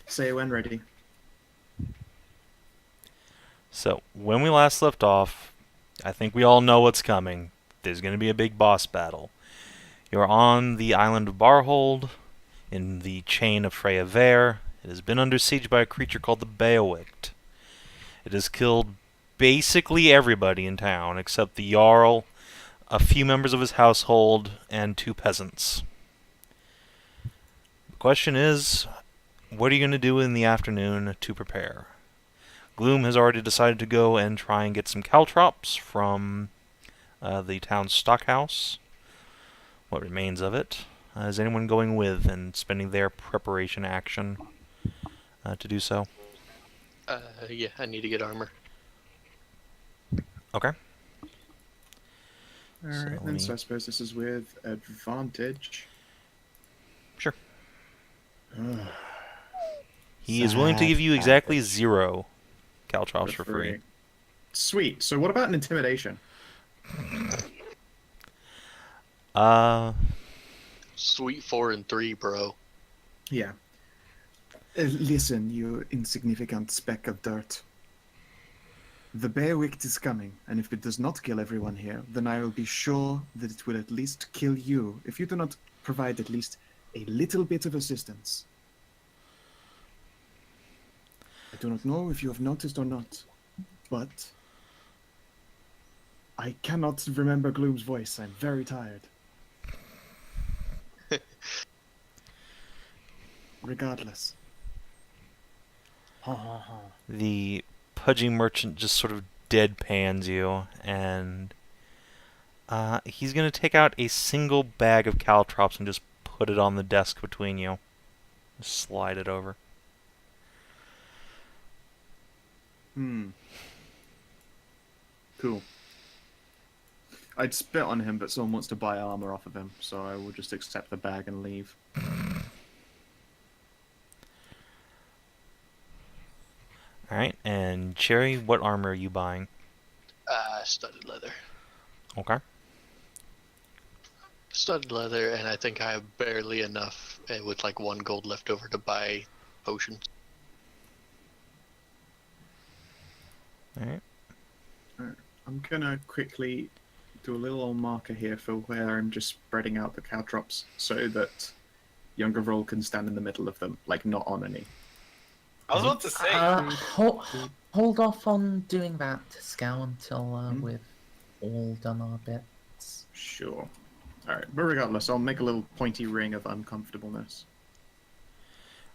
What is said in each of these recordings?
Say when ready. So, when we last left off, I think we all know what's coming. There's going to be a big boss battle. You're on the island of Barrhold, in the chain of Freya. It has been under siege by a creature called the Beowicht. It has killed basically everybody in town except the Jarl, a few members of his household, and two peasants. The question is, what are you going to do in the afternoon to prepare? Gloom has already decided to go and try and get some caltrops from the town's stockhouse. What remains of it. Is anyone going with and spending their preparation action to do so? Yeah, I need to get armor. Okay. Alright then, so I suppose this is with advantage. Sure. Ugh. He is willing to give you exactly 0 caltrops for free. Sweet. So what about an intimidation? Sweet 4 and 3, bro. Yeah. Listen, you insignificant speck of dirt. The Beowicht is coming, and if it does not kill everyone here, then I will be sure that it will at least kill you if you do not provide at least a little bit of assistance. I do not know if you have noticed or not, but I cannot remember Gloom's voice. I'm very tired. Regardless. Ha ha ha. The pudgy merchant just sort of deadpans you, and he's going to take out a single bag of caltrops and just put it on the desk between you. Just slide it over. Cool. I'd spit on him, but someone wants to buy armor off of him, so I will just accept the bag and leave. Alright, and Cherri, what armor are you buying? Studded leather. Okay. Studded leather, and I think I have barely enough with like 1 gold left over to buy potions. Alright. I'm gonna quickly do a little old marker here for where I'm just spreading out the caltrops so that Djungervral can stand in the middle of them, like not on any. I was about to say. Hold off on doing that, Skow, until we've all done our bits. Sure. Alright, but regardless, I'll make a little pointy ring of uncomfortableness.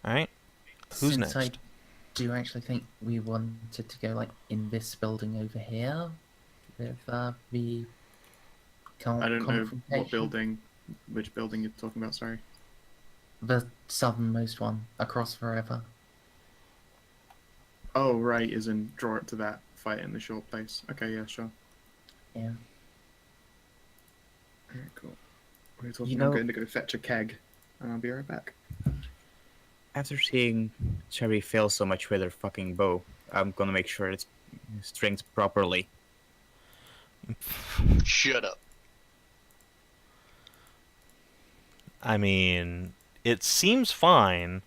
Alright. Who's Since I next? do actually think we wanted to go like in this building over here with the I don't know what confrontation. which building you're talking about, sorry. The southernmost one, across forever. Oh, right, is in draw it to that fight in the short place. Okay, yeah, sure. Yeah. Alright, cool. We're talking, You know- I'm going to go fetch a keg, and I'll be right back. After seeing Cherri fail so much with her fucking bow, I'm gonna make sure it's strings properly. Shut up. I mean, it seems fine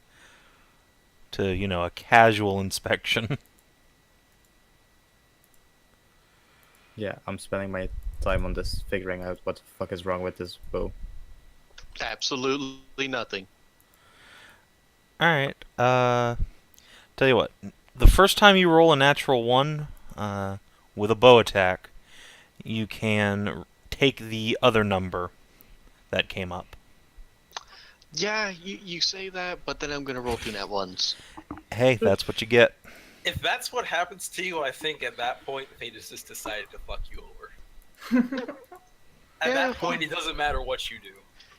to, a casual inspection. Yeah, I'm spending my time on this, figuring out what the fuck is wrong with this bow. Absolutely nothing. Alright, tell you what. The first time you roll a natural 1 with a bow attack, you can take the other number that came up. Yeah, you say that, but then I'm gonna roll 2 nat 1s. Hey, that's what you get. If that's what happens to you, I think at that point Fate has just decided to fuck you over. At that point, it doesn't matter what you do.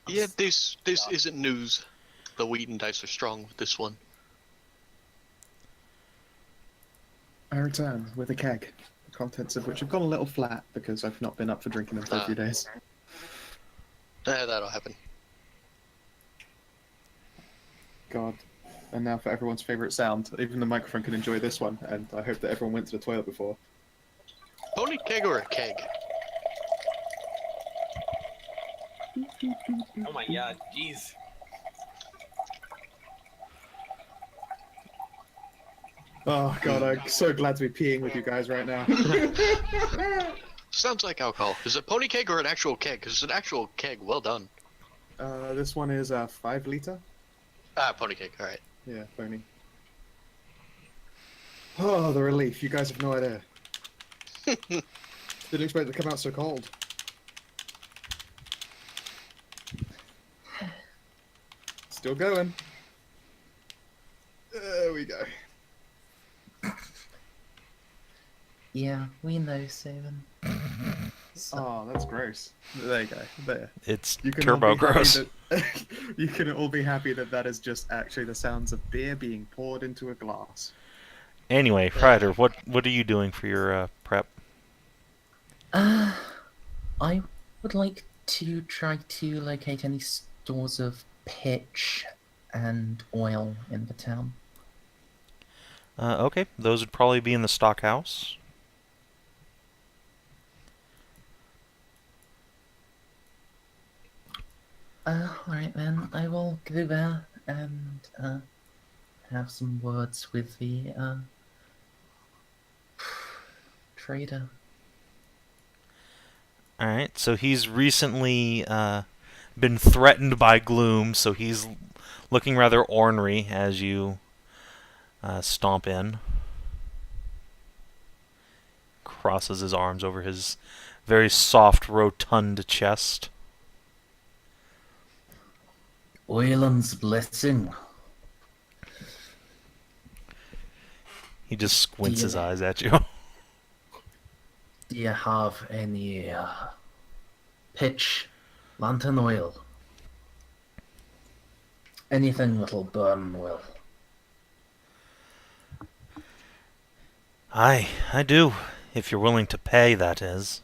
Yeah, this isn't news. The Wheaton dice are strong with this one. I return with a keg, the contents of which have gone a little flat because I've not been up for drinking them for a few days. That'll happen. God. And now for everyone's favourite sound. Even the microphone can enjoy this one, and I hope that everyone went to the toilet before. Pony keg or a keg? Oh my god, jeez. Oh god, I'm so glad to be peeing with you guys right now. Sounds like alcohol. Is it pony keg or an actual keg? Because it's an actual keg. Well done. This one is 5 liter. Ah, pony keg. All right. Yeah, pony. Oh, the relief! You guys have no idea. Didn't expect it to come out so cold. Still going. There we go. Yeah, we know, Savin. Oh, that's gross. There you go. There. It's You can all turbo be happy gross. that- you can all be happy that that is just actually the sounds of beer being poured into a glass. Anyway, Hreider, what are you doing for your prep? I would like to try to locate any stores of pitch and oil in the town. Okay, those would probably be in the stock house. Alright then, I will go there and have some words with the trader. Alright, so he's recently been threatened by Gloom, so he's looking rather ornery as you stomp in. Crosses his arms over his very soft, rotund chest. Oiland's blessing. He just squints his Yeah. eyes at you. Do you have any pitch, lantern oil? Anything that'll burn well. I do, if you're willing to pay, that is.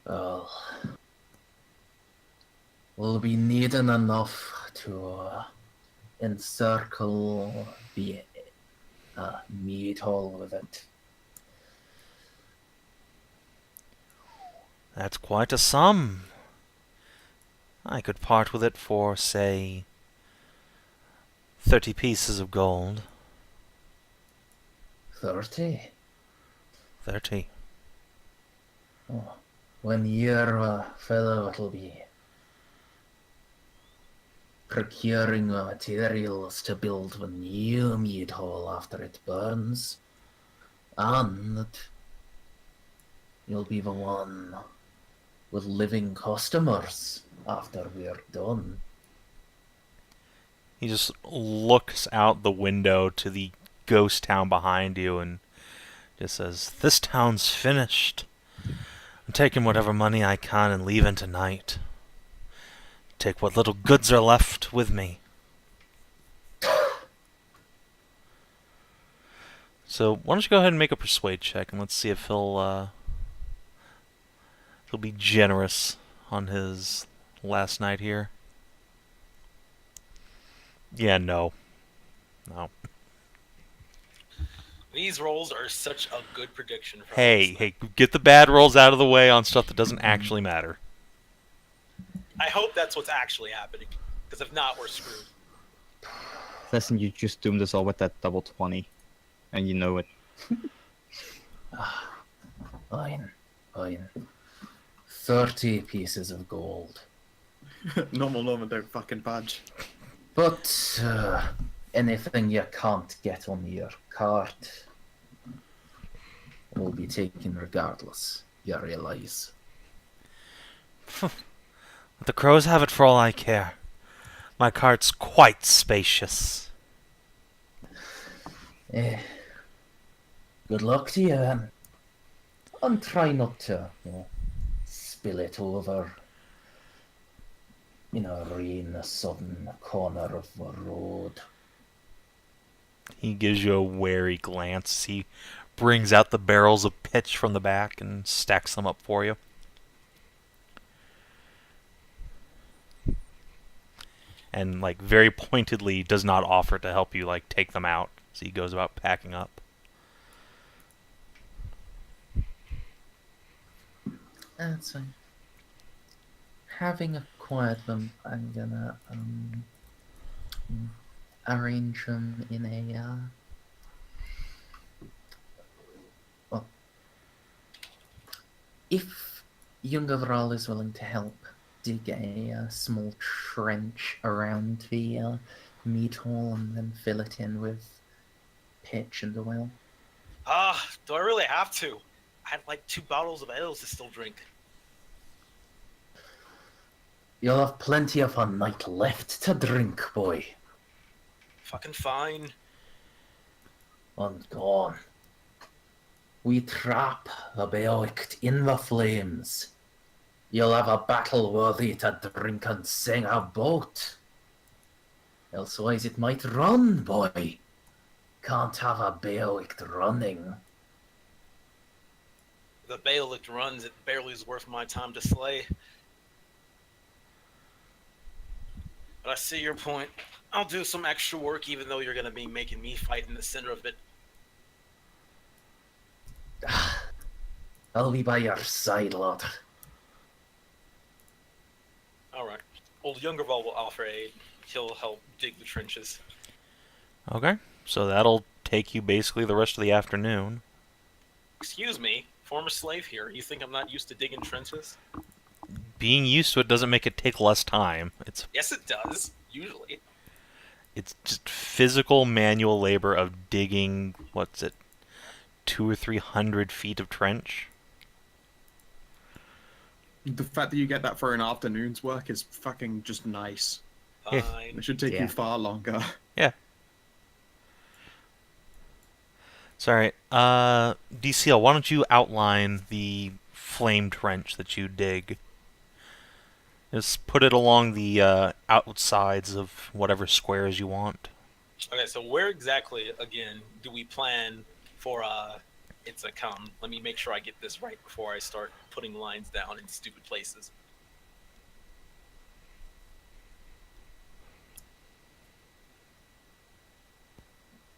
Well, we'll be needing enough to encircle the meat hall with it. That's quite a sum. I could part with it for, say, 30 pieces of gold. 30? 30. Oh, when you're a fellow, it'll be procuring materials to build the new meat hall after it burns. And you'll be the one with living customers after we're done. He just looks out the window to the ghost town behind you and just says, "This town's finished. I'm taking whatever money I can and leaving tonight. Take what little goods are left with me." So why don't you go ahead and make a persuade check and let's see if he'll be generous on his last night here. Yeah, no. These rolls are such a good prediction. From Hey, get the bad rolls out of the way on stuff that doesn't actually matter. I hope that's what's actually happening, because if not, we're screwed. Listen, you just doomed us all with that double 20, and you know it. Fine. 30 pieces of gold. Normal Norman don't fucking budge. But anything you can't get on your cart will be taken regardless, you realize. The crows have it for all I care. My cart's quite spacious. Good luck to you, then. And try not to, spill it over in a rain sudden corner of the road. He gives you a wary glance. He brings out the barrels of pitch from the back and stacks them up for you. And, very pointedly does not offer to help you, take them out. So he goes about packing up. That's fine. Having acquired them, I'm gonna arrange them in a well, if Djungervral is willing to help dig a small trench around the meat hall and then fill it in with pitch and oil. Do I really have to? I have like 2 bottles of ales to still drink. You'll have plenty of a night left to drink, boy. Fucking fine. And go on. We trap the Beowicht in the flames. You'll have a battle worthy to drink and sing about. Elsewise it might run, boy. Can't have a Beowicht running. The Beowicht runs, it barely is worth my time to slay. But I see your point. I'll do some extra work even though you're going to be making me fight in the center of it. I'll be by your side, lad. Alright. Old Djungervral will offer aid. He'll help dig the trenches. Okay, so that'll take you basically the rest of the afternoon. Excuse me, former slave here. You think I'm not used to digging trenches? Being used to it doesn't make it take less time. Yes, it does. Usually. It's just physical manual labor of digging, what's it, 200 or 300 feet of trench? The fact that you get that for an afternoon's work is fucking just nice. Yeah. Fine. It should take Yeah. you far longer. Yeah. Sorry. DCL, why don't you outline the flame trench that you dig? Just put it along the outsides of whatever squares you want. Okay, so where exactly, again, do we plan for it to come? Let me make sure I get this right before I start putting lines down in stupid places.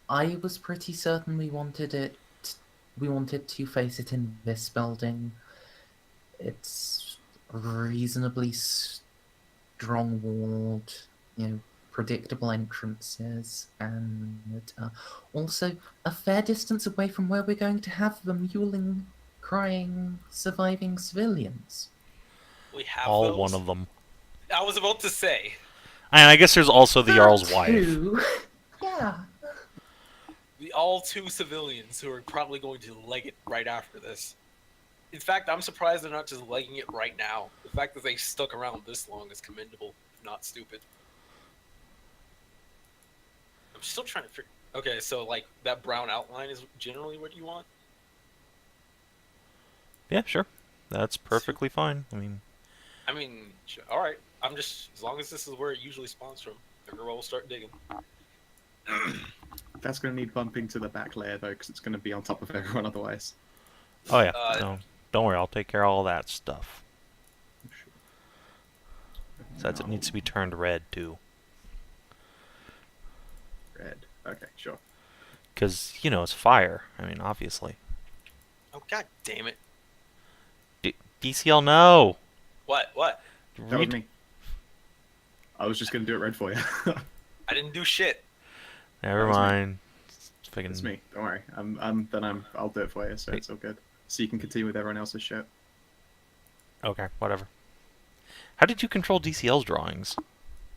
I was pretty certain we wanted to face it in this building. It's reasonably strong-walled, predictable entrances, and also a fair distance away from where we're going to have the mewling, crying, surviving civilians. We have All those? one of them. I was about to say. And I guess there's also the Jarl's wife. Two. Yeah. The all 2 civilians who are probably going to leg it right after this. In fact, I'm surprised they're not just legging it right now. The fact that they stuck around this long is commendable, not stupid. I'm still trying to figure... Okay, so, like, that brown outline is generally what you want? Yeah, sure. That's perfectly fine. I mean, Alright. I'm just... As long as this is where it usually spawns from, everyone will start digging. That's going to need bumping to the back layer, though, because it's going to be on top of everyone otherwise. oh yeah, no, don't worry, I'll take care of all that stuff. Besides, it needs to be turned red, too. Red. Okay, sure. Because, it's fire. I mean, obviously. Oh, god damn it. DCL, no! What? That was me. I was just going to do it red for you. I didn't do shit. Never That was me. mind. It's me. Don't worry. I'll do it for you, so it's all good. So you can continue with everyone else's shit. Okay, whatever. How did you control DCL's drawings?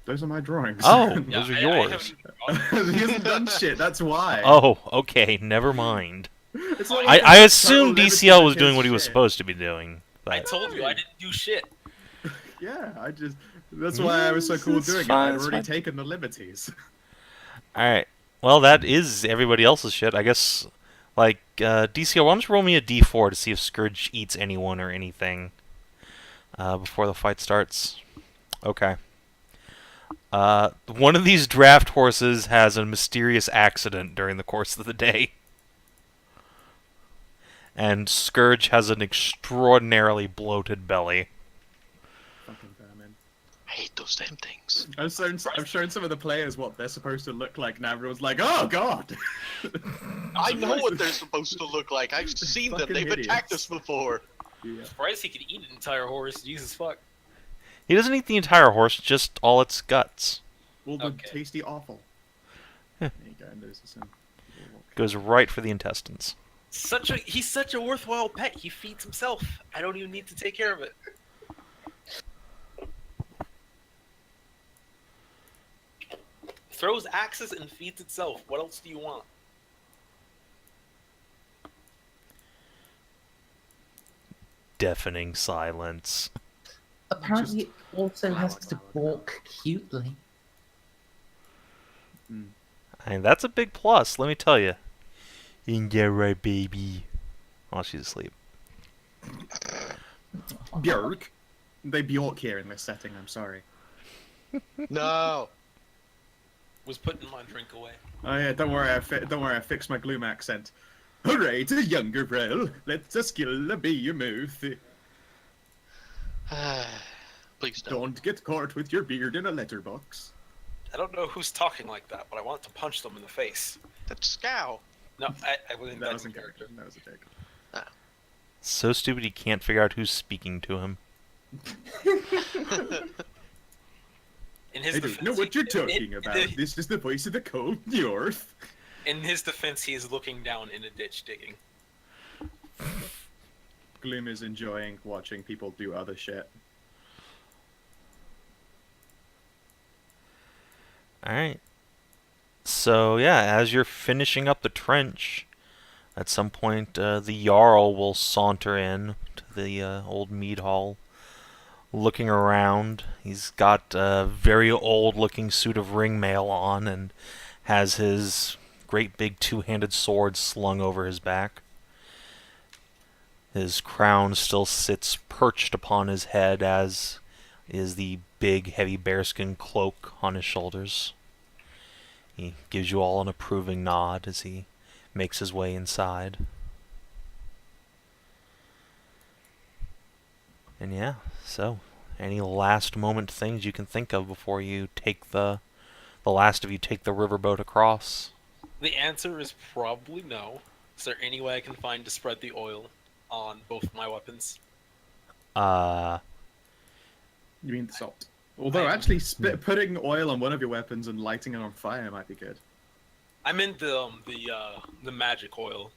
Those are my drawings. Oh, Yeah, those are I yours. haven't He hasn't done shit, that's why. Oh, okay, never mind. It's not I like I it's assumed total DCL was limited doing what he was shit. supposed to be doing. I But told you I didn't do shit. Yeah, that's why I was so cool It's doing fine, it. I'd it's already fine. taken the liberties. Alright. Well, that is everybody else's shit. I guess, DCL, why don't you roll me a d4 to see if Scourge eats anyone or anything before the fight starts? Okay. One of these draft horses has a mysterious accident during the course of the day. And Scourge has an extraordinarily bloated belly. Fucking vermin. I hate those damn things. I've shown some of the players what they're supposed to look like, now everyone's like, oh god! I know what they're supposed to look like. I've seen them. Fucking They've idiots. attacked us before. Yeah. Surprised he could eat an entire horse. Jesus fuck. He doesn't eat the entire horse, just all its guts. Well, the Okay. tasty offal. There you go, and loses him. Goes right for the intestines. He's such a worthwhile pet. He feeds himself. I don't even need to take care of it. Throws axes and feeds itself. What else do you want? Deafening silence. Apparently, it also Wow, has wow, to wow, wow. walk cutely. I mean, that's a big plus, let me tell you. You can get right, baby. While she's asleep. Björk. They Bjork here in this setting, I'm sorry. No. Was putting my drink away. Oh yeah, don't worry, I fixed my Gloom accent. Hooray to Djungervral! Let us kill a behemoth. Please don't. Don't get caught with your beard in a letterbox. I don't know who's talking like that, but I want to punch them in the face. That's Skow. No, I wasn't That that was in in character. That was a joke. So stupid he can't figure out who's speaking to him. In his I defense, don't know what you're talking in- about. in- This is the voice of the cold north. In his defense, he is looking down in a ditch digging. Gloom is enjoying watching people do other shit. Alright. So, yeah, as you're finishing up the trench, at some point the Jarl will saunter in to the old mead hall, looking around. He's got a very old-looking suit of ringmail on and has his great big two-handed sword slung over his back. His crown still sits perched upon his head, as is the big, heavy bearskin cloak on his shoulders. He gives you all an approving nod as he makes his way inside. And yeah, so any last moment things you can think of before you take the last of you take the riverboat across? The answer is probably no. Is there any way I can find to spread the oil on both my weapons? You mean the salt? Although actually putting oil on one of your weapons and lighting it on fire might be good. I meant the magic oil.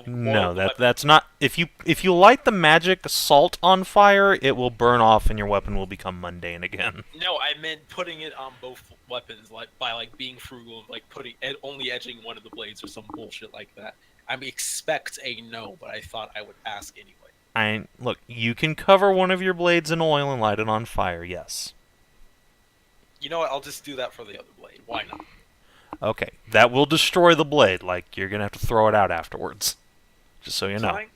No, that's not. If you light the magic salt on fire, it will burn off and your weapon will become mundane again. No, I meant putting it on both weapons, like by being frugal, like only edging one of the blades or some bullshit like that. I expect a no, but I thought I would ask anyway. Look, you can cover one of your blades in oil and light it on fire. Yes. You know what? I'll just do that for the other blade. Why not? Okay, that will destroy the blade. Like, you're gonna have to throw it out afterwards. Just so you know. Fine.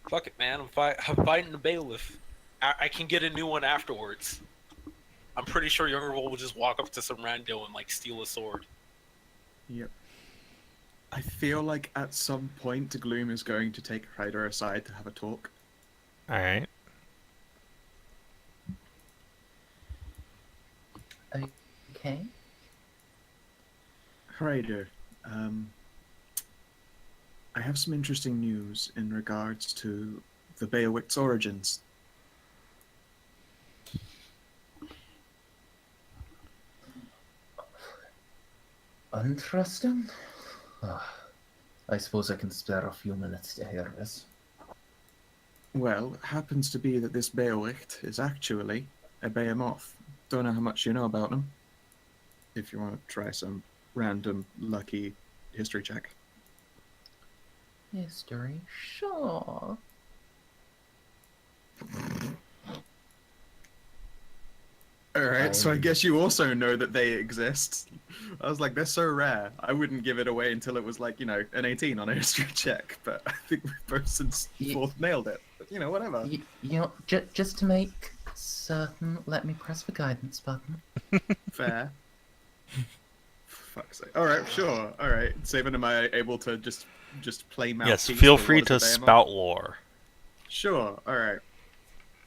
Fuck it, man. I'm fighting the bailiff. I can get a new one afterwards. I'm pretty sure Djungervral will just walk up to some rando and steal a sword. Yep. I feel like at some point Gloom is going to take Hreider aside to have a talk. Alright. Okay. Hreider, I have some interesting news in regards to the Beowicht's origins. Interesting. I suppose I can spare a few minutes to hear this. Well, it happens to be that this Beowicht is actually a behemoth. Don't know how much you know about him. If you want to try some random lucky history check. History? Sure. Alright, so I guess you also know that they exist. I was like, they're so rare. I wouldn't give it away until it was like, an 18 on a history check, but I think we both since fourth nailed it. But, whatever. Just to make certain, let me press the guidance button. Fair. For fuck's sake. Alright, sure. Alright. Savin, am I able to just play mouthpiece? Yes, feel for free what to is a behemoth? spout lore. Sure, alright.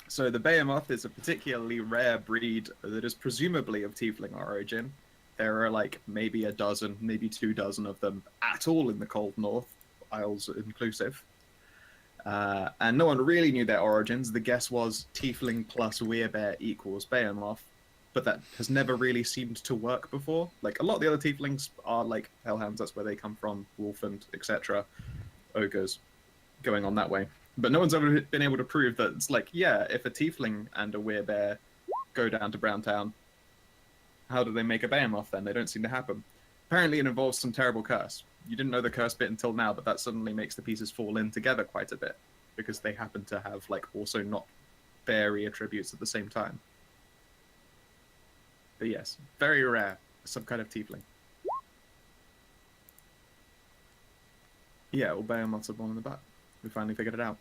So the behemoth is a particularly rare breed that is presumably of Tiefling origin. There are maybe a dozen, maybe 2 dozen of them at all in the cold north, Isles inclusive. And no one really knew their origins. The guess was Tiefling plus Werebear equals behemoth. but that has never really seemed to work before. Like, a lot of the other tieflings are like hellhounds, that's where they come from, wolf and etc. Ogres, going on that way. But no one's ever been able to prove that it's like, yeah, if a tiefling and a werebear go down to Browntown, how do they make a behemoth then? They don't seem to happen. Apparently it involves some terrible curse. You didn't know the curse bit until now, but that suddenly makes the pieces fall in together quite a bit, because they happen to have, like, also not fairy attributes at the same time. But yes, very rare, some kind of tiefling. Yeah, well, behemoths are born in the butt. We finally figured it out.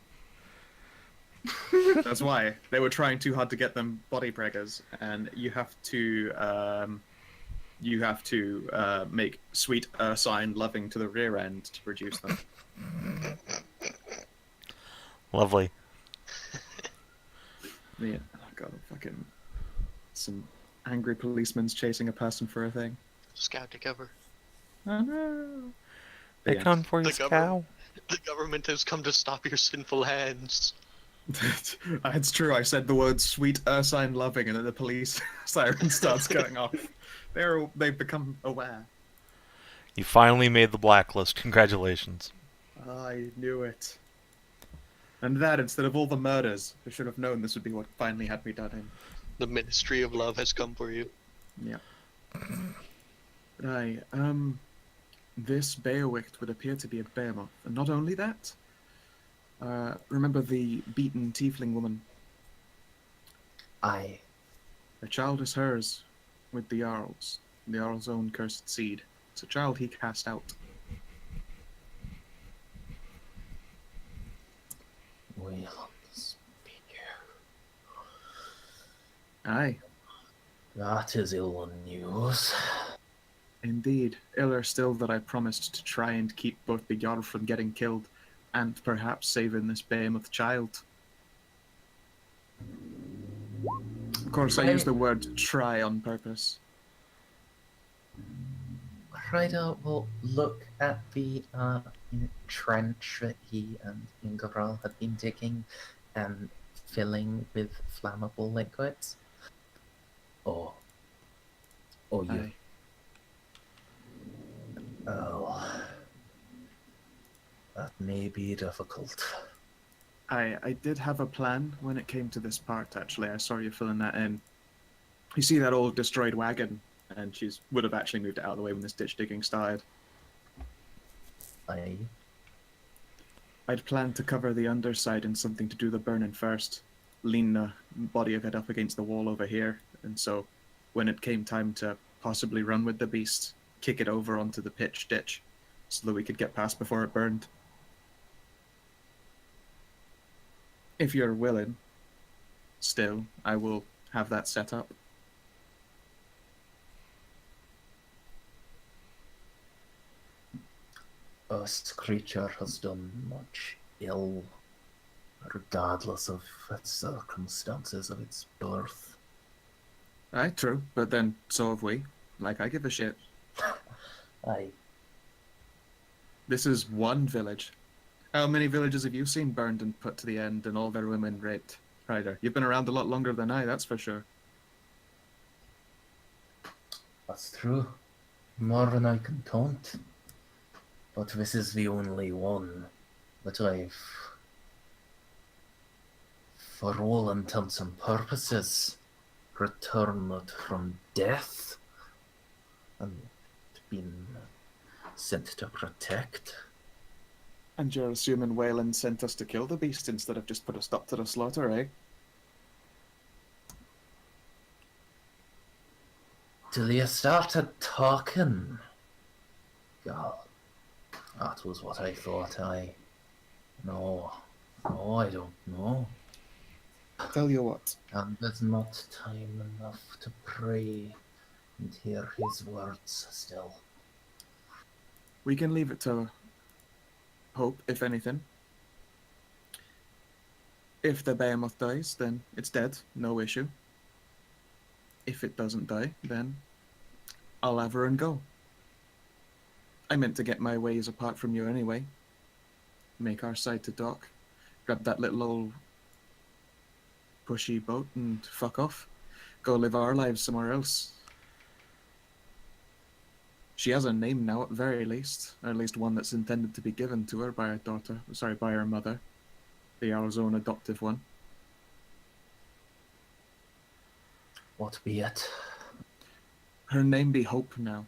That's why they were trying too hard to get them body preggers, and you have to make sweet sign loving to the rear end to produce them. Lovely. Yeah, oh god, fucking some angry policemen's chasing a person for a thing. Scout to cover. Oh no! They But come for The his govern- cow. The government has come to stop your sinful hands. It's true. I said the word "sweet Ursine loving," and then the police siren starts going off. They've become aware. You finally made the blacklist. Congratulations. I knew it. And that, instead of all the murders, I should have known this would be what finally had me done in. The Ministry of Love has come for you. Yeah. Right. This Beowicht would appear to be a behemoth, and not only that. Remember the beaten tiefling woman? Aye. The child is hers, with the Jarl's own cursed seed. It's a child he cast out. Well, speak. Aye, That is ill news. indeed. Iller still that I promised to try and keep both the Jarl from getting killed, and perhaps saving this behemoth child. Of course, I use the word try on purpose. Hreider will look at the trench that he and Djungervral had been digging and filling with flammable liquids. Oh, you. Aye. Oh, that may be difficult. I did have a plan when it came to this part, actually. I saw you filling that in. You see that old destroyed wagon, and she would have actually moved it out of the way when this ditch digging started. Aye. I'd planned to cover the underside and something to do the burning first, lean the body of it up against the wall over here, and so when it came time to possibly run with the beast, kick it over onto the pitch ditch so that we could get past before it burned. If you're willing, still, I will have that set up. This creature has done much ill, regardless of its circumstances of its birth. Aye, true, but then so have we. Like, I give a shit. Aye. This is one village. How many villages have you seen burned and put to the end and all their women raped? Hreider, you've been around a lot longer than I, that's for sure. That's true. More than I can count. But this is the only one that I've, for all intents and purposes, returned from death and been sent to protect. And you're assuming Wayland sent us to kill the beast instead of just put a stop to the slaughter, eh? Till you started talking. God, that was what I thought. No, I don't know. Tell you what, And there's not time enough to pray and hear his words still. we can leave it to hope, if anything. If the behemoth dies, then it's dead, no issue. If it doesn't die, then I'll have her and go. I meant to get my ways apart from you anyway. Make our side to dock, grab that little old pushy boat and fuck off. go live our lives somewhere else. She has a name now, at very least. Or at least one that's intended to be given to her by her daughter. Sorry, by her mother. The Jarl's own adoptive one. What be it? Her name be Hope now.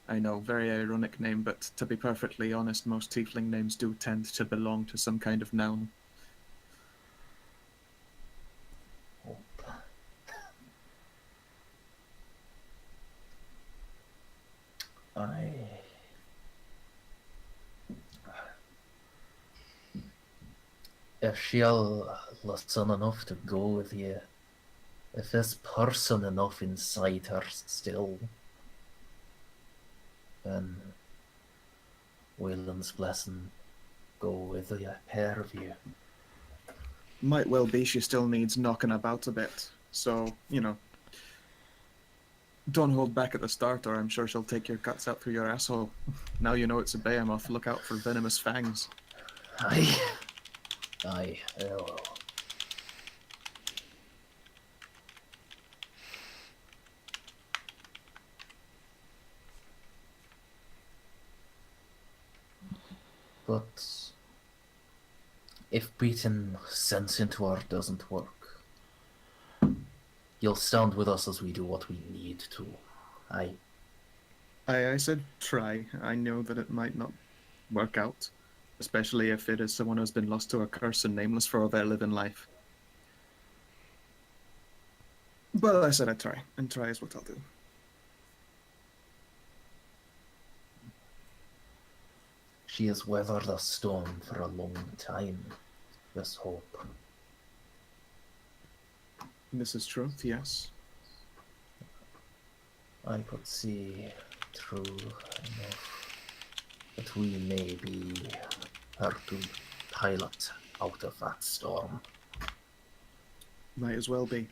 I know, very ironic name, but to be perfectly honest, most tiefling names do tend to belong to some kind of noun. Hope. If she'll listen enough to go with you, if there's person enough inside her still, then Wayland's blessing go with the pair of you. Might well be she still needs knocking about a bit. So, don't hold back at the start, or I'm sure she'll take your guts out through your asshole. Now you know it's a behemoth, look out for venomous fangs. Aye. Aye, I will. But if beating sense into her doesn't work, you'll stand with us as we do what we need to. Aye. I said try. I know that it might not work out, especially if it is someone who's been lost to a curse and nameless for all their living life. But I said I'd try, and try is what I'll do. She has weathered a storm for a long time. This Hope. This is truth, yes. I could see through enough that we may be her to pilot out of that storm. Might as well be.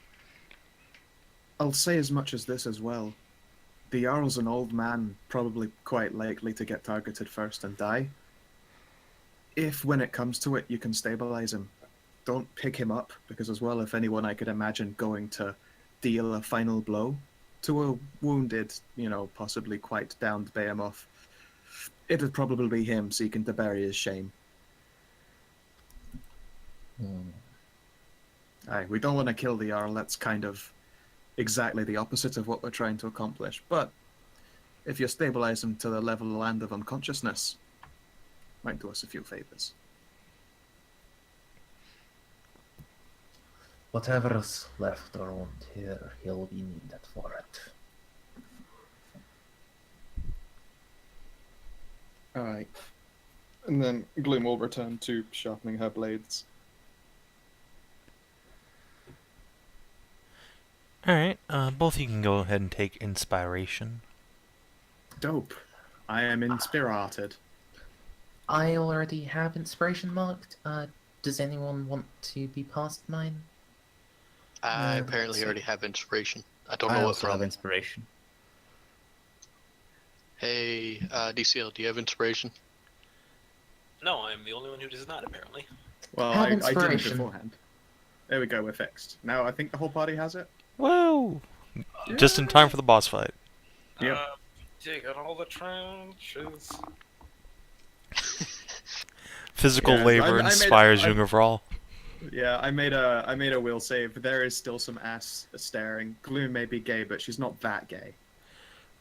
I'll say as much as this as well. The Jarl's an old man, probably quite likely to get targeted first and die. If, when it comes to it, you can stabilize him, don't pick him up, because as well, if anyone I could imagine going to deal a final blow to a wounded, possibly quite downed behemoth, it'd probably be him seeking to bury his shame. Aye, we don't want to kill the Jarl, that's kind of exactly the opposite of what we're trying to accomplish, but if you stabilize him to the level land of unconsciousness, might do us a few favors. Whatever is left around here, he'll be needed for it. Alright. And then Gloom will return to sharpening her blades. Alright, both of you can go ahead and take inspiration. Dope. I am inspirated. I already have inspiration marked. Does anyone want to be past mine? I Yeah, apparently so- already have inspiration. I don't I know what also have from. inspiration. Hey, DCL, do you have inspiration? No, I'm the only one who does not, apparently. Well, Have I didn't inspiration. beforehand. There we go, we're fixed. Now I think the whole party has it. Whoa! Just in time for the boss fight. Yep. Dig out all the trenches. Physical Yeah, labor I made- inspires I- Djungervral. Yeah, I made a will save. There is still some ass staring. Gloom may be gay, but she's not that gay.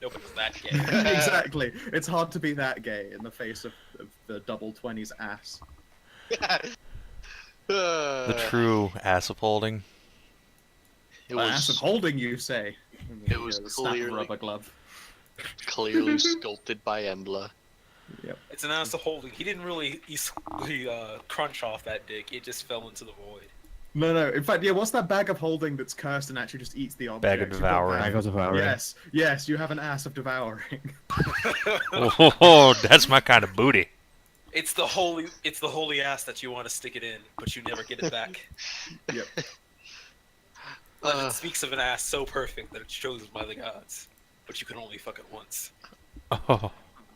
Nobody's that gay. Exactly. It's hard to be that gay in the face of the double 20s ass. The true ass upholding. It Ass of was holding, you say? And It was the snap of a clearly- rubber glove. clearly sculpted by Embla. Yep. It's an ass of holding. He didn't really crunch off that dick. It just fell into the void. No. In fact, yeah. What's that bag of holding that's cursed and actually just eats the object? Bag of You've got devouring. that. I got devouring. Yes. You have an ass of devouring. Oh, that's my kind of booty. It's the holy ass that you want to stick it in, but you never get it back. Yep. But it speaks of an ass so perfect that it's chosen by the gods, but you can only fuck it once. Oh,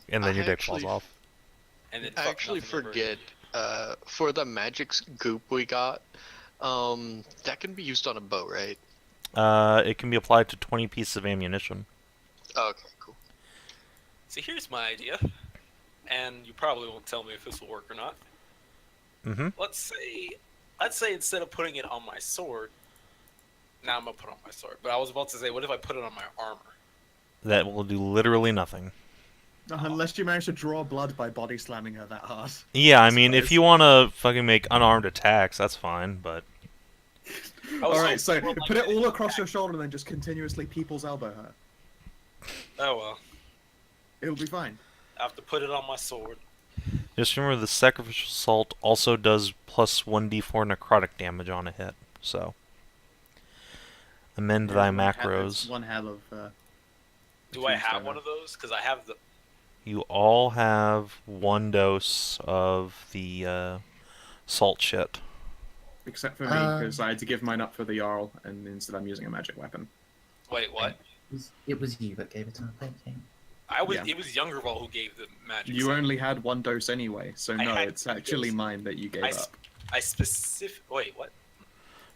and then I your dick actually- falls off. And then I fuck actually nothing ever forget. For the magic goop we got, that can be used on a bow, right? It can be applied to 20 pieces of ammunition. Oh, okay, cool. See, here's my idea, and you probably won't tell me if this will work or not. Mm-hmm. Let's say instead of putting it on my sword, now I'm gonna put it on my sword. But I was about to say, what if I put it on my armor? That will do literally nothing. Unless you manage to draw blood by body slamming her that hard. Yeah, I mean, if suppose. you want to fucking make unarmed attacks, that's fine, but... Alright, so Well, put it like, all across your shoulder and then just continuously people's elbow her. Oh well, It'll be fine. I have to put it on my sword. Just remember the Sacrificial Assault also does plus 1d4 necrotic damage on a hit, so... Amend thy macros. One hell of. Do I have tombstone. one of those? Because I have the. You all have 1 dose of the salt shit. Except for me, because I had to give mine up for the Jarl, and instead I'm using a magic weapon. Wait, what? It was you that gave it to me, thank you. Yeah. It was Djungervral who gave the magic. You set. only had 1 dose anyway, so I no, had it's 2 actually doses. mine that you gave up. I specific. Wait, what?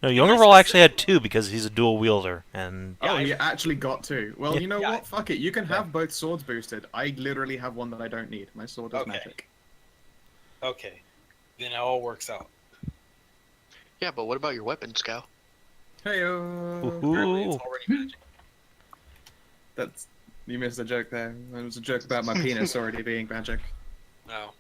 No, Djungervral actually had 2 because he's a dual wielder, and... Oh, I- you actually got 2. Well, Yeah. you know Yeah, what? Fuck it. You can have both swords boosted. I literally have one that I don't need. My sword is Okay. magic. Okay, then it all works out. Yeah, but what about your weapon, Skow? Heyo. Apparently, it's Ooh. already magic. That's you missed a joke there. It was a joke about my penis already being magic. No.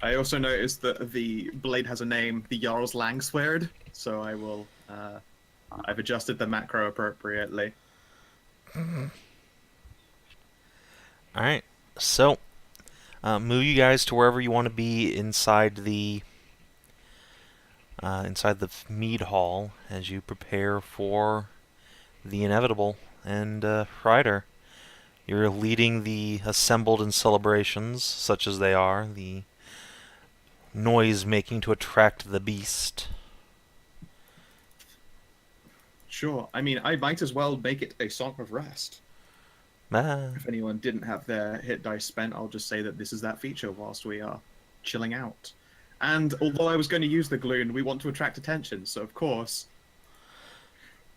I also noticed that the blade has a name, the Jarl's Langsword, so I will. I've adjusted the macro appropriately. Alright, so... move you guys to wherever you want to be inside the mead hall as you prepare for the inevitable. And Hreider, you're leading the assembled in celebrations, such as they are, the noise making to attract the beast. Sure. I mean, I might as well make it a song of rest. Ah, If anyone didn't have their hit dice spent, I'll just say that this is that feature whilst we are chilling out. And although I was going to use the Gloom, we want to attract attention, so of course.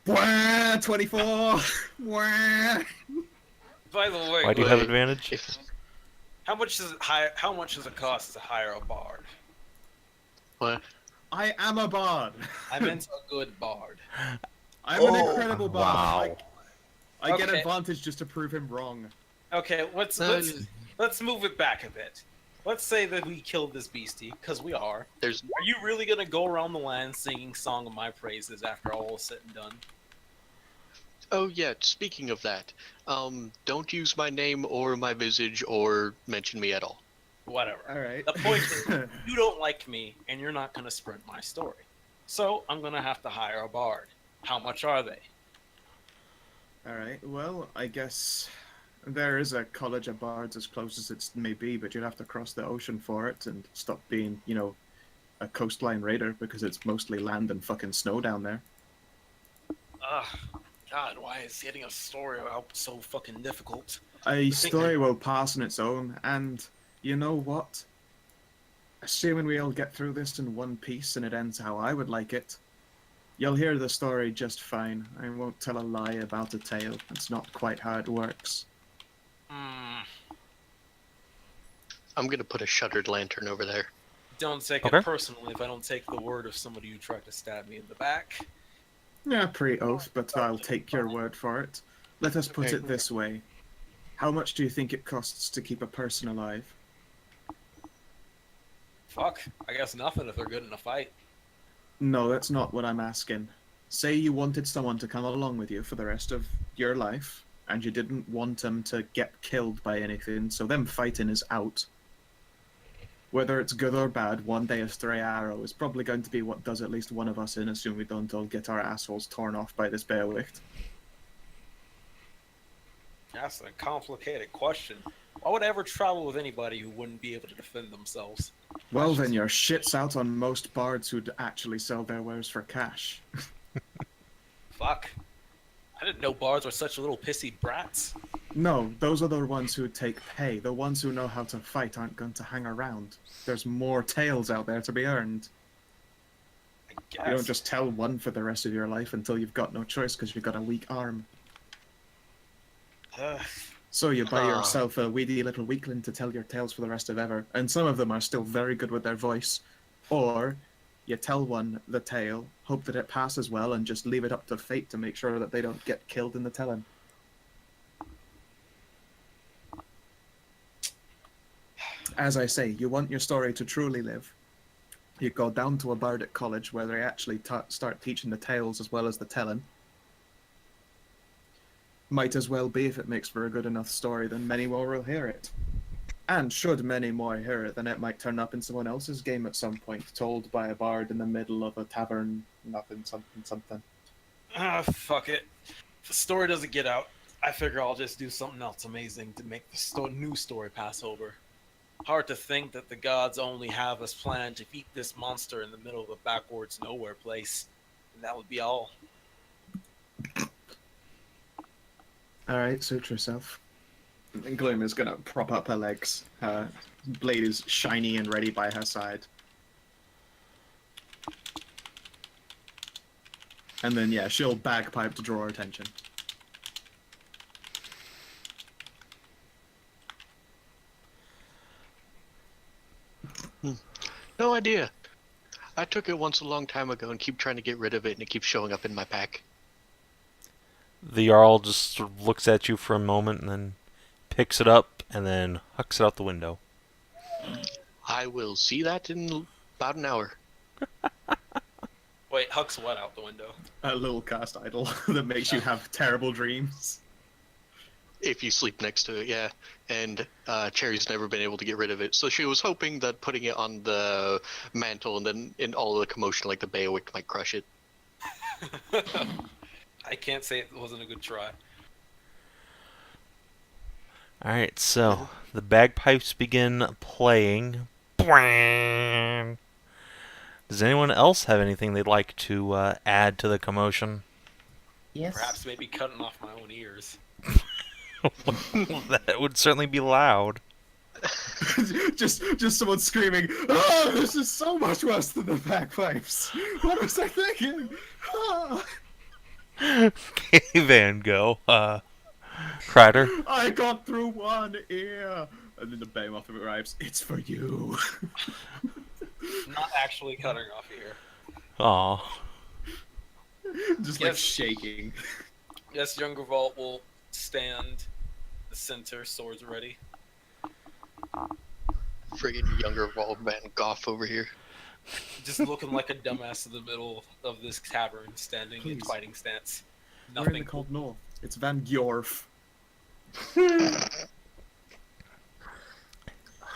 Wah, 24! Wah. By the way, why do you have wait. advantage? If how much does it cost to hire a bard? what? I am a bard! I meant a good bard. I'm an incredible bard. Wow. I get Okay. advantage just to prove him wrong. Okay, let's No, move it back a bit. Let's say that we killed this beastie, because we are. There's Are you really gonna go around the land singing "Song of My Praises" after all is said and done? Oh yeah, speaking of that, don't use my name or my visage or mention me at all. Whatever. Alright. The point is, you don't like me, and you're not gonna sprint my story. So I'm gonna have to hire a bard. How much are they? Alright, well, I guess there is a college of bards as close as it may be, but you'd have to cross the ocean for it and stop being, you know, a coastline raider because it's mostly land and fucking snow down there. Ugh. God, why is getting a story out so fucking difficult? A story will pass on its own, and you know what? Assuming we all get through this in one piece and it ends how I would like it, you'll hear the story just fine. I won't tell a lie about a tale. It's not quite how it works. Hmm. I'm gonna put a shuttered lantern over there. Don't take Okay. it personally if I don't take the word of somebody who tried to stab me in the back. Yeah, pre-oath, but I'll take your word for it. Let us put Okay. it this way. How much do you think it costs to keep a person alive? Fuck. I guess nothing if they're good in a fight. No, that's not what I'm asking. Say you wanted someone to come along with you for the rest of your life, and you didn't want them to get killed by anything, so them fighting is out. Whether it's good or bad, one day a stray arrow is probably going to be what does at least one of us in, assuming we don't all get our assholes torn off by this Beowicht. That's a complicated question. Why would I ever travel with anybody who wouldn't be able to defend themselves? Well then, your shit's out on most bards who'd actually sell their wares for cash. Fuck. I didn't know bards were such little pissy brats. No, those are the ones who take pay. The ones who know how to fight aren't going to hang around. There's more tails out there to be earned. guess. You don't just tell one for the rest of your life until you've got no choice because you've got a weak arm. So you buy yourself a weedy little weakling to tell your tales for the rest of ever, and some of them are still very good with their voice. Or you tell one the tale, hope that it passes well, and just leave it up to fate to make sure that they don't get killed in the telling. As I say, you want your story to truly live. You go down to a bardic college where they actually start teaching the tales as well as the telling. Might as well be, if it makes for a good enough story, then many more will hear it. And should many more hear it, then it might turn up in someone else's game at some point, told by a bard in the middle of a tavern, nothing, something, something. Fuck it. If the story doesn't get out, I figure I'll just do something else amazing to make the new story pass over. Hard to think that the gods only have us planned to beat this monster in the middle of a backwards nowhere place. And that would be all. Alright, suit yourself. And Gloom is gonna prop up her legs. Her blade is shiny and ready by her side. And then, yeah, she'll bagpipe to draw attention. No idea. I took it once a long time ago and keep trying to get rid of it, and it keeps showing up in my pack. The Jarl just sort of looks at you for a moment and then picks it up and then hucks it out the window. I will see that in about an hour. Wait, hucks what out the window? A little cast idol that makes you have terrible dreams. If you sleep next to it, yeah. And Cherri's never been able to get rid of it, so she was hoping that putting it on the mantle and then in all of the commotion like the Beowicht might crush it. I can't say it wasn't a good try. Alright, so the bagpipes begin playing. Does anyone else have anything they'd like to add to the commotion? Yes. Perhaps maybe cutting off my own ears. That would certainly be loud. just someone screaming, "Oh, this is so much worse than the bagpipes! What was I thinking?" Ah. Okay, Van Gogh. Hreider. I got through one ear! And then the behemoth arrives. It's for you. Not actually cutting off ear. Aw. Just like Yes. shaking. Yes, Djungervral will stand the center, swords ready. Friggin' Djungervral Van Gogh over here. Just looking like a dumbass in the middle of this tavern, standing in Please. fighting stance. We're in Nothing. the cold north. It's Van Gjorf.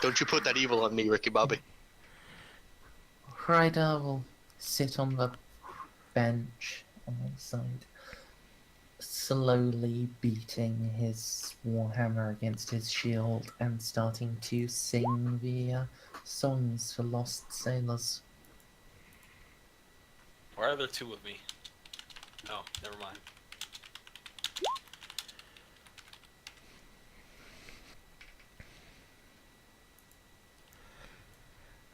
Don't you put that evil on me, Ricky Bobby. Hreider will sit on the bench on one side, slowly beating his warhammer against his shield and starting to sing the songs for lost sailors. Why are there two of me? Oh, never mind.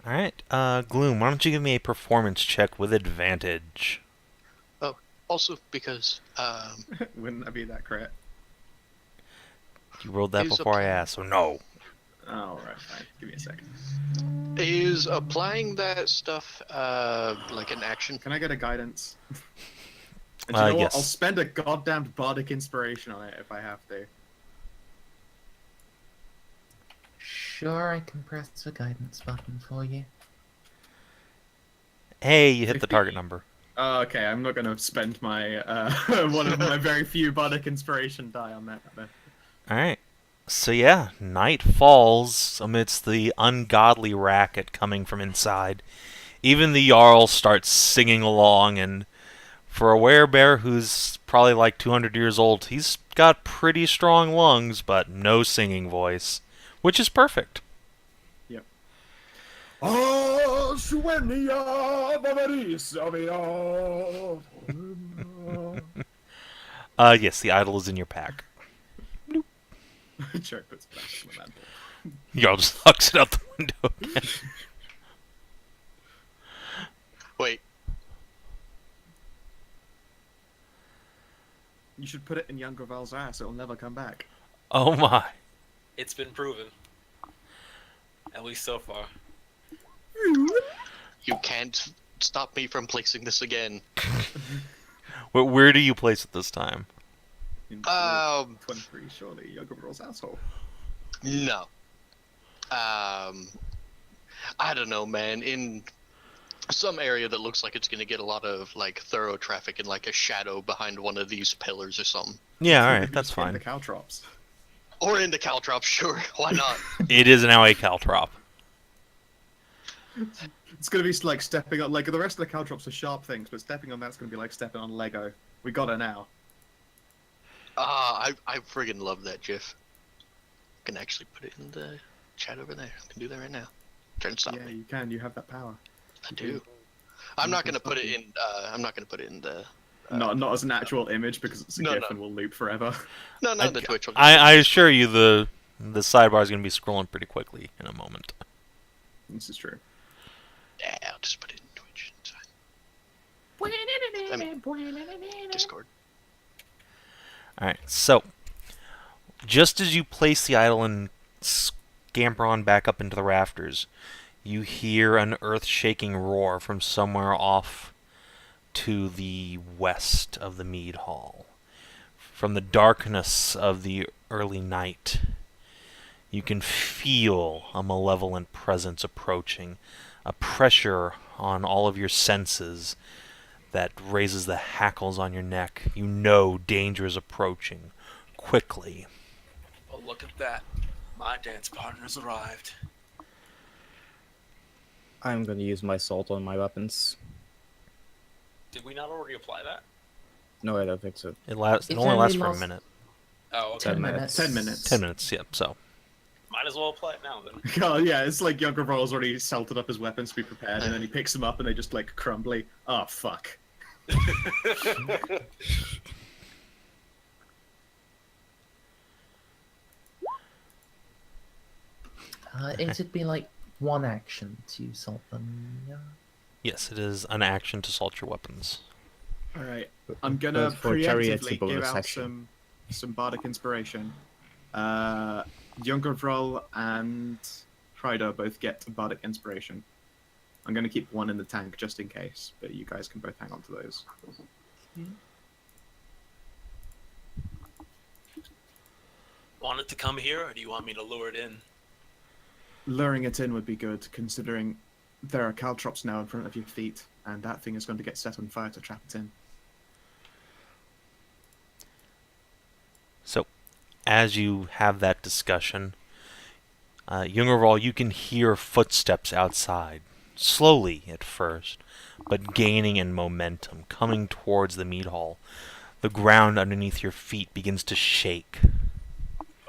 Alright, Gloom, why don't you give me a performance check with advantage? Also, because Wouldn't that be that crit? You rolled that Is before I a- asked, so no. Alright, fine. Give me a second. is applying that stuff like an action. Can I get a guidance? And you know Yes. what? I'll spend a goddamn bardic inspiration on it if I have to. Sure, I can press the guidance button for you. Hey, you hit the target number. Okay, I'm not gonna spend my one of my very few bardic inspiration die on that. Then. Alright. So yeah, night falls amidst the ungodly racket coming from inside. Even the Jarl starts singing along, and for a werebear who's probably like 200 years old, he's got pretty strong lungs, but no singing voice, which is perfect. Oh, Yes, the idol is in your pack. Cherri puts it back in the mantle. Jarl just hucks it out the window again. Wait, You should put it in Djungervral's ass. It'll never come back. Oh my. It's been proven. At least so far. You can't stop me from placing this again. Where do you place it this time? In 23, surely Djungervral's asshole. No. I don't know, man. In some area that looks like it's gonna get a lot of like thorough traffic and like a shadow behind one of these pillars or something. Yeah, alright, Maybe that's just get in fine. the caltrops. Or in the caltrops, sure. Why not? It is now a caltrop. It's gonna be like stepping on, like the rest of the caltrops are sharp things, but stepping on that's gonna be like stepping on Lego. We got it now. I friggin' love that GIF. I can actually put it in the chat over there. I can do that right now. Trying to stop Yeah, me. you can. You have that power. I do. I'm not gonna put it in. I'm not gonna put it in the. Not as an actual image because it's a No, GIF no. and will loop forever. No, not the Twitch one. I assure you the sidebar is going to be scrolling pretty quickly in a moment. This is true. Yeah, I'll just put it in Twitch. It's fine. I mean, Discord. Alright, so just as you place the idol and scamper on back up into the rafters, you hear an earth-shaking roar from somewhere off to the west of the mead hall. From the darkness of the early night, you can feel a malevolent presence approaching, a pressure on all of your senses that raises the hackles on your neck. You know danger is approaching quickly. Oh, look at that. My dance partner's arrived. I'm gonna use my salt on my weapons. Did we not already apply that? No, I don't think so. It It only only lasts for a lasts- minute. Oh, okay. 10 minutes. 10 minutes. 10 minutes, yep, so. Might as well apply it now then. Oh, yeah, it's like Djungervral's already salted up his weapons to be prepared, and then he picks them up and they just like crumbly. Oh, fuck. It'd be like one action to salt them. Yeah. Yes, it is an action to salt your weapons. Alright, I'm gonna But for Cherri, it's a preemptively give bonus out action. some bardic inspiration. Djungervral and Hreider both get bardic inspiration. I'm gonna keep one in the tank just in case, but you guys can both hang on to those. Want it to come here, or do you want me to lure it in? Luring it in would be good, considering there are caltrops now in front of your feet, and that thing is going to get set on fire to trap it in. So, as you have that discussion, Djungervral, you can hear footsteps outside. Slowly at first, but gaining in momentum, coming towards the mead hall. The ground underneath your feet begins to shake.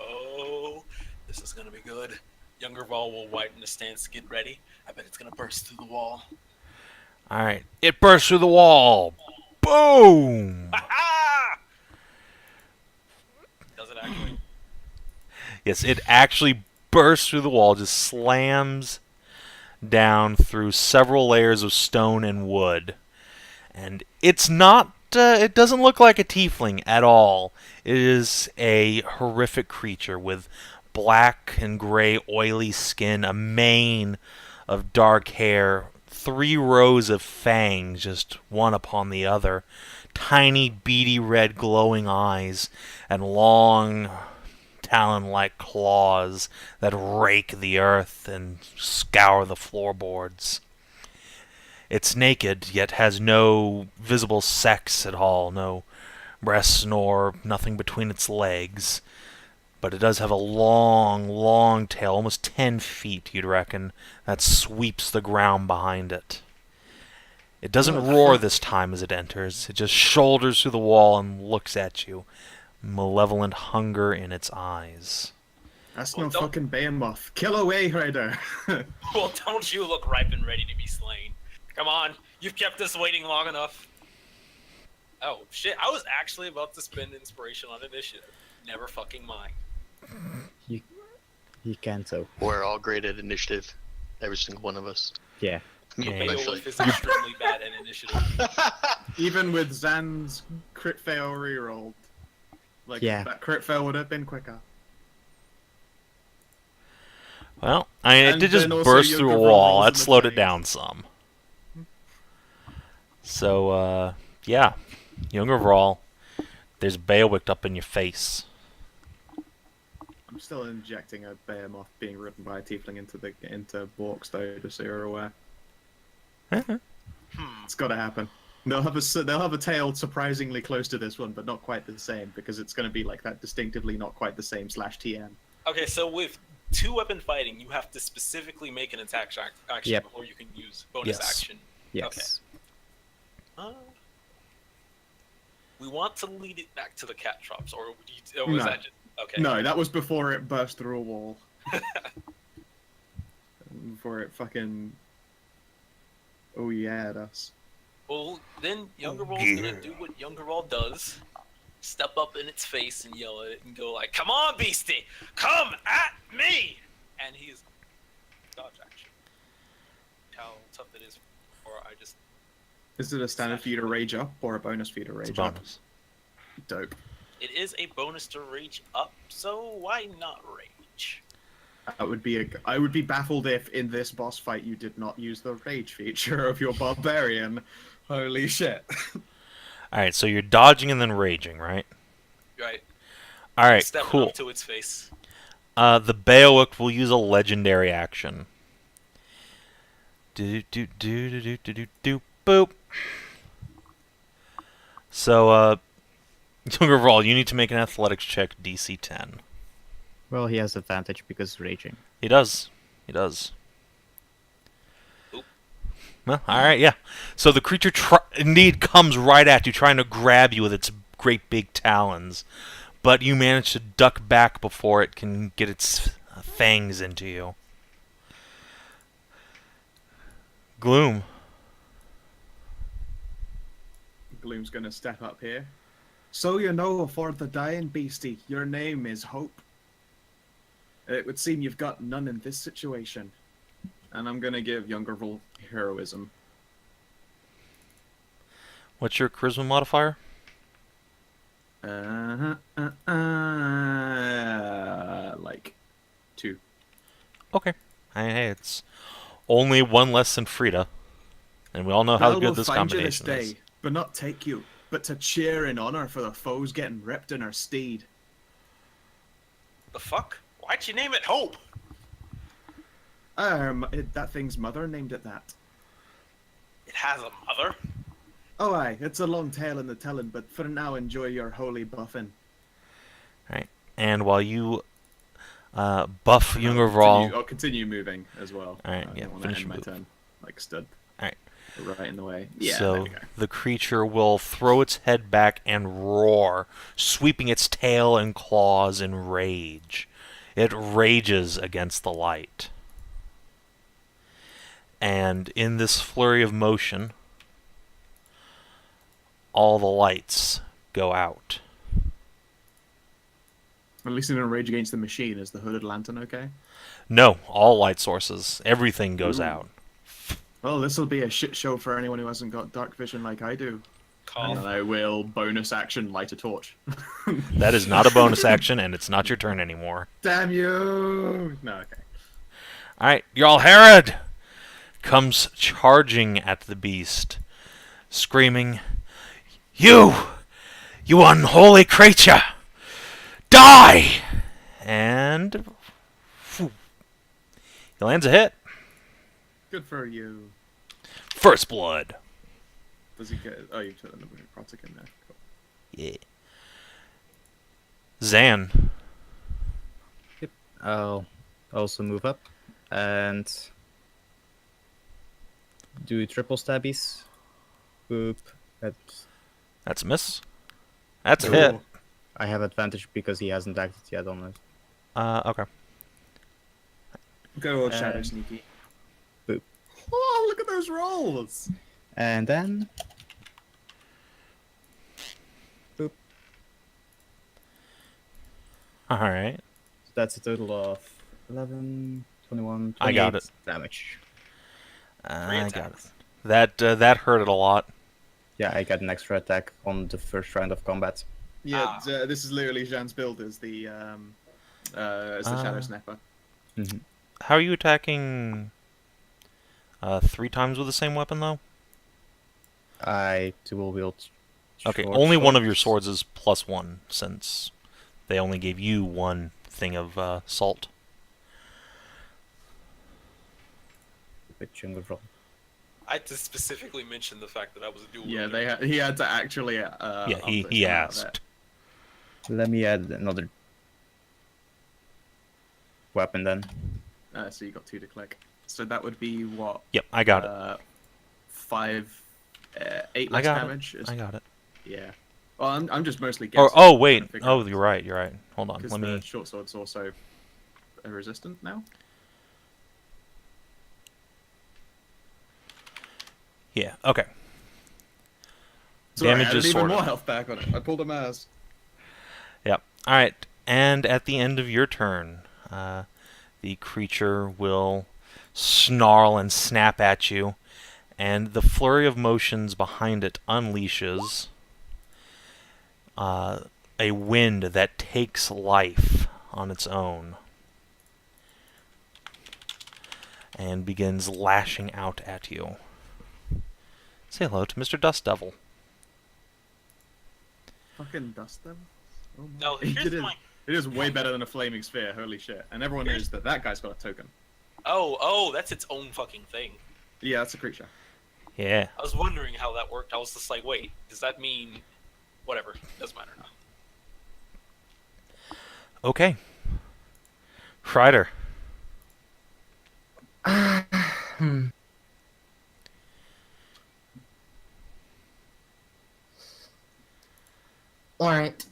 Oh, this is gonna be good. Djungervral will widen the stance to get ready. I bet it's gonna burst through the wall. Alright, it bursts through the wall! Boom! Ha! Does it actually? Yes, it actually bursts through the wall, just slams down through several layers of stone and wood. And it's not, it doesn't look like a tiefling at all. It is a horrific creature with black and gray oily skin, a mane of dark hair, 3 rows of fangs, just one upon the other, tiny beady red glowing eyes, and long talon-like claws that rake the earth and scour the floorboards. It's naked, yet has no visible sex at all, no breasts nor nothing between its legs. But it does have a long, long tail, almost 10 feet, you'd reckon, that sweeps the ground behind it. It doesn't roar this time as it enters. It just shoulders through the wall and looks at you, malevolent hunger in its eyes. That's Well, no don't- fucking behemoth. Kill away, Hreider! Well, don't you look ripe and ready to be slain? Come on, you've kept us waiting long enough. Oh, shit, I was actually about to spend inspiration on initiative. Never fucking mind. You can so. We're all great at initiative. Every single one of us. Yeah. Me Yeah. especially. Beowulf is extremely bad at initiative. Even with Zan's crit fail reroll, Like, Yeah. that crit fail would have been quicker. Well, I mean, it And did just then also burst through a Djungervral wall. rolls That in the slowed it 20s. down some. So, yeah. Djungervral, there's Beowicht up in your face. I'm still injecting a behemoth being ridden by a tiefling into Borks, though, just so you're aware. It's got to happen. They'll have a tail surprisingly close to this one, but not quite the same, because it's going to be like that distinctively not quite the same /TM. Okay, so with 2-weapon fighting, you have to specifically make an attack action Yep. before you can use bonus Yes. action. Yes. We want to lead it back to the cat traps, or was No. that just okay? No, that was before it burst through a wall. Before it fucking... Oh yeah, it us. Well, then Djungervral's gonna do what Djungervral does. Step up in its face and yell at it and go like, "Come on, beastie! Come at me!" And he's dodge action. How tough it is, or I just Is it a standard for you to rage up, or a bonus for you to It's a rage up? bonus. Dope. it is a bonus to rage up, so why not rage? I would be baffled if in this boss fight you did not use the rage feature of your barbarian. Holy shit. Alright, so you're dodging and then raging, right? Right. Alright, Stepping cool. up to its face. The Beowicht will use a legendary action. Boop. So, Djungervral, you need to make an athletics check DC 10. Well, he has advantage because raging. He does. He does. Oop. Well, alright, yeah. So the creature indeed comes right at you, trying to grab you with its great big talons. But you manage to duck back before it can get its fangs into you. Gloom. Gloom's gonna step up here. So you know, for the dying beastie, your name is Hope. It would seem you've got none in this situation. And I'm gonna give Djungervral heroism. What's your charisma modifier? Like 2. Okay. Hey, it's only one less than Frida. And we all know how Val good will this find you this combination is. day, but not take you, but to cheer in honor for the foes getting ripped in her steed. The fuck? Why'd you name it Hope? That thing's mother named it that. It has a mother. Oh aye, it's a long tale in the telling, but for now enjoy your holy buffing. Right. And while you buff Djungervral... I'll continue moving as well. Alright, I yeah, don't want to finish end my move. turn. Like stood. Alright. Right in the way. Yeah, there So we go. the creature will throw its head back and roar, sweeping its tail and claws in rage. It rages against the light. And in this flurry of motion, all the lights go out. At least in a rage against the machine, is the hooded lantern okay? No, all light sources. Everything goes Ooh. out. Well, this will be a shit show for anyone who hasn't got dark vision like I do. And Cough. I will bonus action light a torch. That is not a bonus action, and it's not your turn anymore. Damn you! No, okay. Alright, Jarl Herod comes charging at the beast, screaming, You unholy creature! Die! And... phew, he lands a hit. Good for you. First blood. Does he get... Oh, you took the necrotic in there. Cool. Yeah. Zan. I'll also move up and do triple stabbies. Boop. That's a miss. That's a hit. Ooh. I have advantage because he hasn't acted yet on it. Okay. Good old shadow And- sneaky. boop. Oh, look at those rolls! And then... boop. Alright. So that's a total of 11, 21, 28 I got it. damage. I got it. attacks. That hurt it a lot. Yeah, I got an extra attack on the first round of combat. Yeah, this is literally Jean's build as the Shadow Snapper. Mm-hmm. How are you attacking 3 times with the same weapon, though? I dual wield. Okay, short only one of your swords. swords is +1, since they only gave you 1 thing of salt. With Djungervral. I had to specifically mention the fact that I was a dual Yeah, wielder. he had to actually. Yeah, up he this amount of asked. Let me add another weapon then. So you got 2 to click. So that would be what? Yep, I got it. 8 I less got damage. it. I got it. Yeah. Well, I'm just mostly guessing. Or oh wait, trying to figure oh out- you're right. You're right. Hold on. Because Let the me. short sword's also resistant now. Yeah. Okay. So I Damage added is even sorted. more health back on it. I pulled a Maz. Yep. All right. And at the end of your turn, the creature will snarl and snap at you, and the flurry of motions behind it unleashes a wind that takes life on its own and begins lashing out at you. Say hello to Mr. Dust Devil. Fucking dust them. Oh my. No, here's my. It is way better than a flaming sphere. Holy shit! And everyone knows that guy's got a token. Oh, that's its own fucking thing. Yeah, that's a creature. Yeah. I was wondering how that worked. I was just like, wait, does that mean whatever? Doesn't matter now. Okay. Hreider. Alright,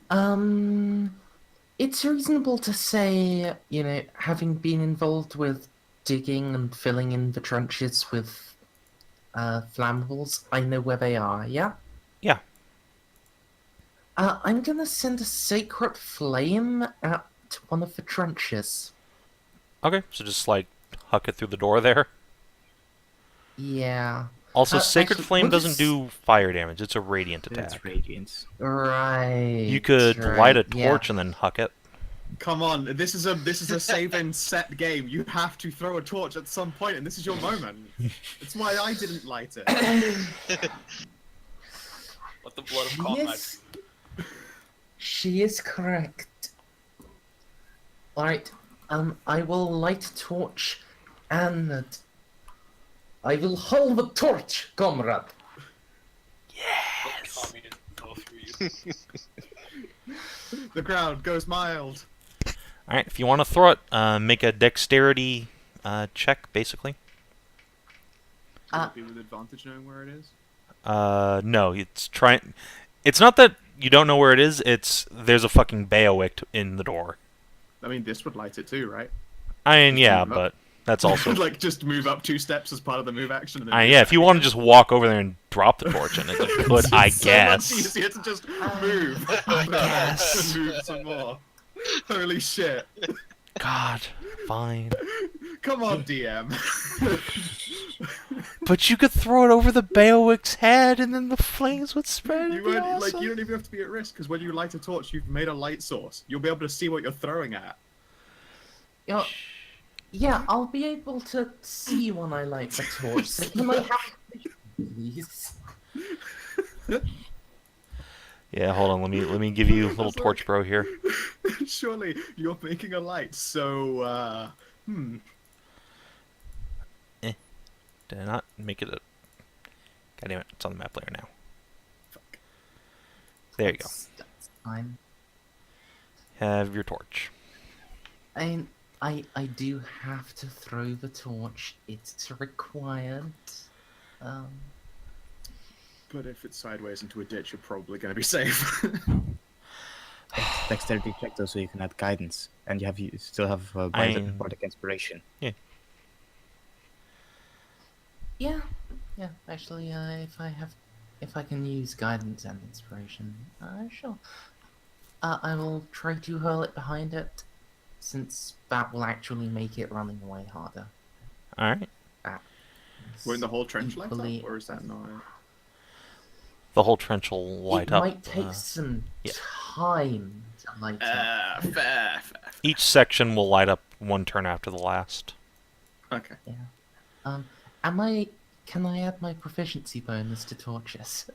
it's reasonable to say, having been involved with digging and filling in the trenches with flammables, I know where they are, yeah? Yeah. I'm gonna send a sacred flame at one of the trenches. Okay, so just like huck it through the door there. Yeah. Also, Sacred actually, Flame what doesn't is- do fire damage. It's a radiant attack. It's radiance. Right. You could right, light a yeah. torch and then huck it. Come on, this is a save and set game. You have to throw a torch at some point, and this is your moment. It's why I didn't light it. Let the blood of combat. She is correct. Alright, I will light a torch, and I will hold the torch, comrade. Let communism go through you. The crowd goes mild. Alright, if you want to throw it, make a dexterity check, basically. Should it be with advantage knowing where it is? No, it's trying. It's not that you don't know where it is, it's there's a fucking Beowicht in the door. I mean, this would light it too, right? I mean, Just yeah, move up. but that's also. like just move up 2 steps as part of the move action. And then Yeah, if you want to just walk over there and drop the torch in it, you could, I It's so much guess. easier to just move. I guess. Move some more. Holy shit! God, fine. Come on, DM. But you could throw it over the Beowicht's head, and then the flames would spread. You won't, like you don't even have to be at risk because when you light a torch, you've made a light source. You'll be able to see what you're throwing at. Yeah, I'll be able to see when I light the torch. So can I have please? Yeah, hold on. Let me give you a little That's torch like- bro here. Surely you're making a light, so Did I not make it a... God damn it, it's on the map layer now. Fuck. There you go. That's fine. Have your torch. I do have to throw the torch. It's required. But if it's sideways into a ditch, you're probably going to be safe. Dexterity check though, so you can add guidance, and you still have bardic inspiration. Yeah. Actually, if I can use guidance and inspiration, sure. I will try to hurl it behind it, since that will actually make it running away harder. All right. Won't the whole trench light Equally- up, or is that not? The whole trench will light It up. might take some yeah. time to light up. Fair. Each section will light up one turn after the last. Okay. Can I add my proficiency bonus to torches?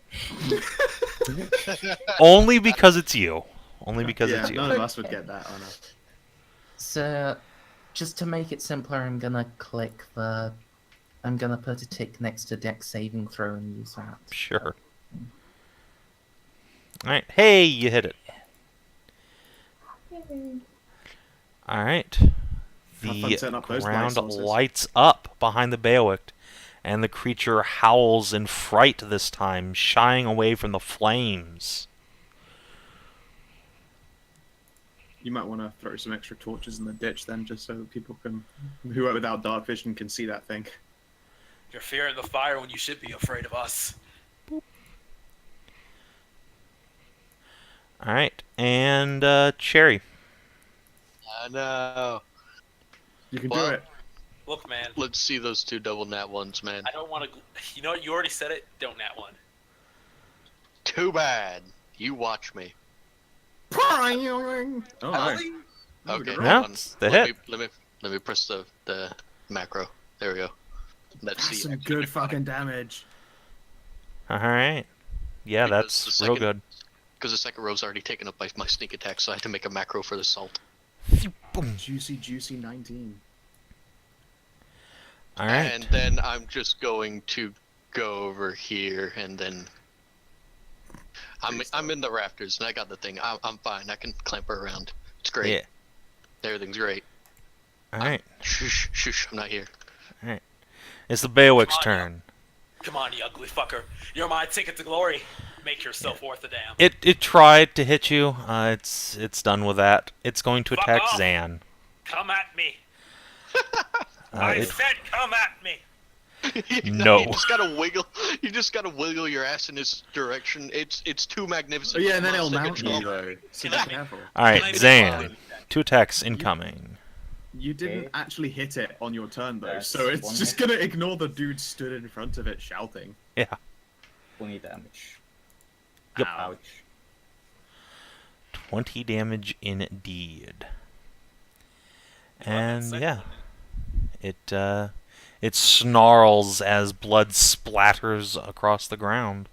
Only because it's you. Only because Yeah, it's you. none of us would get that, Anna. So, just to make it simpler, I'm gonna put a tick next to dex saving throw and use that. Sure. Alright. Hey, you hit it. Alright. Have fun The setting up those ground light sources. lights up behind the Beowicht, and the creature howls in fright this time, shying away from the flames. You might want to throw some extra torches in the ditch then, just so that people who are without dark vision can see that thing. You're fearing the fire when you should be afraid of us. Alright, and Cherri. I know. You can Well, do it. Look, man, Let's see those 2 double nat ones, man. I don't want to. You know what? You already said it. Don't nat one. Too bad. You watch me. Oh, Really? Okay, Yeah, hold on. it's the let hit. let me press the macro. There we go. Let's that's see. some good fucking damage. Alright. Yeah, Because that's the real second- good. Because the second row's already taken up by my sneak attack, so I had to make a macro for the salt. Juicy 19. Alright. And then I'm just going to go over here, and then I'm in the rafters, and I got the thing. I'm fine. I can clamp her around. It's great. Yeah. Everything's great. Alright. Shush, I'm not here. It's the Beowicht's Come on, turn. Come on, you ugly fucker. You're my ticket to glory. Make yourself worth a damn. It tried to hit you. It's done with that. It's going to Fuck attack off. Zan. Come at me. I It- said come at me. No. You just gotta wiggle. You just gotta wiggle your ass in this direction. It's too Oh magnificent. yeah, and then it'll Take mount control. you though. So Can I- be careful. Alright, Can I Zan. be- 2 attacks incoming. You didn't Okay. actually hit it on your turn though, That's so it's one just hit. gonna ignore the dude stood in front of it shouting. 20 damage. Yep. Ouch. 20 damage indeed. And yeah. It snarls as blood splatters across the ground.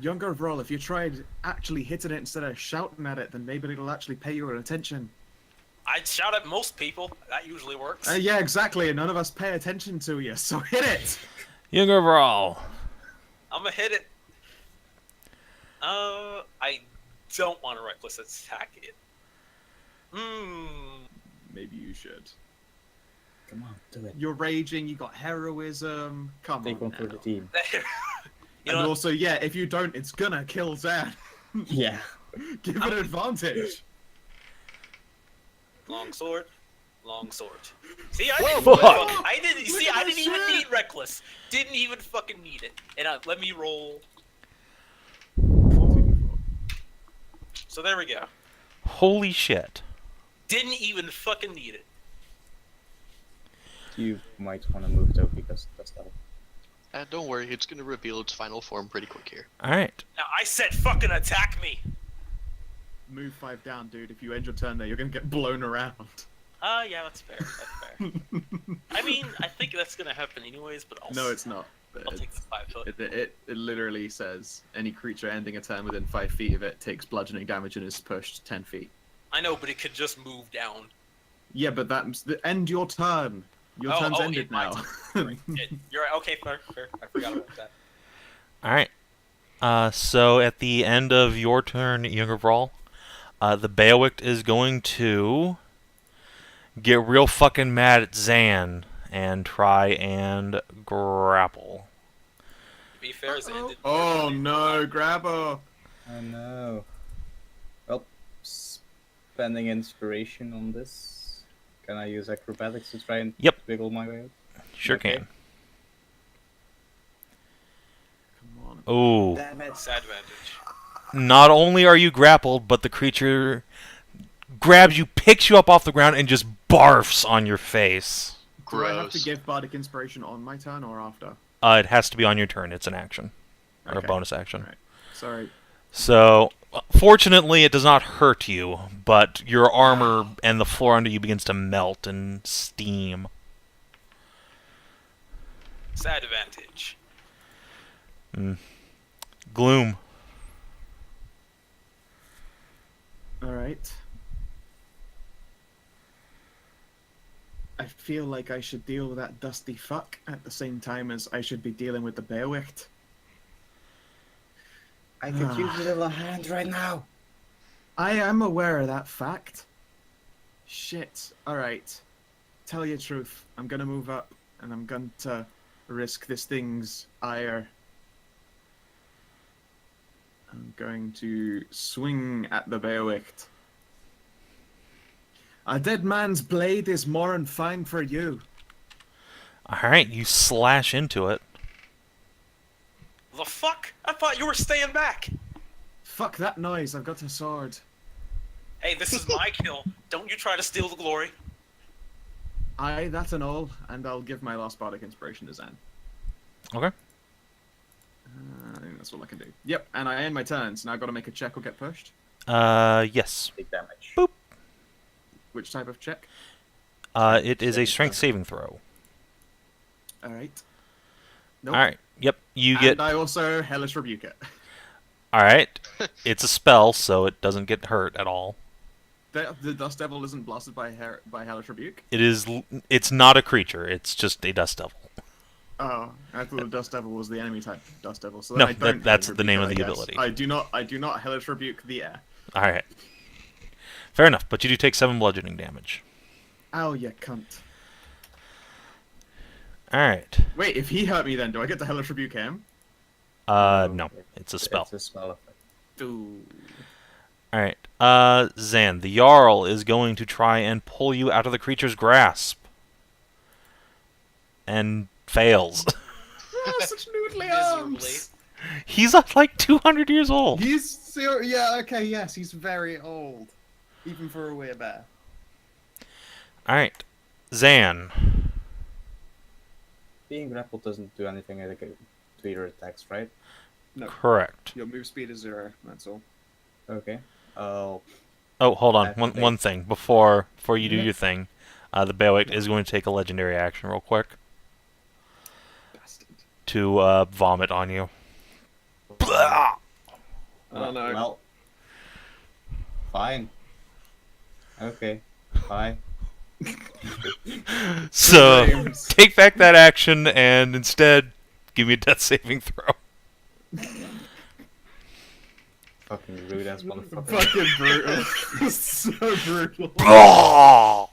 Djungervral, if you tried actually hitting it instead of shouting at it, then maybe it'll actually pay your attention. I'd shout at most people. That usually works. Yeah, exactly, and none of us pay attention to you, so hit it! Djungervral. I'm gonna hit it. I don't want to reckless attack it. Maybe you should. Come on, do it. You're raging, you got heroism, come Take on one for the now. team. You And know, also, yeah, if you don't, it's gonna kill Zan. Yeah. Give it advantage. long sword. See, I Whoa, didn't. fuck. I didn't. See, Look I at didn't this even shit. need reckless. Didn't even fucking need it. And let me roll. So there we go. Holy shit. Didn't even fucking need it. You might want to move though because that's that. Don't worry, it's gonna reveal its final form pretty quick here. Alright. Now I said fucking attack me. Move 5 down, dude. If you end your turn there, you're gonna get blown around. Yeah, that's fair. That's fair. I mean, I think that's gonna happen anyways, but also No, it's not. I'll take the 5 foot. It literally says any creature ending a turn within 5 feet of it takes bludgeoning damage and is pushed 10 feet. I know, but it could just move down. Yeah, but that's end your turn. Your turn's ended it's my now. turn. You're right. Okay, fair. I forgot about that. Alright. So at the end of your turn, Djungervral, the Beowicht is going to get real fucking mad at Zan and try and grapple. To be fair, Zan did. Oh no, grab her! Oh no. Well, spending inspiration on this. Can I use acrobatics to try and Yep. wiggle my way out? Sure Okay. can. Come on. Oh. Disadvantage. Not only are you grappled, but the creature grabs you, picks you up off the ground, and just barfs on your face. Do I have to Gross. give Bardic Inspiration on my turn or after? It has to be on your turn. It's an action. or a Okay. bonus action. Alright. Sorry. So, fortunately, it does not hurt you, but your armor and the floor under you begins to melt and steam. Sad advantage. Gloom. Alright. I feel like I should deal with that dusty fuck at the same time as I should be dealing with the Beowicht. I could use a little hand right now. I am aware of that fact. Shit. Alright. Tell you the truth. I'm gonna move up and I'm going to risk this thing's ire. I'm going to swing at the Beowicht. A dead man's blade is more than fine for you. Alright, you slash into it. The fuck? I thought you were staying back. Fuck that noise, I've got a sword. Hey, this is my kill. Don't you try to steal the glory. Aye, that's an all, and I'll give my last bardic inspiration to Zan. Okay. I think that's all I can do. Yep, and I end my turn, so now I've got to make a check or get pushed. Yes. Big damage. Boop. Which type of check? It is a strength saving throw. Alright. Nope. Alright, yep, you And get... I also Hellish Rebuke it. Alright, it's a spell, so it doesn't get hurt at all. The Dust Devil isn't blasted by Hellish Rebuke? It's not a creature, it's just a dust devil. Oh, I thought the Dust Devil was the enemy type Dust Devil. So No, then I don't that's Hellish the name Rebuke of it, the I guess. ability. I do not Hellish Rebuke the air. Alright. Fair enough, but you do take 7 bludgeoning damage. Ow, you cunt. Alright. Wait, if he hurt me then, do I get to Hellish Rebuke him? No, it's a spell. It's a spell effect. Ooh. Alright, Zan, the Jarl is going to try and pull you out of the creature's grasp. And fails. Oh, such noodly Miserably. arms! He's like 200 years old. Yeah, okay, yes, he's very old. Even for a werebear. Alright, Zan. Being grappled doesn't do anything to your attacks, right? No, Correct. your move speed is 0, that's all. Okay. Oh, Oh, hold on. I have to One thing before you do Yeah. your thing. The Beowicht is going to take a legendary action real quick Bastard. to vomit on you. Blah! Oh, no. Well, fine. Okay. Bye. So James. take back that action and instead give me a death saving throw. Fucking rude ass motherfucker. Fucking brutal. So brutal. Blah!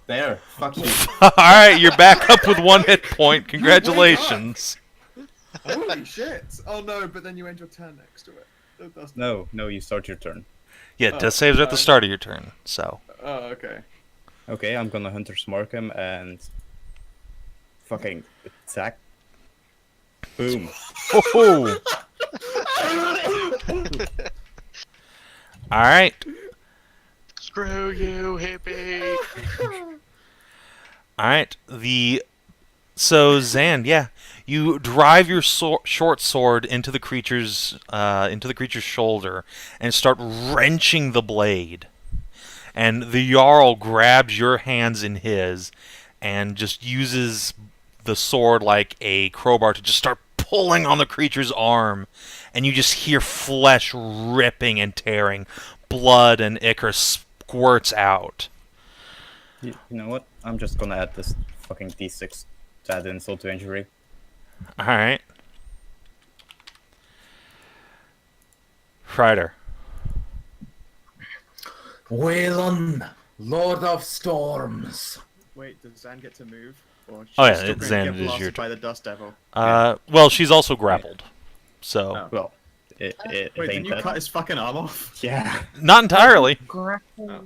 There. Fuck you. Alright, you're back up with 1 hit point. Congratulations. Holy shit. Oh no, but then you end your turn next to it. That's No, you start your turn. Yeah, death saves are at the start of your turn, so. Oh, okay. Okay, I'm gonna Hunter's Mark him and fucking attack. Boom. Oh! Alright. Screw you, hippie. Alright, So, Zan, yeah, you drive your short sword into the creature's shoulder and start wrenching the blade. And the Jarl grabs your hands in his and just uses the sword like a crowbar to just start pulling on the creature's arm. And you just hear flesh ripping and tearing. Blood and ichor squirts out. You know what? I'm just gonna add this fucking D6 to add insult to injury. Alright. Hreider. Waylon, Lord of Storms. Wait, does Zan get to move? Or she's Oh, yeah, still it's going Zan, to it get is blasted your by the Dust Devil. Well, she's also grappled. So, Oh. Well, it Wait, ain't didn't you that. cut his fucking arm off? Yeah. not entirely. Grapple.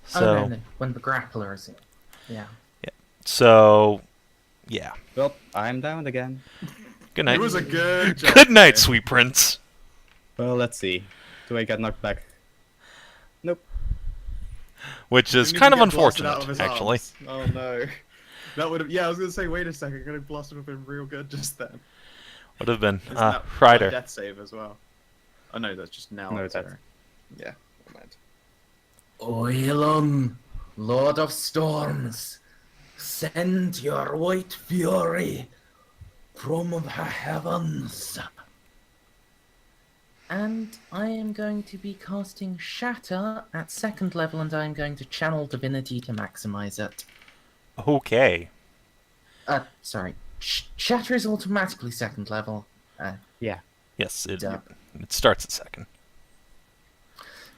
So, no, when the grappler is in. Yeah. so, yeah. Well, I'm down again. Good night. It was a good job. Good night, there. sweet prince. Well, let's see. Do I get knocked back? Nope. Which is Didn't you kind of get blasted out unfortunate, his actually. arms? Oh no. That would have. Yeah, I was gonna say. Wait a second. Could have blasted have been real good just then. Would have been Isn't that Hreider. death save as well? Oh no, that's just now. No, sorry. that's- Yeah, never mind. Oilon, Lord of Storms, send your white fury from the heavens. And I am going to be casting Shatter at 2nd level, and I am going to channel Divinity to maximize it. Okay. Sorry. Shatter is automatically 2nd level. Yes, it Duh. starts at 2nd.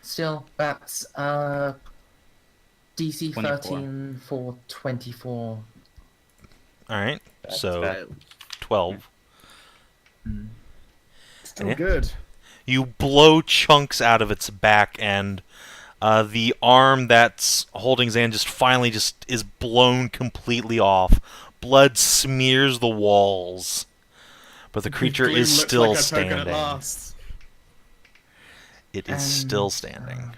Still, that's DC 24. 13 for 24. All right. That's So bad. 12. Still Yeah. good. You blow chunks out of its back, and the arm that's holding Zan finally is blown completely off. Blood smears the walls, but the creature Gloom is looks still like a token at standing. last. It is still standing.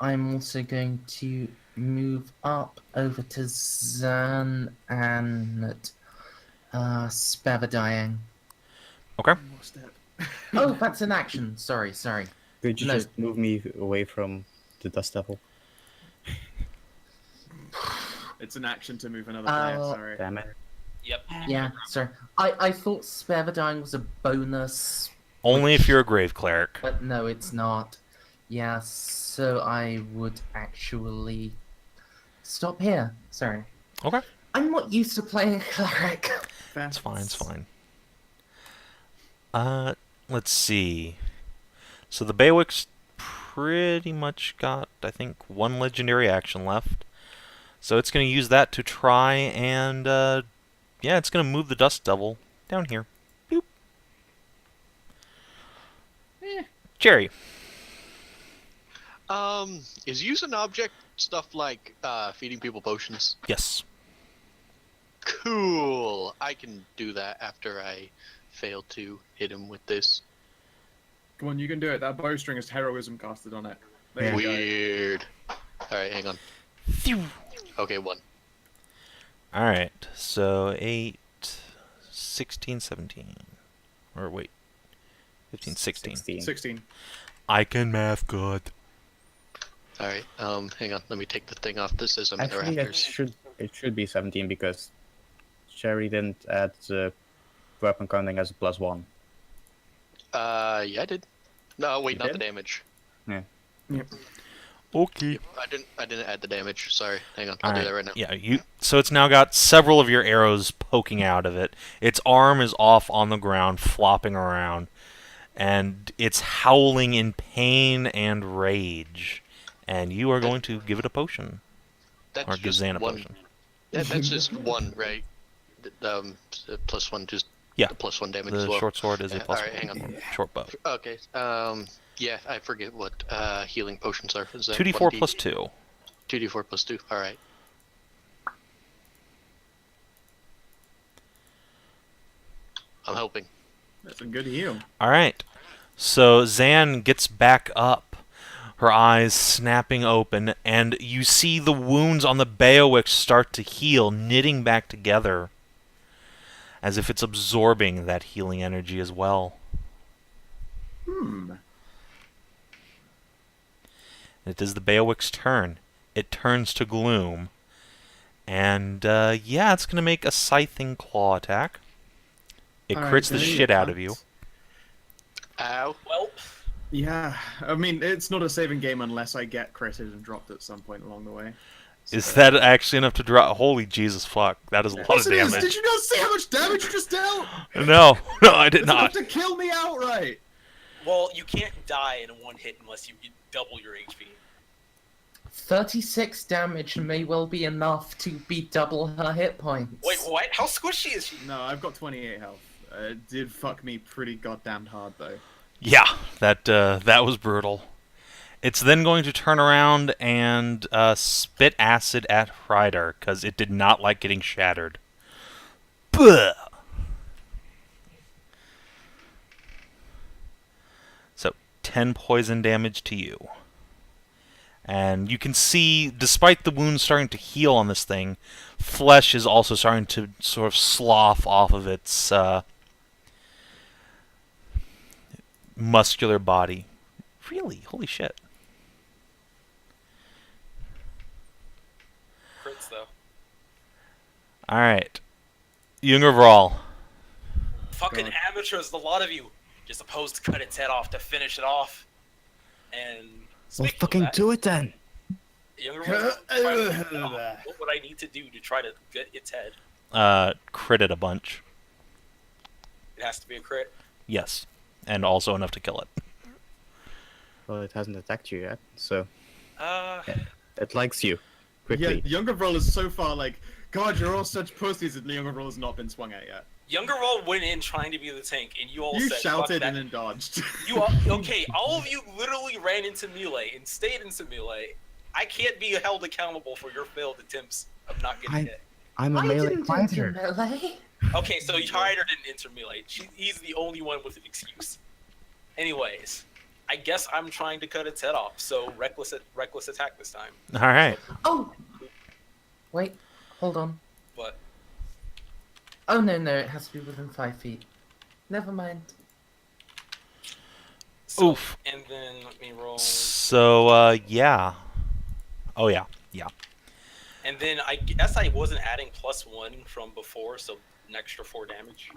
I'm also going to move up over to Zan and spare the dying. Okay. One more step. Oh, that's an action. Sorry. Could you No. just move me away from the dust devil? It's an action to move another player. Oh. Sorry. Damn it. Yep. Yeah, sorry. I thought spare the dying was a bonus, Only if you're a grave cleric. but no, it's not. Yeah, so I would actually stop here. Sorry. Okay. I'm not used to playing cleric. It's fine. It's fine. Let's see. So the Beowicht's pretty much got, I think, 1 legendary action left. So it's going to use that to try and, yeah, it's going to move the Dust Devil down here. Boop. Cherri. Is using object stuff like feeding people potions? Yes. Cool. I can do that after I fail to hit him with this. Come on, you can do it. That bowstring has heroism casted on it. There you go. Weird. Alright, hang on. Phew. Okay, 1. Alright, so 8, 16, 17. Or wait. 15, 16. 16. I can math good. Alright, hang on. Let me take the thing off. This is in the Actually, rafters. it should be 17 because Cherri didn't add weapon counting as a +1. Yeah, I did. No, wait, You not the did? damage. Okay. I didn't add the damage. Sorry. Hang on. I'll do that right now. Yeah, so it's now got several of your arrows poking out of it. Its arm is off on the ground, flopping around, and it's howling in pain and rage. And you are going to give it a potion. That's Or give just Zan a one. potion. Yeah, that's just 1, right? +1, just Yeah. the +1 damage The as well. short sword is a Yeah, plus alright, hang 1. on. Short bow. Okay. Yeah, I forget what healing potions are. Is that 2d4 1d? plus 2. 2d4 plus 2. All right. I'm helping. That's a good heal. Alright. So Zan gets back up, her eyes snapping open, and you see the wounds on the Beowicht start to heal, knitting back together, as if it's absorbing that healing energy as well. It is the Beowicht's turn. It turns to Gloom. And, yeah, it's going to make a Scything Claw attack. It Alright, crits the there you shit out of cunt. you. Ow. Well, Yeah, I mean, it's not a saving game unless I get critted and dropped at some point along the way. Is So- that actually enough to drop? Holy Jesus fuck. That is a lot of Yes, it is. damage. Did you not see how much damage you just dealt? No, I did It's not. enough to kill me outright. well, you can't die in one hit unless you double your HP. 36 damage may well be enough to be double her hit points. Wait, what? How squishy is she? No, I've got 28 health. It did fuck me pretty goddamn hard, though. Yeah, that was brutal. It's then going to turn around and spit acid at Hreider, because it did not like getting shattered. Buh! So, 10 poison damage to you. And you can see, despite the wounds starting to heal on this thing, flesh is also starting to sort of slough off of its muscular body. Really? Holy shit. Crits though. Alright. Djungervral. Fucking God. amateurs, the lot of you. Just opposed to cut its head off to finish it off. And Well, speaking of fucking that, do it then. what would I need to do to try to get its head? Crit it a bunch. It has to be a crit. Yes. And also enough to kill it. Well, it hasn't attacked you yet, so it likes you. Yeah, Quickly. Djungervral is so far like, God, you're all such pussies, and Djungervral has not been swung at yet. Djungervral went in trying to be the tank, and you all You said, shouted "Fuck and that." then dodged. You all, okay, all of you literally ran into melee and stayed into melee. I can't be held accountable for your failed attempts of not getting hit. I'm a I melee didn't fighter. enter melee. Okay, so Hreider didn't enter melee. He's the only one with an excuse. Anyways, I guess I'm trying to cut its head off, so reckless attack this time. Alright. Oh! Wait, hold on. But Oh, no, it has to be within 5 feet. Never mind. so, Oof. And then let me roll. So, yeah. Oh, yeah. Yeah. And then I guess I wasn't adding +1 from before, so an extra 4 damage.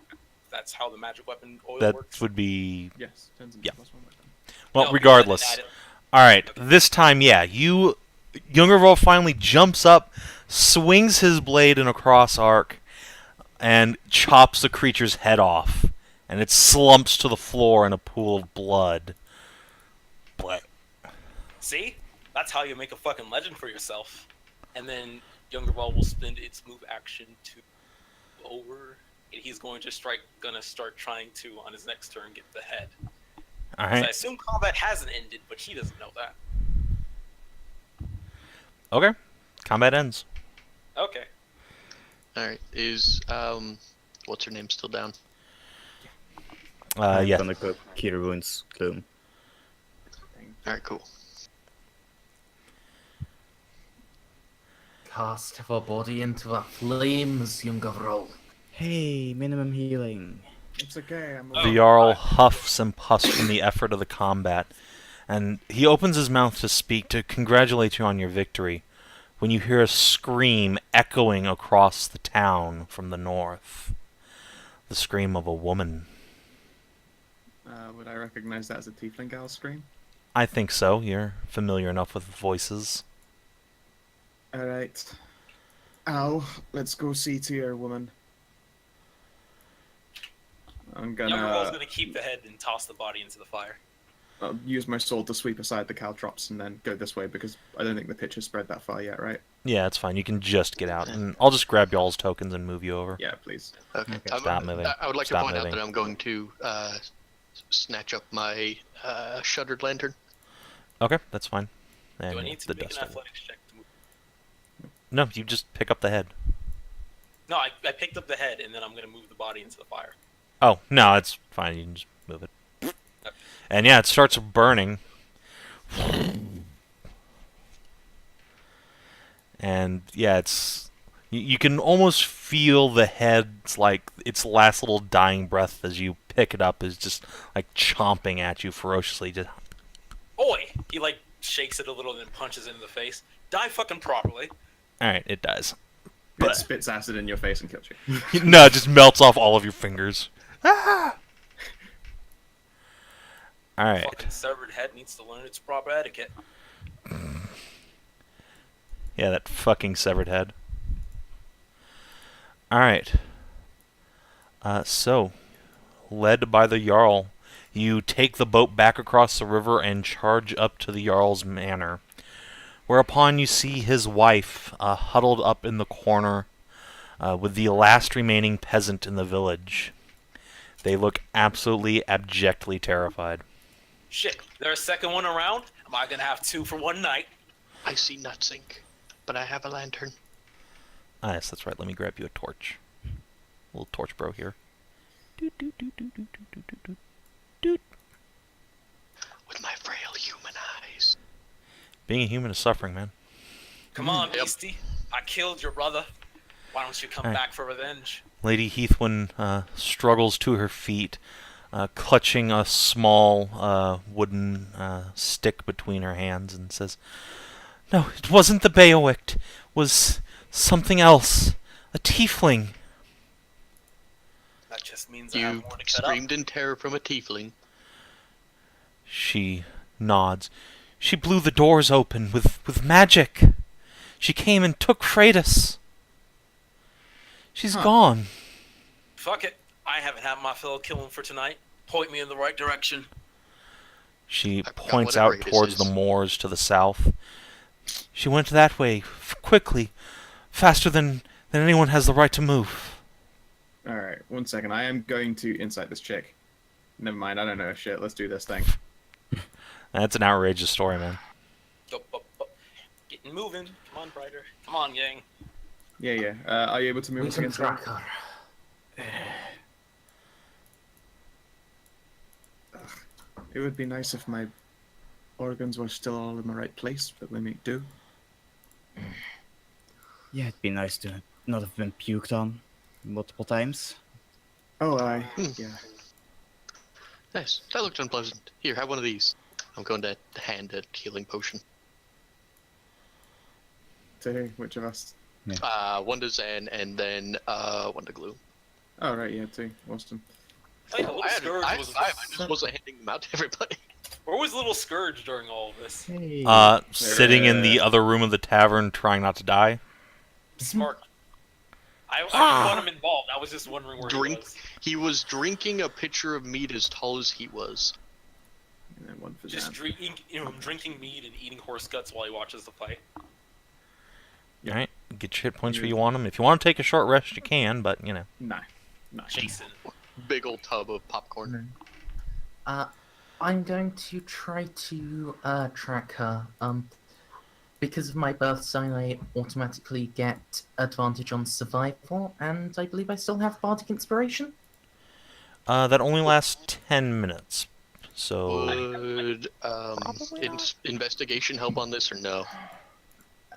That's how the magic weapon oil That works. would be... Yes, turns into Yeah. +1 weapon. Well, No, because I didn't regardless. add it. Alright, this time, yeah, Djungervral finally jumps up, swings his blade in a cross arc, and chops the creature's head off. And it slumps to the floor in a pool of blood. But See? That's how you make a fucking legend for yourself. And then Djungervral will spend its move action to over, and he's gonna start trying to, on his next turn, get the head. So I alright. assume combat hasn't ended, but he doesn't know that. Okay. Combat ends. Okay. Alright, is, what's her name still down? I'm Yeah. gonna go Cure Wounds Gloom. Alright, cool. Cast her body into the flames, Djungervral. Hey, minimum healing. It's okay. I'm Oh. The Jarl huffs and puffs from the effort of the combat, and he opens his mouth to speak to congratulate you on your victory, when you hear a scream echoing across the town from the north. The scream of a woman. Would I recognize that as a Tiefling gal scream? I think so. You're familiar enough with voices. Alright. Ow. Let's go see to your woman. I'm Djungervral's gonna gonna keep the head and toss the body into the fire. use my sword to sweep aside the caltrops and then go this way because I don't think the pitch has spread that far yet, right? Yeah, it's fine. You can just get out, and I'll just grab y'all's tokens and move you over. Yeah, please. Okay. Okay. Stop moving. I would like Stop to point moving. out that I'm going to snatch up my shuttered lantern. Okay, that's fine. And Do I need to the make an dust. athletics check to move? No, you just pick up the head. No, I picked up the head, and then I'm gonna move the body into the fire. Oh, no, it's fine. You can just move it. And yeah, it starts burning. And yeah, it's you can almost feel the head's like its last little dying breath as you pick it up is just like chomping at you ferociously. Just Oi! He like shakes it a little, and then punches it in the face. Die fucking properly. all right, it dies. It But spits acid in your face and kills you. no, it just melts off all of your fingers. Ah! All right. Fucking severed head needs to learn its proper etiquette. Yeah, that fucking severed head. Alright. So, led by the Jarl, you take the boat back across the river and charge up to the Jarl's manor. Whereupon you see his wife huddled up in the corner with the last remaining peasant in the village. They look absolutely abjectly terrified. Shit, there's a second one around? Am I gonna have 2 for one night? I see Nutsink, but I have a lantern. Ah, yes, that's right. Let me grab you a torch. Little torch bro here. Doot, doot, doot, doot, doot, doot, doot, doot, doot. With my frail human eyes. Being a human is suffering, man. Come on, Yep. beastie. I killed your brother. Why don't you come Alright. back for revenge? Lady Heathwyn struggles to her feet, clutching a small wooden stick between her hands, and says, "No, it wasn't the Beowicht. It was something else. A tiefling." That just means I have You more to cut up. screamed in terror from a tiefling. She nods. "She blew the doors open with magic. She came and took Freitas. She's gone." Fuck it. I haven't had my fill of killing for tonight. Point me in the right direction. She forgot points what out Freitas towards is. the moors to the south. "She went that way, quickly, faster than anyone has the right to move." Alright, 1 second. I am going to insight this chick. Never mind, I don't know shit. Let's do this thing. That's an outrageous story, man. Up. Getting moving. Come on, Hreider. Come on, gang. Yeah. Are you able to move We us can against track her? her. It would be nice if my organs were still all in the right place, but we make do. Yeah, it'd be nice to not have been puked on multiple times. Oh, aye. Yeah. Nice. That looked unpleasant. Here, have one of these. I'm going to hand a healing potion. To who? Which of us? One to Zen, and then one to Gloom. Oh, right, yeah, two. Austin. Like, Little Scourge I had was. five. I just wasn't handing them out to everybody. Where was Little Scourge during all of this? Hey. Sitting in the other room of the tavern, trying not to die. Smart. I didn't want him involved. I was just wondering where he was. He was drinking a pitcher of mead as tall as he was. And then one for Just Zan. drinking mead and eating horse guts while he watches the play. Yeah. Alright, get your hit points where you want them. If you want to take a short rest, you can, but, you know. No. Jason. Big old tub of popcorn. I'm going to try to track her. Because of my birth sign, I automatically get advantage on survival, and I believe I still have bardic inspiration. That only lasts 10 minutes. So, Would investigation help on this or no?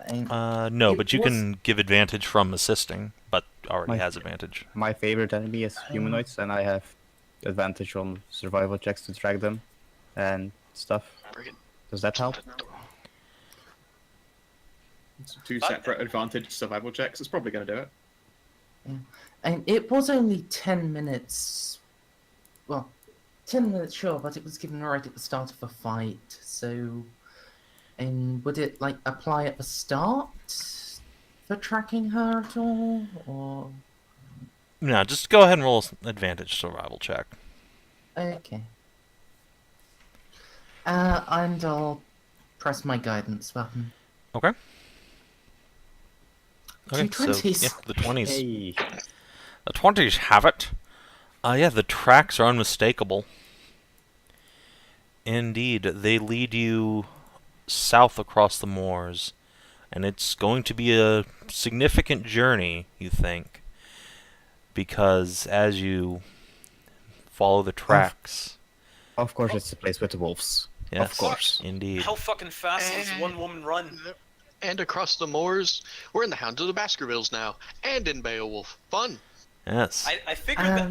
no, It but you was- can give advantage from assisting, but already My- has advantage. My favorite enemy is humanoids, and I have advantage on survival checks to track them and stuff. Friggin- Does that help? It's two separate advantage survival checks. It's probably going to do it. And it was only 10 minutes. Well, 10 minutes, sure, but it was given right at the start of a fight, so. And would it, like, apply at the start for tracking her at all? Or. No, just go ahead and roll an advantage survival check. Okay. And I'll press my guidance button. Okay. Two Okay, so 20s. yeah, the 20s. Hey. The 20s have it. Yeah, the tracks are unmistakable. Indeed, they lead you south across the moors, and it's going to be a significant journey, you think, because as you follow the tracks, Of course, it's the place with the wolves. yes, Of course. indeed. How fucking fast does one woman run? And across the moors, we're in the Hounds of the Baskervilles now, and in Beowulf. Fun. Yes. I figured that.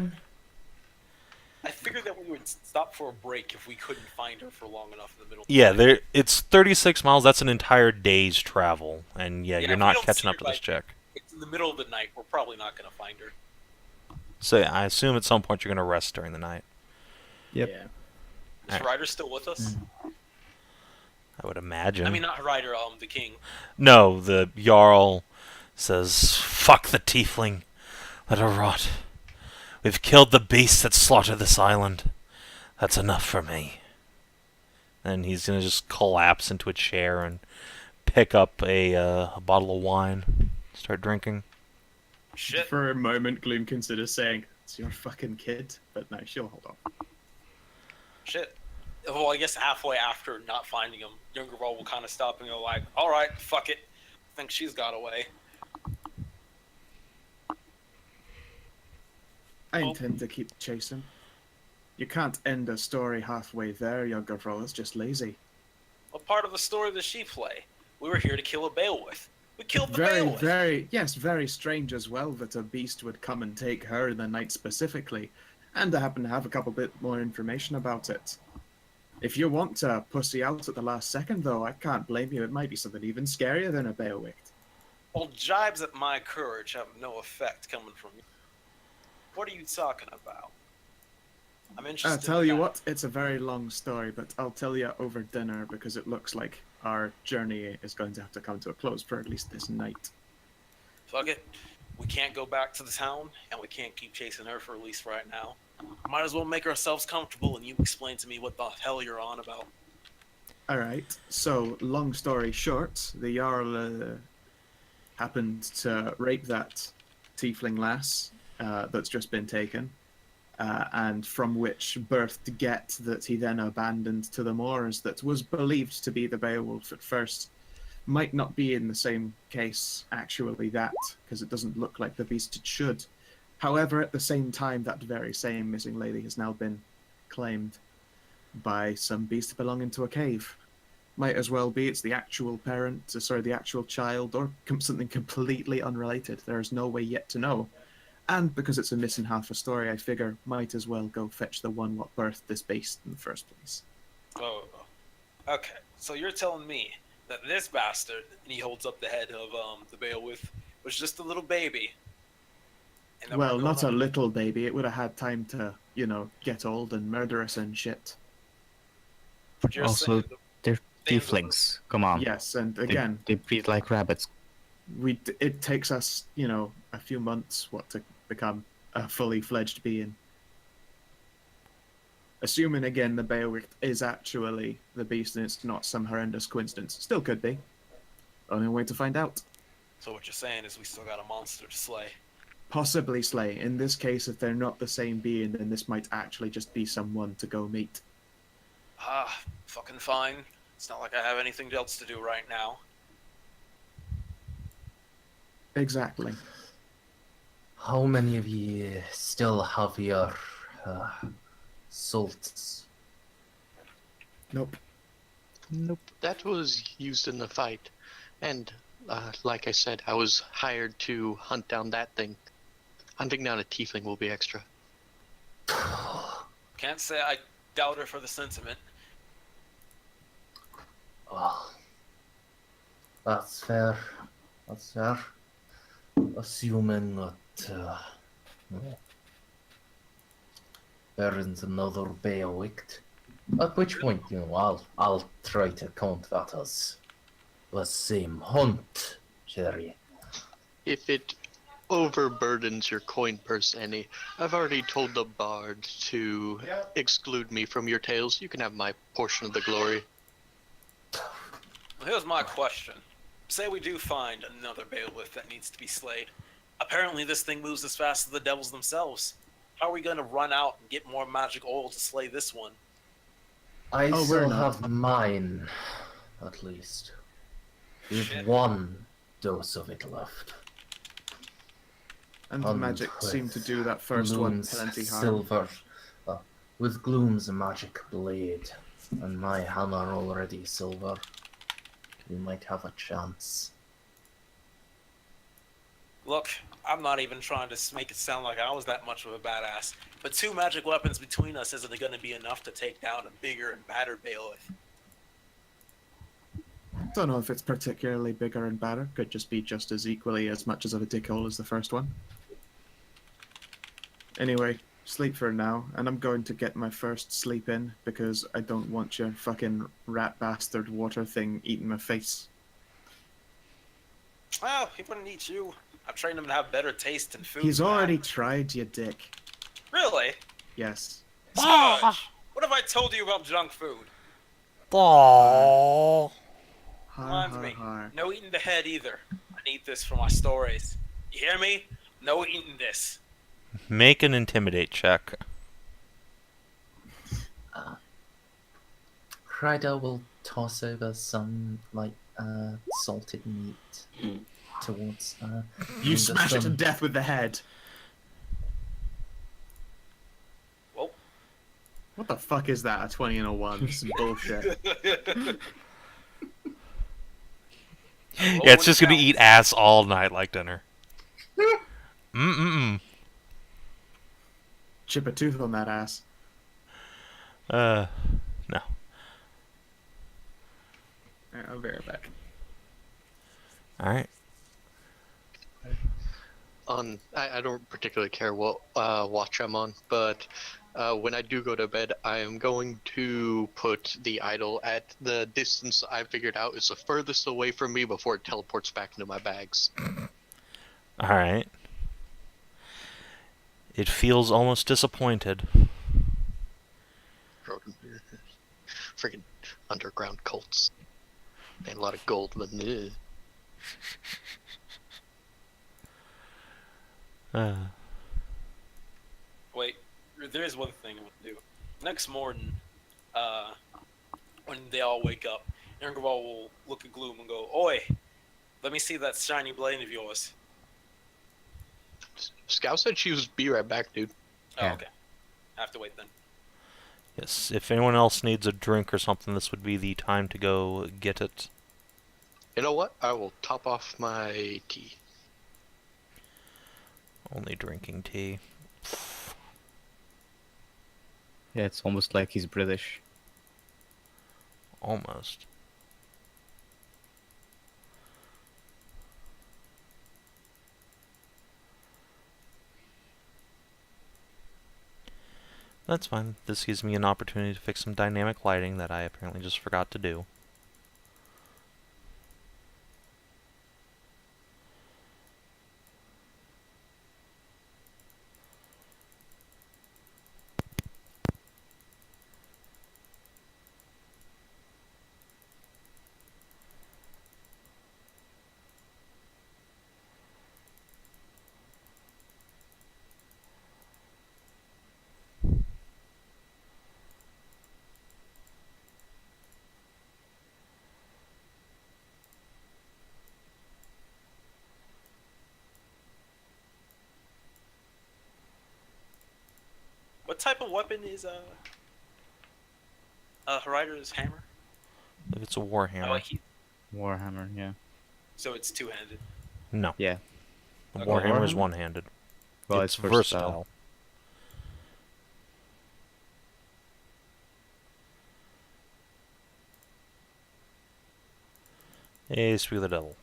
I figured that we would stop for a break if we couldn't find her for long enough in the middle. Yeah, it's 36 miles. That's an entire day's travel, and yeah, Yeah, you're if we not don't catching see up her to this by- chick. It's in the middle of the night. We're probably not gonna find her. So yeah, I assume at some point you're going to rest during the night. Yep. Yeah. Is Alright. Hreider still with us? I would imagine. I mean, not Hreider, the king. No, the Jarl says, "Fuck the tiefling. Let her rot. We've killed the beast that slaughtered this island. That's enough for me." And he's going to just collapse into a chair and pick up a bottle of wine, start drinking. Shit. For a moment, Gloom considers saying, "It's your fucking kid," but no, she'll hold off. Shit. Well, I guess halfway after not finding him, Djungervral will kind of stop and go like, "All right, fuck it. I think she's got away." I intend to keep chasing. You can't end a story halfway there, Djungervral. It's just lazy. What part of the story does she play? We were here to kill a Beowulf. We killed the Very, Beowulf. very strange as well that a beast would come and take her in the night specifically. And I happen to have a couple bit more information about it. If you want to pussy out at the last second, though, I can't blame you. It might be something even scarier than a Beowicht. Well, jibes at my courage have no effect coming from you. What are you talking about? I'm interested. I'll tell in you that. what, it's a very long story, but I'll tell you over dinner because it looks like our journey is going to have to come to a close for at least this night. Fuck it. We can't go back to the town, and we can't keep chasing her for at least right now. Might as well make ourselves comfortable, and you explain to me what the hell you're on about. Alright, so long story short, the Jarl happened to rape that tiefling lass that's just been taken, and from which birthed Get that he then abandoned to the moors that was believed to be the Beowulf at first. Might not be in the same case, actually, that, because it doesn't look like the beast it should. However, at the same time, that very same missing lady has now been claimed by some beast belonging to a cave. Might as well be it's the actual parent, the actual child, or something completely unrelated. There is no way yet to know. And because it's a missing half a story, I figure might as well go fetch the one what birthed this beast in the first place. Oh, okay. So you're telling me that this bastard, and he holds up the head of the Beowulf, was just a little baby. And that Well, we're not a going little baby. It would have had time to, get old and murder us and shit. But you're Also, saying they're Damn. tieflings. Come on. Yes, and They- again, They breathe like rabbits. it takes us, a few months, to become a fully fledged being. Assuming, again, the Beowicht is actually the beast and it's not some horrendous coincidence. Still could be. Only way to find out. So what you're saying is we still got a monster to slay. Possibly slay. In this case, if they're not the same being, then this might actually just be someone to go meet. Fucking fine. It's not like I have anything else to do right now. Exactly. How many of you still have your salts? Nope. That was used in the fight. And, like I said, I was hired to hunt down that thing. Hunting down a tiefling will be extra. Can't say I doubt her for the sentiment. Well, that's fair. That's fair. Assuming that there isn't another Beowicht. At which point, I'll try to count that as the same hunt, Cherri. If it overburdens your coin purse any, I've already told the bard to exclude me from your tales. You can have my portion of the glory. Well, here's my question. Say we do find another Beowulf that needs to be slayed. Apparently this thing moves as fast as the devils themselves. How are we going to run out and get more magic oil to slay this one? I Oh, we're still not. have mine, at least. There's Shit. one dose of it left. And the magic with seemed to do that first one Gloom's plenty harm. silver, with Gloom's magic blade and my hammer already silver, we might have a chance. Look, I'm not even trying to make it sound like I was that much of a badass, but 2 magic weapons between us isn't going to be enough to take down a bigger and badder Beowulf. Don't know if it's particularly bigger and badder. Could just be just as equally as much as of a dickhole as the first one. Anyway, sleep for now, and I'm going to get my first sleep in because I don't want your fucking rat bastard water thing eating my face. Well, he wouldn't eat you. I've trained him to have better taste in food. He's than already that. tried, you dick. Really? Yes. Smudge! What have I told you about junk food? Aww. Har, Reminds har, me, har. no eating the head either. I need this for my stories. You hear me? No eating this. Make an intimidate check. Hreider will toss over some, salted meat towards You and smash it to some- death with the head. Well. What the fuck is that? A 20 and a 1? Some bullshit. Yeah, it's just gonna eat ass all night like dinner. Mm-mm-mm. chip a tooth on that ass. No. Alright, I'll be right back. Alright. I don't particularly care what watch I'm on, but when I do go to bed, I am going to put the idol at the distance I figured out is the furthest away from me before it teleports back into my bags. Alright. It feels almost disappointed. Freaking underground cults. And a lot of gold, but Wait, there is one thing I want to do. Next morning, when they all wake up, Djungervral will look at Gloom and go, "Oi, let me see that shiny blade of yours." Skow said she was be right back, dude. Oh, Yeah. okay. I have to wait then. Yes, if anyone else needs a drink or something, this would be the time to go get it. You know what? I will top off my tea. Only drinking tea. Yeah, it's almost like he's British. Almost. That's fine. This gives me an opportunity to fix some dynamic lighting that I apparently just forgot to do. What type of weapon is Hreider's hammer? If it's a warhammer. Warhammer, yeah. So it's two-handed. No. Yeah. A Okay. warhammer is Warhammer? one-handed. Well, it's it's versatile. Hey, screw the devil.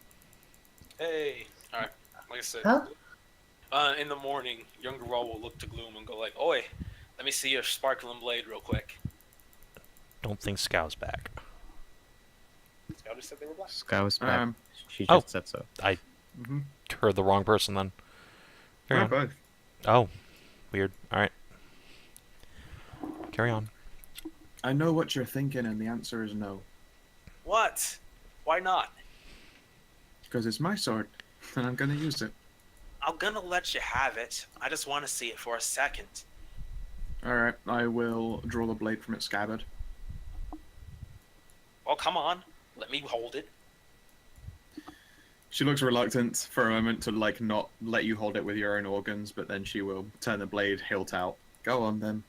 Hey, all right. Like I said, Huh? in the morning, Djungervral will look to Gloom and go like, "Oi, let me see your sparkling blade real quick." Don't think Skow's back. Scout just said they were black. Skow's back. She Oh. just said so. I Mm-hmm. heard the wrong person then. Carry We're on. both. Oh, weird. Alright. Carry on. I know what you're thinking, and the answer is no. What? Why not? Because it's my sword, and I'm gonna use it. I'm gonna let you have it. I just want to see it for a second. Alright, I will draw the blade from its scabbard. Well, come on. Let me hold it. She looks reluctant for a moment to like not let you hold it with your own organs, but then she will turn the blade hilt out. Go on then.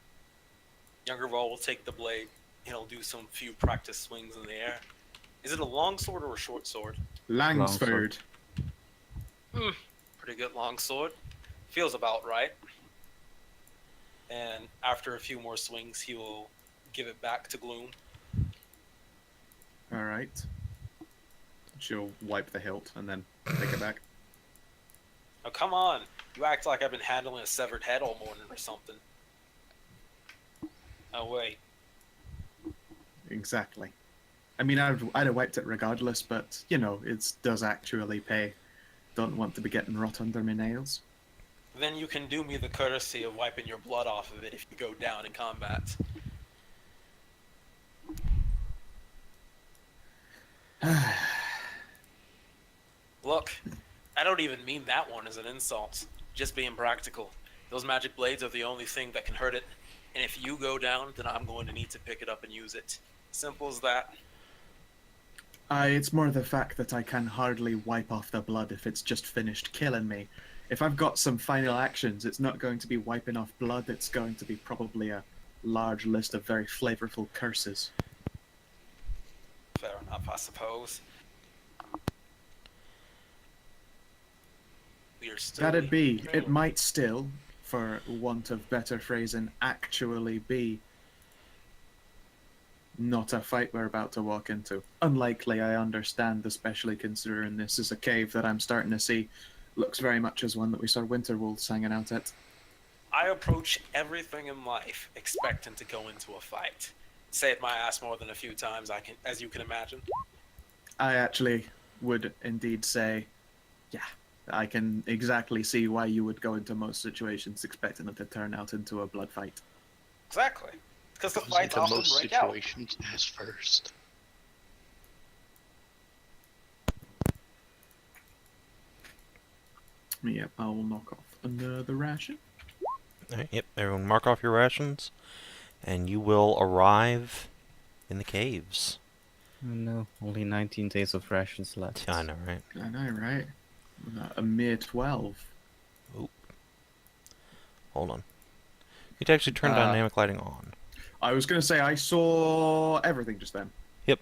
Djungervral will take the blade. He'll do some few practice swings in the air. Is it a long sword or a short sword? Langsford. Pretty good long sword. Feels about right. And after a few more swings, he will give it back to Gloom. Alright. She'll wipe the hilt and then take it back. Oh, come on. You act like I've been handling a severed head all morning or something. Oh, wait. Exactly. I mean, I'd have wiped it regardless, but, you know, it does actually pay. Don't want to be getting rot under my nails. Then you can do me the courtesy of wiping your blood off of it if you go down in combat. Look, I don't even mean that one as an insult. Just being practical. Those magic blades are the only thing that can hurt it. And if you go down, then I'm going to need to pick it up and use it. Simple as that. It's more the fact that I can hardly wipe off the blood if it's just finished killing me. If I've got some final actions, it's not going to be wiping off blood, it's going to be probably a large list of very flavorful curses. Fair enough, I suppose. We are still That'd be. training. It might still, for want of better phrasing, actually be not a fight we're about to walk into. Unlikely, I understand, especially considering this is a cave that I'm starting to see looks very much as one that we saw winter wolves hanging out at. I approach everything in life expecting to go into a fight. Saved my ass more than a few times, as you can imagine. I actually would indeed say, yeah, I can exactly see why you would go into most situations expecting it to turn out into a blood fight. Exactly. Because the Goes fights into often most break out. situations as first. Yep, I will knock off another ration. Alright, yep, everyone mark off your rations, and you will arrive in the caves. Oh no, only 19 days of rations left. I know, right? I know, right? A mere 12. Hold on. You need to actually turn dynamic lighting on. I was going to say, I saw everything just then. Yep.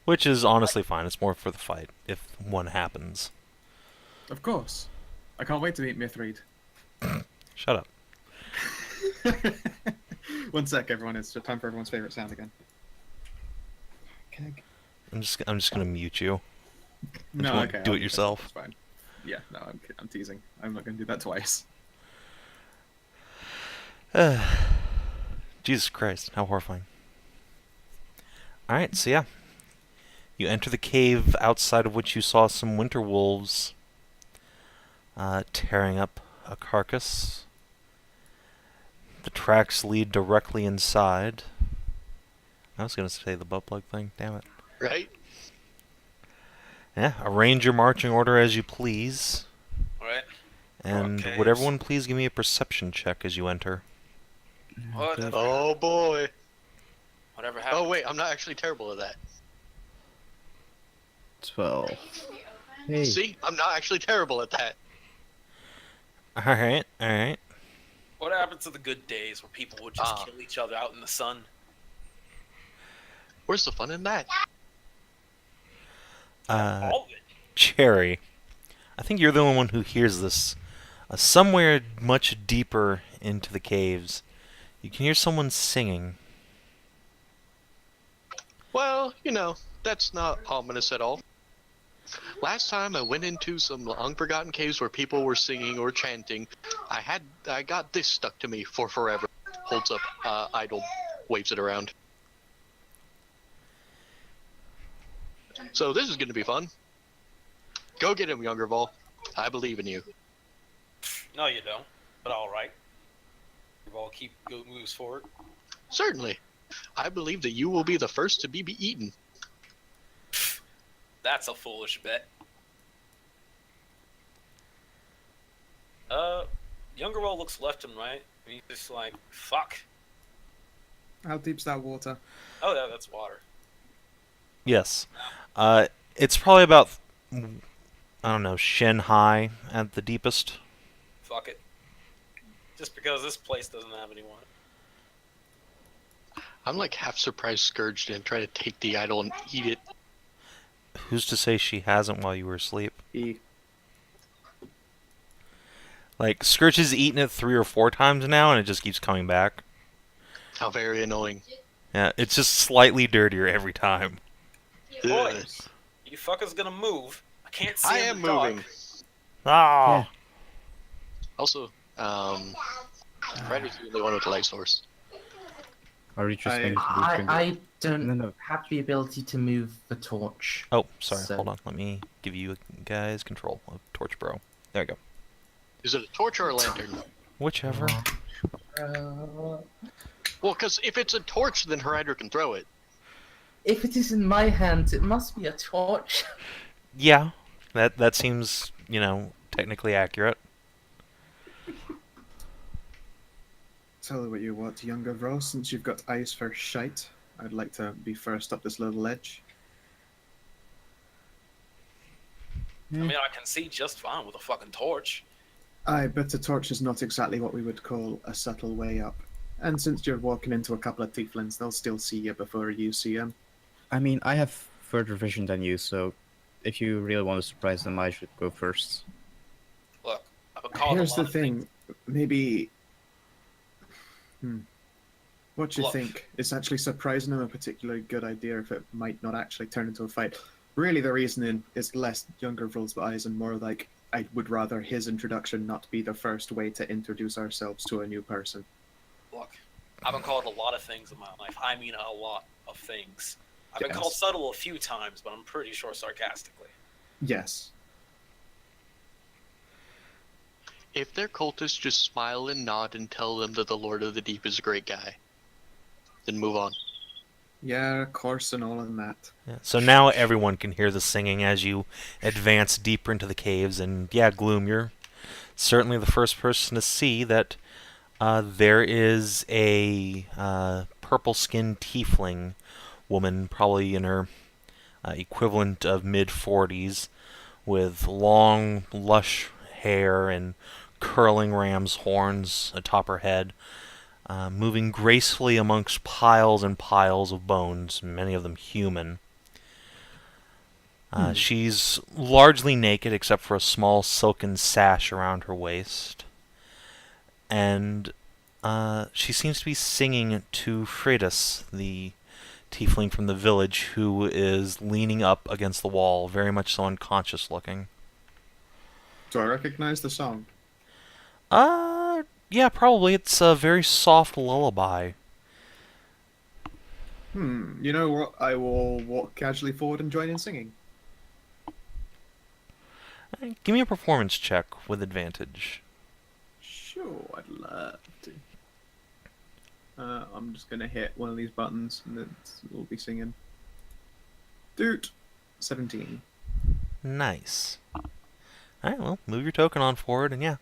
Which is honestly fine. It's more for the fight, if one happens. Of course. I can't wait to meet Mithried. Shut up. 1 sec, everyone. It's time for everyone's favorite sound again. I'm just gonna mute you. No, you want okay. to do I'll it yourself? It's fine. Yeah, no, I'm teasing. I'm not going to do that twice. Jesus Christ, how horrifying. Alright, so yeah. You enter the cave outside of which you saw some winter wolves tearing up a carcass. The tracks lead directly inside. I was going to say the butt plug thing, damn it. Right? Yeah, arrange your marching order as you please. Alright. And Okay. would everyone please give me a perception check as you enter? Whatever, Oh boy. whatever happened. Oh wait, I'm not actually terrible at that. 12. Hey. See, I'm not actually terrible at that. Alright, alright. What happened to the good days where people would just kill each other out in the sun? Where's the fun in that? All of it. Cherri, I think you're the only one who hears this. Somewhere much deeper into the caves, you can hear someone singing. Well, you know, that's not ominous at all. Last time I went into some long-forgotten caves where people were singing or chanting, I got this stuck to me for forever. Holds up idol, waves it around. So this is going to be fun. Go get him, Djungervral. I believe in you. No, you don't. But alright. We'll keep moves forward. Certainly. I believe that you will be the first to be eaten. That's a foolish bet. Djungervral looks left and right. And he's just like, fuck. How deep's that water? Oh, yeah, that's water. Yes. It's probably about, I don't know, shin high at the deepest. Fuck it. Just because this place doesn't have anyone. I'm like half surprised Scourge didn't try to take the idol and eat it. Who's to say she hasn't while you were asleep? E. Like, Scourge has eaten it 3 or 4 times now, and it just keeps coming back. How very annoying. Yeah, it's just slightly dirtier every time. Boys, you fuckers gonna move. I can't see I in am the dark. moving. Ah! Also, Hreider's the only one with the light source. Are you just going to I don't No. have the ability to move the torch. Oh, sorry, So- hold on. Let me give you guys control of Torch Bro. There you go. Is it a torch or a lantern? Whichever. Well, because if it's a torch, then Hreider can throw it. If it is in my hands, it must be a torch. Yeah, that seems, technically accurate. Tell you what, Djungervral, since you've got eyes for shite, I'd like to be first up this little ledge. I mean, I can see just fine with a fucking torch. Aye, but a torch is not exactly what we would call a subtle way up. And since you're walking into a couple of tieflings, they'll still see you before you see them. I mean, I have further vision than you, so if you really want to surprise them, I should go first. Look, I've been called Here's a the lot of thing. Maybe. What you Look. think? It's actually surprising him a particularly good idea if it might not actually turn into a fight. Really, the reasoning is less Djungervral's eyes and more like I would rather his introduction not be the first way to introduce ourselves to a new person. Look, I've been called a lot of things in my life. I mean, a lot of things. I've been Yes. called subtle a few times, but I'm pretty sure sarcastically. Yes. If they're cultists, just smile and nod and tell them that the Lord of the Deep is a great guy. Then move on. Yeah, of course, and all of that. Yeah. So now everyone can hear the singing as you advance deeper into the caves, and yeah, Gloom, you're certainly the first person to see that there is a purple-skinned tiefling woman, probably in her equivalent of mid-40s, with long, lush hair and curling ram's horns atop her head, moving gracefully amongst piles and piles of bones, many of them human. She's largely naked except for a small silken sash around her waist. And she seems to be singing to Freitas, the tiefling from the village, who is leaning up against the wall, very much so unconscious looking. Do I recognize the song? Yeah, probably. It's a very soft lullaby. You know what? I will walk casually forward and join in singing. Give me a performance check with advantage. Sure, I'd love to. I'm just gonna hit one of these buttons and then we'll be singing. Doot! 17. Nice. Alright, well, move your token on forward, and yeah.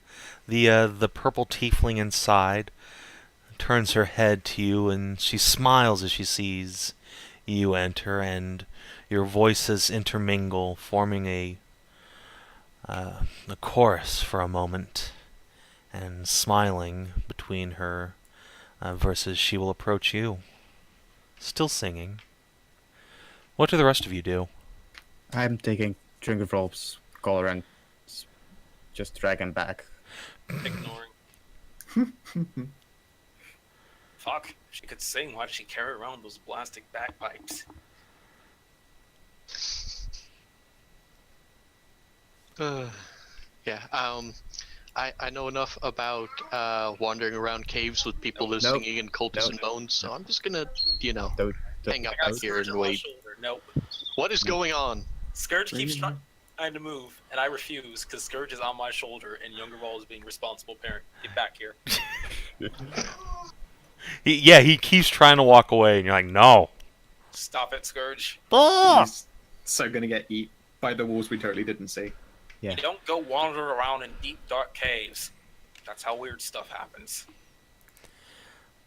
The purple tiefling inside turns her head to you, and she smiles as she sees you enter, and your voices intermingle, forming a chorus for a moment, and smiling between her verses, she will approach you, still singing. What do the rest of you do? I'm taking Djungervral's collar and just drag him back. Ignoring. Fuck, she could sing. Why does she carry around those plastic bagpipes? Yeah. I know enough about wandering around caves with people that are Nope. singing in cultists and bones, so I'm just gonna, Don't- hang out I got back here Scourge and on my wait. shoulder. Nope. What is going on? Scourge keeps Really? trying to move, and I refuse because Scourge is on my shoulder, and Djungervral is being responsible parent. Get back here. He keeps trying to walk away, and you're like, no. Stop it, Scourge. He's so gonna get eat by the wolves we totally didn't see. Yeah. You don't go wander around in deep, dark caves. That's how weird stuff happens.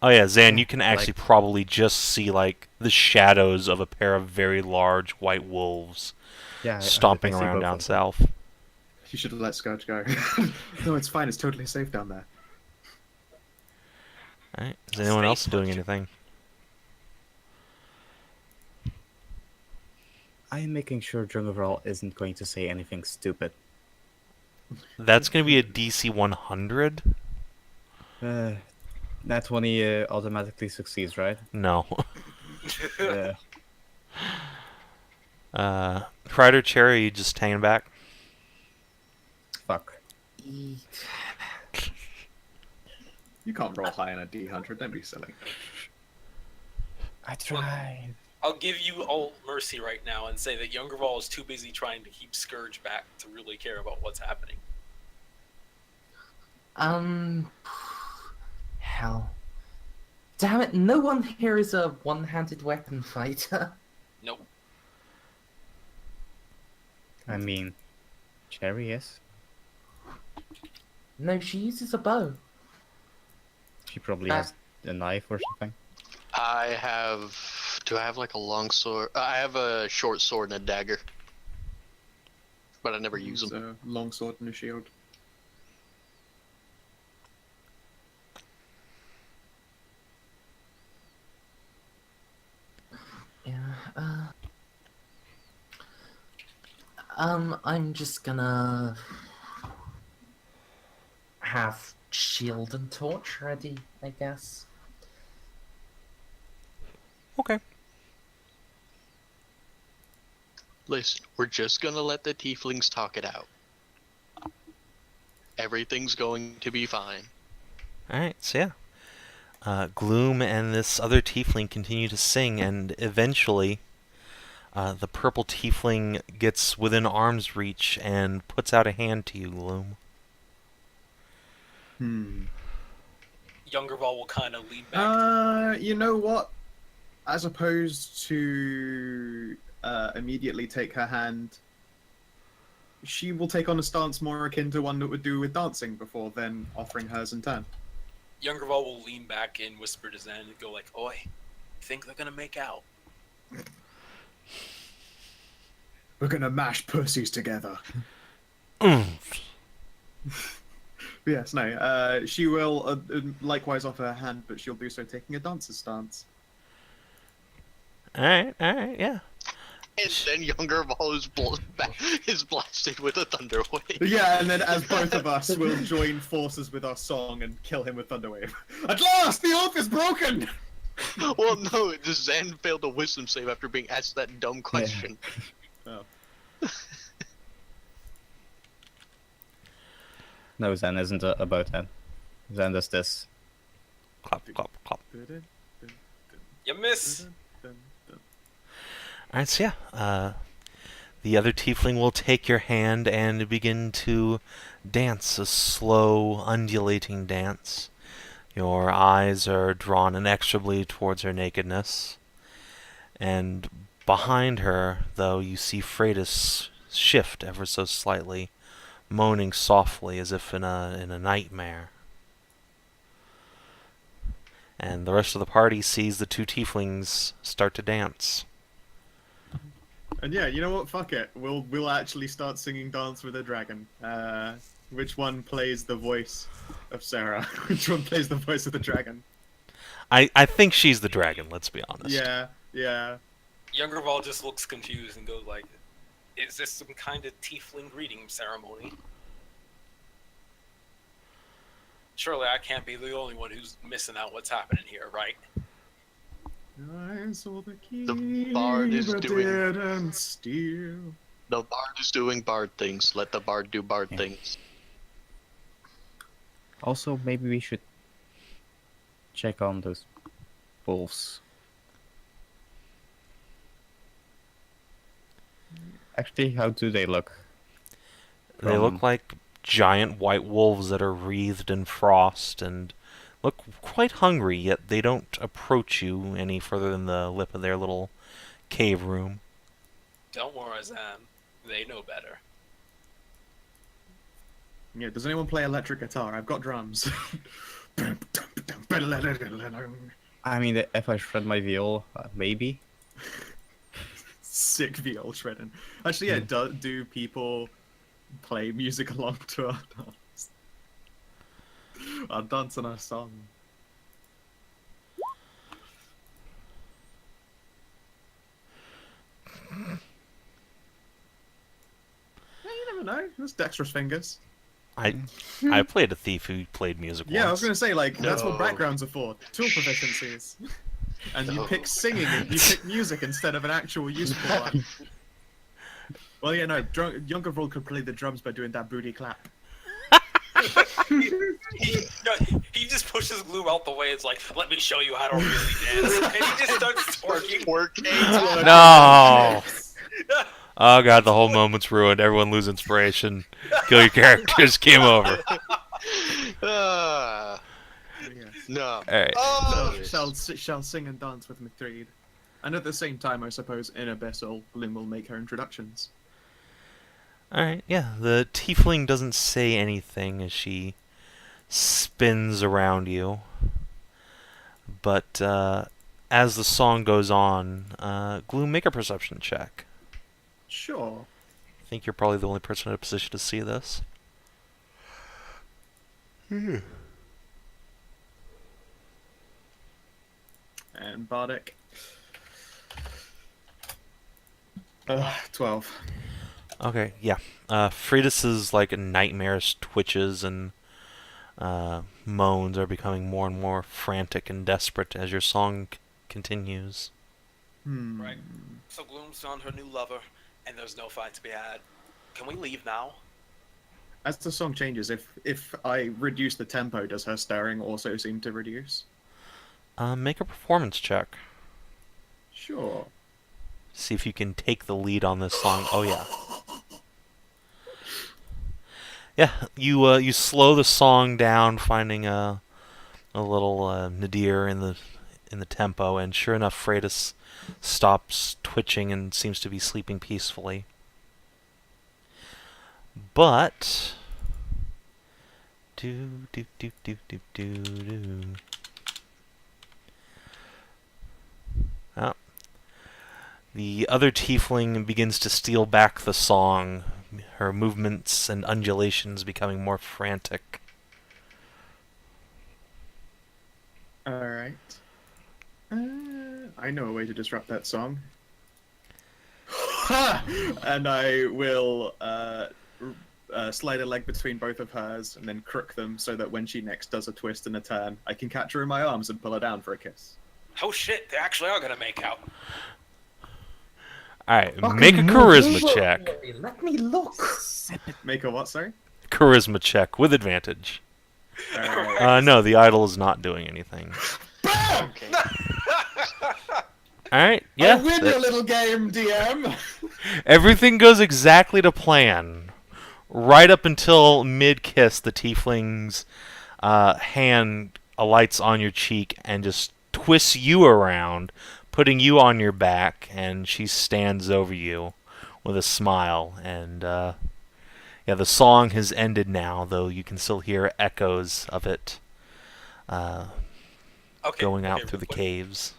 Oh yeah, Zan, you can actually Like- probably just see like the shadows of a pair of very large white wolves Yeah, stomping I see around both down of them. south. You should have let Scourge go. No, it's fine. It's totally safe down there. Alright, is anyone Stay else doing put. anything? I'm making sure Djungervral isn't going to say anything stupid. That's going to be a DC 100? That one he automatically succeeds, right? No. Uh, Hreider, Cherri, you just hanging back? fuck. You can't roll high on a D100. Don't be silly. I tried. I'll give you all mercy right now and say that Djungervral is too busy trying to keep Scourge back to really care about what's happening. Hell. Damn it, no one here is a one-handed weapon fighter. Nope. I mean, Cherri, yes. No, she uses a bow. She probably has a knife or something. I have. Do I have like a long sword? I have a short sword and a dagger, but I never use Use them. a long sword and a shield. Yeah, I'm just gonna... have shield and torch ready, I guess. Okay. Listen, we're just gonna let the tieflings talk it out. Everything's going to be fine. Alright, so yeah. Gloom and this other tiefling continue to sing, and eventually the purple tiefling gets within arm's reach and puts out a hand to you, Gloom. Djungervral will kind of lean back. You know what? As opposed to immediately take her hand, she will take on a stance more akin to one that would do with dancing before then offering hers in turn. Djungervral will lean back and whisper to Zen and go like, "Oi, think they're gonna make out?" We're gonna mash pussies together. Yes, no. She will likewise offer her hand, but she'll do so taking a dancer's stance. Alright, yeah. And then Djungervral is blasted with a thunderwave. Yeah, and then as both of us will join forces with our song and kill him with Thunderwave. At last, the oath is broken! Well, no, Zen failed a wisdom save after being asked that dumb question. Oh. No, Zen isn't about that. Zen does this. Clap, clap, clap. You miss. Alright, so yeah. The other tiefling will take your hand and begin to dance a slow, undulating dance. Your eyes are drawn inexorably towards her nakedness. And behind her, though, you see Freitas shift ever so slightly, moaning softly as if in a nightmare. And the rest of the party sees the two tieflings start to dance. And yeah, you know what? Fuck it. We'll actually start singing Dance with a Dragon. Which one plays the voice of Sarah? Which one plays the voice of the dragon? I think she's the dragon, let's be honest. Yeah. Djungervral just looks confused and goes like, "Is this some kind of tiefling greeting ceremony? Surely I can't be the only one who's missing out what's happening here, right?" I saw the key, The bard is but doing- didn't steal. The bard is doing bard things. Let the bard do bard things. Also, maybe we should check on those wolves. Actually, how do they look? They look like giant white wolves that are wreathed in frost and look quite hungry, yet they don't approach you any further than the lip of their little cave room. Don't worry, Zan. They know better. Yeah, does anyone play electric guitar? I've got drums. I mean, if I shred my viol, maybe. Sick viol shredding. Actually, yeah, do people play music along to our dance? Our dance and our song. Yeah, you never know. There's dexterous fingers. I played a thief who played music Yeah, I was once. gonna say, like, that's what No. backgrounds are for. Tool proficiencies. And you No. pick singing, you pick music instead of an actual useful one. Well, yeah, no, Djungervral could play the drums by doing that booty clap. He just pushes Gloom out the way. It's like, "Let me show you how to really dance," and he just starts twerking. No! Oh god, the whole moment's ruined. Everyone lose inspiration. Kill your characters. Game over. No. Alright. Oh, Shall sing and dance with Mithrid. And at the same time, I suppose, in Abyssal, Gloom will make her introductions. Alright, yeah. The tiefling doesn't say anything as she spins around you. But as the song goes on, Gloom, make a perception check. Sure. I think you're probably the only person in a position to see this. And Bardic. 12. Okay, yeah. Freitas's like nightmarish twitches and moans are becoming more and more frantic and desperate as your song continues. Right. So Gloom's found her new lover, and there's no fight to be had. Can we leave now? As the song changes, if I reduce the tempo, does her stirring also seem to reduce? Make a performance check. Sure. See if you can take the lead on this song. Oh yeah. Yeah, you slow the song down, finding a little nadir in the tempo, and sure enough, Freydis stops twitching and seems to be sleeping peacefully. But oh. The other tiefling begins to steal back the song, her movements and undulations becoming more frantic. Alright. I know a way to disrupt that song. And I will slide a leg between both of hers and then crook them so that when she next does a twist and a turn, I can catch her in my arms and pull her down for a kiss. Oh shit, they actually are gonna make out. Alright, make a charisma check. Let me look. Make a what, sorry? Charisma check with advantage. Alright. No, the idol is not doing anything. Okay. Alright, yeah. I win your little game, DM! Everything goes exactly to plan. Right up until mid-kiss, the tiefling's hand alights on your cheek and just twists you around, putting you on your back, and she stands over you with a smile. And yeah, the song has ended now, though you can still hear echoes of it going out through the caves.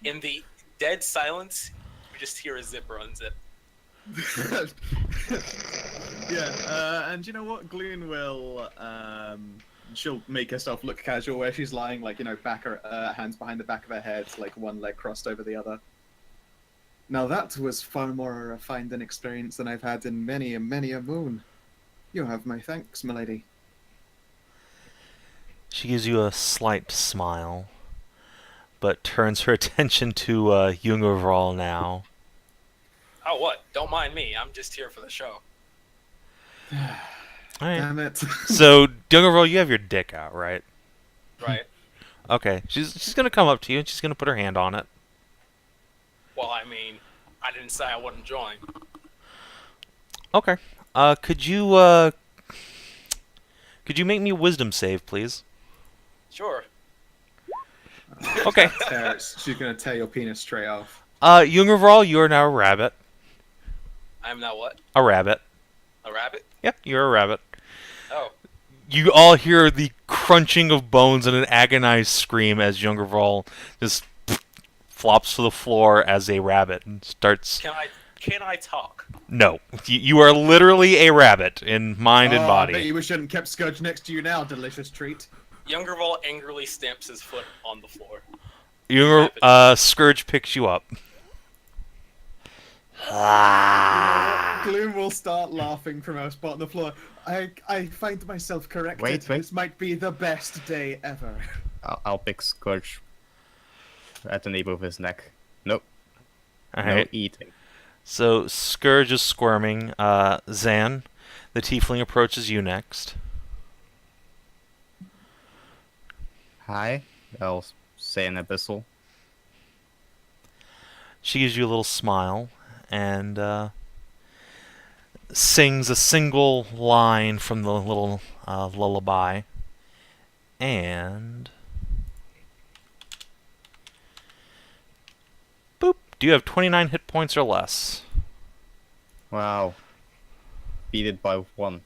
In the dead silence, you just hear a zipper unzip. Yeah, and you know what? Gloom will, she'll make herself look casual where she's lying, like, you know, back her hands behind the back of her head, like one leg crossed over the other. Now that was far more refined an experience than I've had in many a moon. You have my thanks, milady. She gives you a slight smile, but turns her attention to Djungervral now. Oh, what? Don't mind me. I'm just here for the show. Alright. Damn it. So, Djungervral, you have your dick out, right? Right. Okay. She's gonna come up to you and she's gonna put her hand on it. Well, I mean, I didn't say I wouldn't join. Okay. Could you make me a wisdom save, please? Sure. Okay. She's gonna tear your penis straight off. Djungervral, you are now a rabbit. I'm now what? A rabbit. A rabbit? Yeah, you're a rabbit. Oh. You all hear the crunching of bones and an agonized scream as Djungervral just flops to the floor as a rabbit and starts... Can I talk? No. You are literally a rabbit in mind and I bet body. you wish I hadn't kept Scourge next to you now, delicious treat. Djungervral angrily stamps his foot on the floor. Scourge picks you up. Gloom will start laughing from her spot on the floor. I find myself corrected. Wait. This might be the best day ever. I'll pick Scourge at the nape of his neck. Nope. Alright. No eating. So, Scourge is squirming. Zan, the tiefling, approaches you next. Hi. I'll say an abyssal. She gives you a little smile and sings a single line from the little lullaby. And... boop! Do you have 29 hit points or less? Wow. Beat it by 1.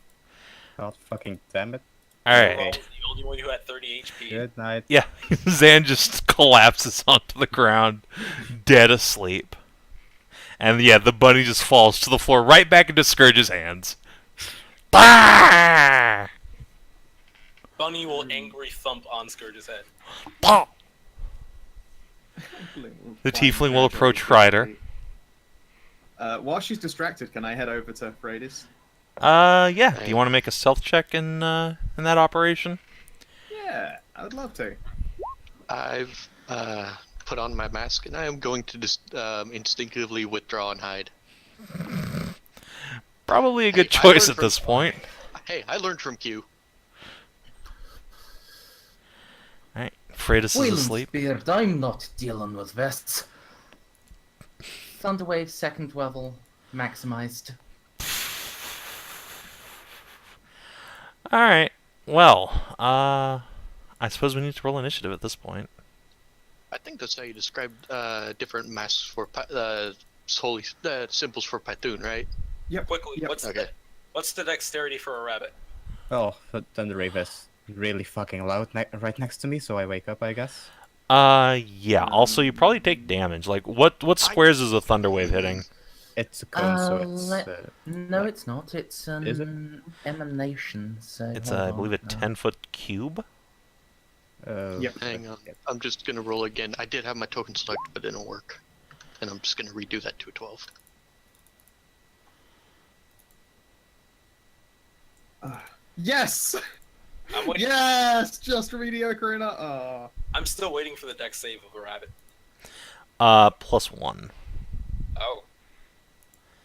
God fucking damn it. Alright. Djungervral was the only one who had 30 HP. Good night. Yeah, Zan just collapses onto the ground, dead asleep. And yeah, the bunny just falls to the floor right back into Scourge's hands. Bah! Bunny will angry thump on Scourge's head. Bah! The tiefling will approach Hreider. While she's distracted, can I head over to Freydis? Yeah. Do you want to make a stealth check in that operation? Yeah, I would love to. I've put on my mask, and I am going to just instinctively withdraw and hide. Probably a good Hey, I choice learned at from- this point. Hey, I learned from Q. Alright, Freitas is Wayland asleep. Beard, I'm not dealing with this. Thunderwave, second level, maximized. Alright, well, I suppose we need to roll initiative at this point. I think that's how you described different masks for holy symbols for Python, right? Quickly, Yep. what's the dexterity for a rabbit? Oh, Thunderwave is really fucking loud right next to me, so I wake up, I guess. Yeah, also you probably take damage. Like, what squares is a thunder wave hitting? It's a cone, so it's... No, like- it's not. It's an Is it? emanation. So It's, hold I on. believe, a 10-foot cube? Yep. Hang on. Yep. I'm just gonna roll again. I did have my token selected, but it didn't work. And I'm just gonna redo that to a 12. Yes! I'm waiting. Yes! Just mediocre enough. Oh. I'm still waiting for the dex save of a rabbit. +1. Oh.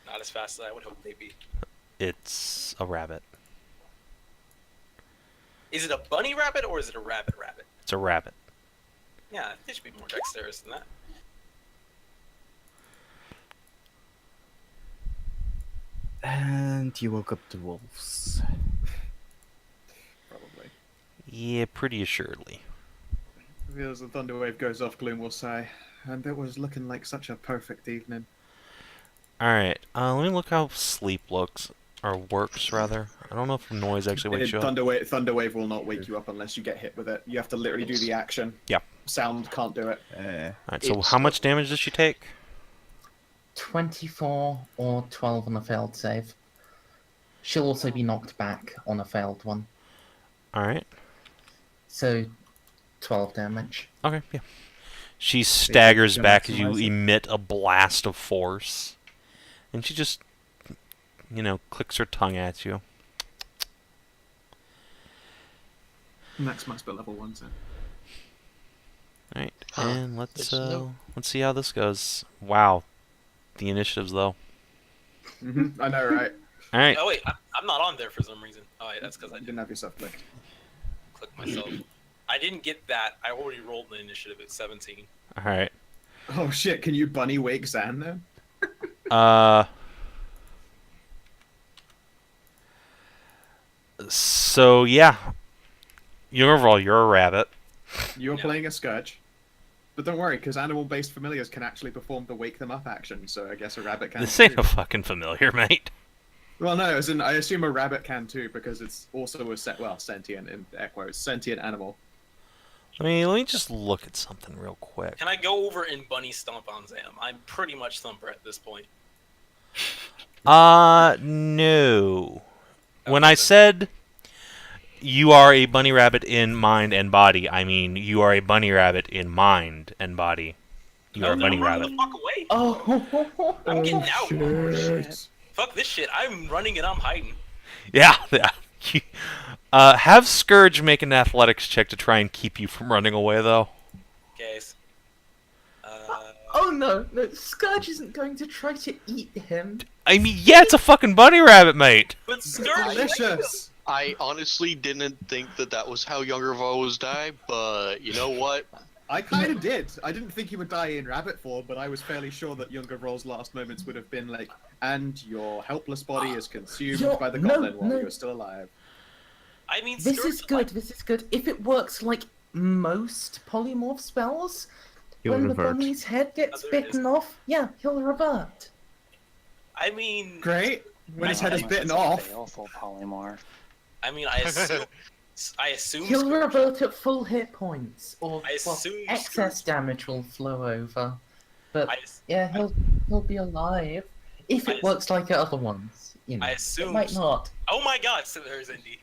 Not as fast as I would hope they'd be. It's a rabbit. Is it a bunny rabbit or is it a rabbit rabbit? It's a rabbit. Yeah, they should be more dexterous than that. And you woke up the wolves. Probably. Yeah, pretty assuredly. As the thunder wave goes off, Gloom will sigh. And it was looking like such a perfect evening. Alright, let me look how sleep looks. Or works, rather. I don't know if noise actually wakes you up. Thunder wave will not wake you up unless you get hit with it. You have to literally do the action. Yeah. Sound can't do it. Alright, so It's- how much damage does she take? 24 or 12 on a failed save. She'll also be knocked back on a failed one. Alright. So 12 damage. Okay, yeah. She staggers gonna back as you maximize it? emit a blast of force. And she just, clicks her tongue at you. Max must be level 1, so. Alright, Huh, and let's there's let's see how this goes. Wow. The initiatives, though. I know, right? Alright, Oh wait, I'm not on there for some reason. Oh wait, that's because I You didn't didn't have yourself clicked. click myself. I didn't get that. I already rolled the initiative at 17. alright. Oh shit, can you bunny wake Zan then? So, yeah. Djungervral, you're a rabbit. You're Yeah. playing a Scourge. But don't worry, because animal-based familiars can actually perform the wake them up action, so I guess a rabbit can This ain't too. a fucking familiar, mate. Well, no, as in, I assume a rabbit can too, because it's also a sentient in air quotes, sentient animal. Let me just look at something real quick. Can I go over and bunny stomp on Zam? I'm pretty much Thumper at this point. No. When I said you are a bunny rabbit in mind and body, I mean you are a bunny rabbit in mind and body. You are a bunny run rabbit. the fuck away. Oh, I'm getting out. Shit. Fuck this shit. I'm running and I'm hiding. Yeah. Have Scourge make an athletics check to try and keep you from running away, though. Guys. Oh no, Scourge isn't going to try to eat him. I mean, yeah, it's a fucking bunny rabbit, mate. But Scourge. Delicious! I honestly didn't think that was how Djungervral was die, but you know what? I kind of did. I didn't think he would die in rabbit form, but I was fairly sure that Djungervral's last moments would have been like, and your helpless body is consumed by the goblin while you're still alive. I mean, This Scourge is good. This is good. If it works like most polymorph spells, He'll when the revert. bunny's head gets Oh, there it bitten off, yeah, he'll revert. I mean, Great! When his head is I- bitten off. Baleful polymorph. I mean, I assume He'll Scourge- revert at full hit points, or I assume excess Scourge- damage will flow over. But I, yeah, he'll be alive if it I- works like the other ones. You know, I it assume. might not. Oh my God, so there's Indy.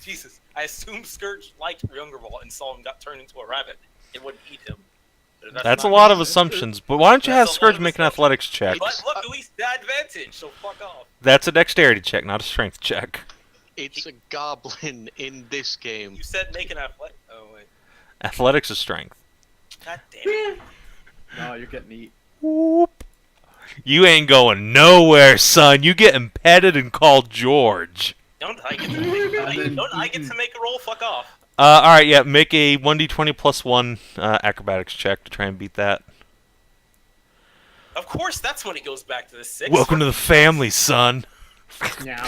Jesus, I assume Scourge liked Djungervral and saw him got turned into a rabbit. It wouldn't eat him. But That's a not- lot of assumptions, but why don't you have That's a lot Scourge of make an assumptions. athletics check? But look, at least the advantage, so fuck off. That's a dexterity check, not a strength check. It's a goblin in this game. You said make an athletic. Oh wait. Athletics is strength. God damn it. No, you're getting eat. Whoop. You ain't going nowhere, son. You getting petted and called George. Don't I get to make? Don't I get to make a roll? Fuck off. All right, yeah. Make a 1d20 plus 1 acrobatics check to try and beat that. Of course, that's when it goes back to the 6. Welcome to the family, son. Yeah.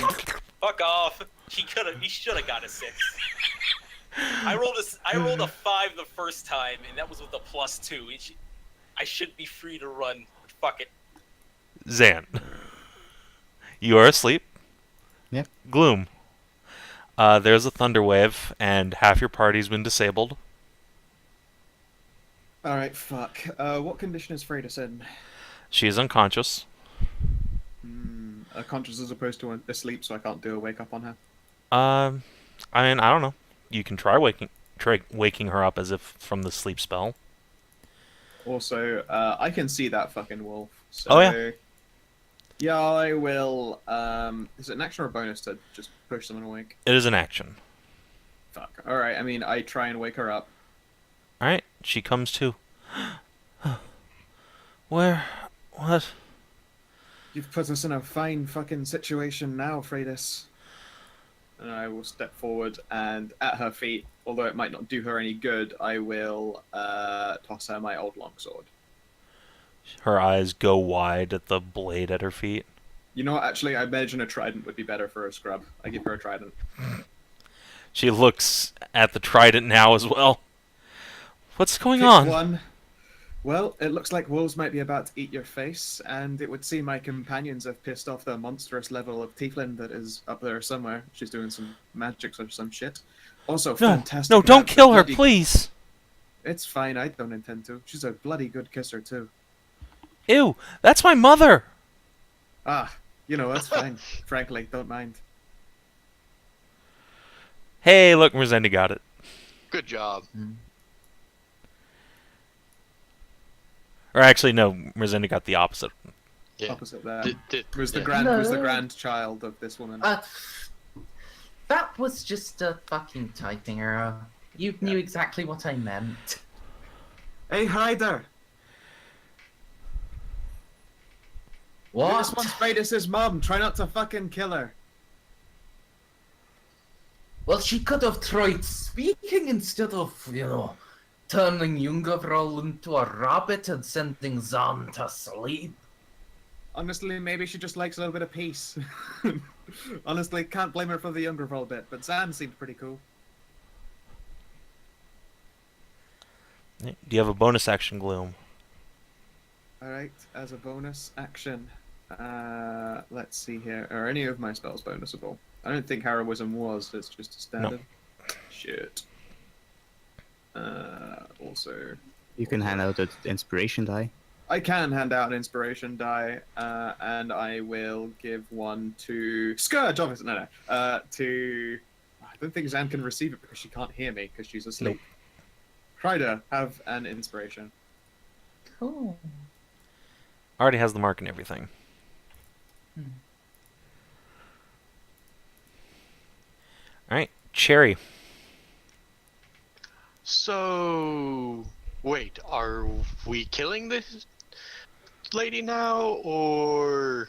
Fuck off. He should have got a 6. I rolled a 5 the first time, and that was with a +2. I should be free to run. Fuck it. Zan, you are asleep. Yep. Gloom. There's a thunder wave, and half your party's been disabled. Alright, fuck. What condition is Hreider in? She is unconscious. Conscious as opposed to asleep, so I can't do a wake up on her. I mean, I don't know. You can try waking her up as if from the sleep spell. Also, I can see that fucking wolf. So, Oh, yeah. Yeah, I will. Is it an action or a bonus to just push someone awake? It is an action. Fuck. Alright, I mean, I try and wake her up. Alright, she comes to. Where? What? You've put us in a fine fucking situation now, Hreider. And I will step forward and at her feet, although it might not do her any good, I will toss her my old longsword. Her eyes go wide at the blade at her feet. You know what, actually, I imagine a trident would be better for a scrub. I give her a trident. She looks at the trident now as well. What's going Pick on? one. Well, it looks like wolves might be about to eat your face, and it would seem my companions have pissed off the monstrous level of Tiefling that is up there somewhere. She's doing some magics or some shit. Also, fantastic. No, don't amount of kill her, bloody- please. It's fine, I don't intend to. She's a bloody good kisser, too. Ew, that's my mother. Ah, you know, that's fine. Frankly, don't mind. Hey, look, Merzendi got it. Good job. Or actually, no, Merzendi got the opposite. Yeah. Opposite there. Was the yeah. was the grandchild of this woman. That was just a fucking typing error. You knew exactly what I meant. Hey, Hreider! What? This one's Hreider's mom. Try not to fucking kill her. Well, she could have tried speaking instead of, turning Djungervral into a rabbit and sending Zan to sleep. Honestly, maybe she just likes a little bit of peace. Honestly, can't blame her for the Djungervral bit, but Zan seemed pretty cool. Do you have a bonus action, Gloom? Alright, as a bonus action, let's see here. Are any of my spells bonusable? I don't think Heroism was, it's just a standard. No. Shit. Also... You can hand out an inspiration die. I can hand out an inspiration die, and I will give one to Scourge, obviously. No. To... I don't think Zan can receive it because she can't hear me because she's asleep. Hreider, have an inspiration. Cool. Already has the mark and everything. Alright, Cherri. So, wait, are we killing this lady now, or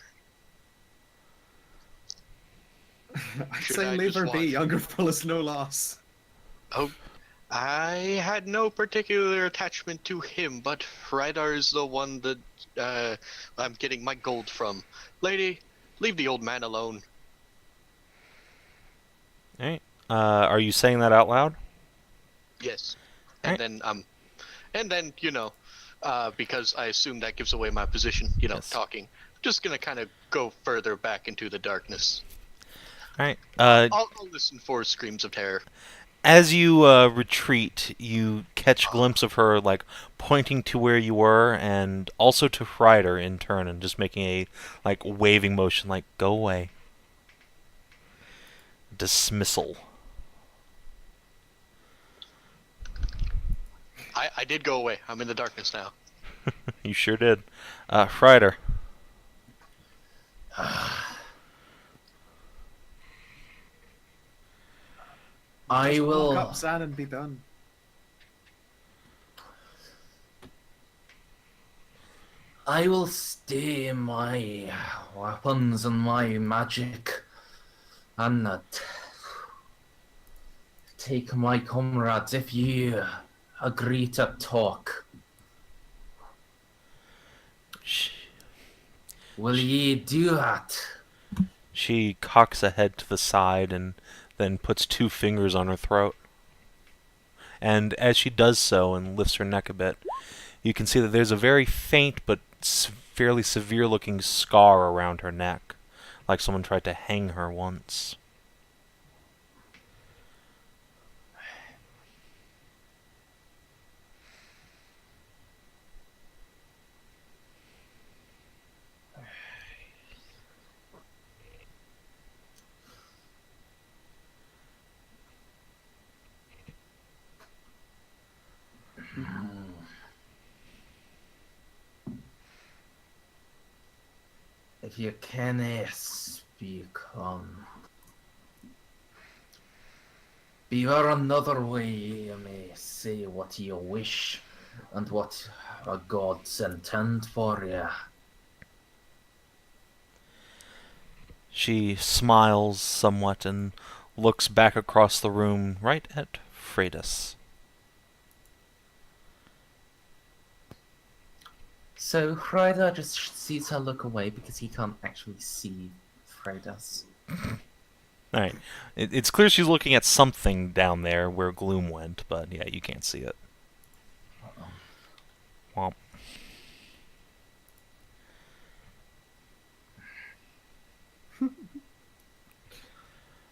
I Should say I leave her just be. watch? Younger full is no loss. Oh, I had no particular attachment to him, but Hreider is the one that I'm getting my gold from. Lady, leave the old man alone. Alright. Are you saying that out loud? Yes. Alright. And then, because I assume that gives away my position, Yes. talking. Just gonna kind of go further back into the darkness. Alright. I'll listen for screams of terror. As you retreat, you catch a glimpse of her, pointing to where you were, and also to Hreider in turn, and just making a, waving motion, go away. Dismissal. I did go away. I'm in the darkness now. You sure did. Hreider. I Just will. walk up, Zan, and be done. I will stay my weapons and my magic, and take my comrades if you agree to talk. Will ye do that? She cocks a head to the side and then puts 2 fingers on her throat. And as she does so and lifts her neck a bit, you can see that there's a very faint but fairly severe-looking scar around her neck, like someone tried to hang her once. If you can speak on. Be there another way you may say what you wish, and what a gods intend for you. She smiles somewhat and looks back across the room right at Freydis. So Hreider just sees her look away because he can't actually see Freydis. Alright. It's clear she's looking at something down there where Gloom went, but yeah, you can't see it. Womp.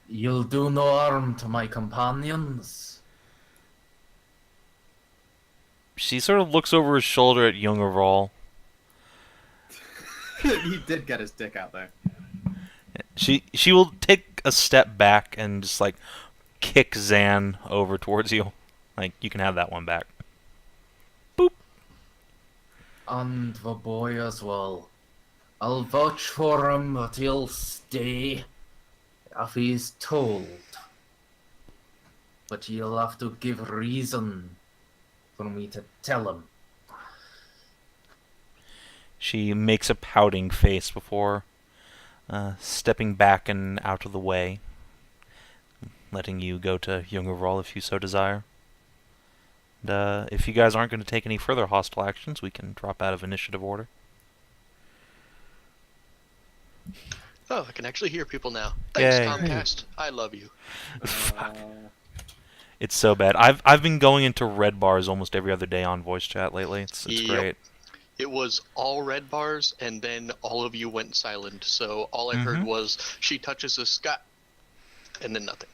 You'll do no harm to my companions. She sort of looks over his shoulder at Djungervral. He did get his dick out there. She will take a step back and just like kick Zan over towards you. Like, you can have that one back. Boop. And the boy as well. I'll vouch for him that he'll stay if he's told. But you'll have to give reason for me to tell him. She makes a pouting face before stepping back and out of the way, letting you go to Djungervral if you so desire. And if you guys aren't going to take any further hostile actions, we can drop out of initiative order. Oh, I can actually hear people now. Thanks, Yay. Comcast. I love you. Fuck. It's so bad. I've been going into red bars almost every other day on voice chat lately. It's Yep. great. It was all red bars, and then all of you went silent. So all I heard was, she touches a sky, and then nothing.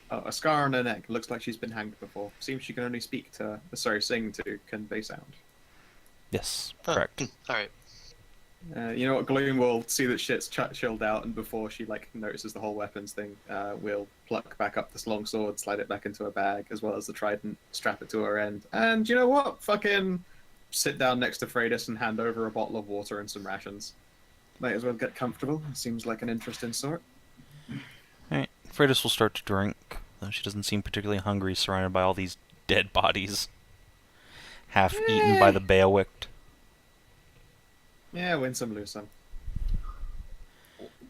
Oh, a scar on her neck. Looks like she's been hanged before. Seems she can only sing to convey sound. Yes, Huh. correct. All right. You know what? Gloom will see that shit's chilled out, and before she notices the whole weapons thing, we'll pluck back up this long sword, slide it back into her bag, as well as the trident, strap it to her end, and you know what? Fucking sit down next to Freydis and hand over a bottle of water and some rations. Might as well get comfortable. Seems like an interesting sort. Alright, Freydis will start to drink, though she doesn't seem particularly hungry, surrounded by all these dead bodies, half eaten by the Beowicht. Yeah, win some, lose some.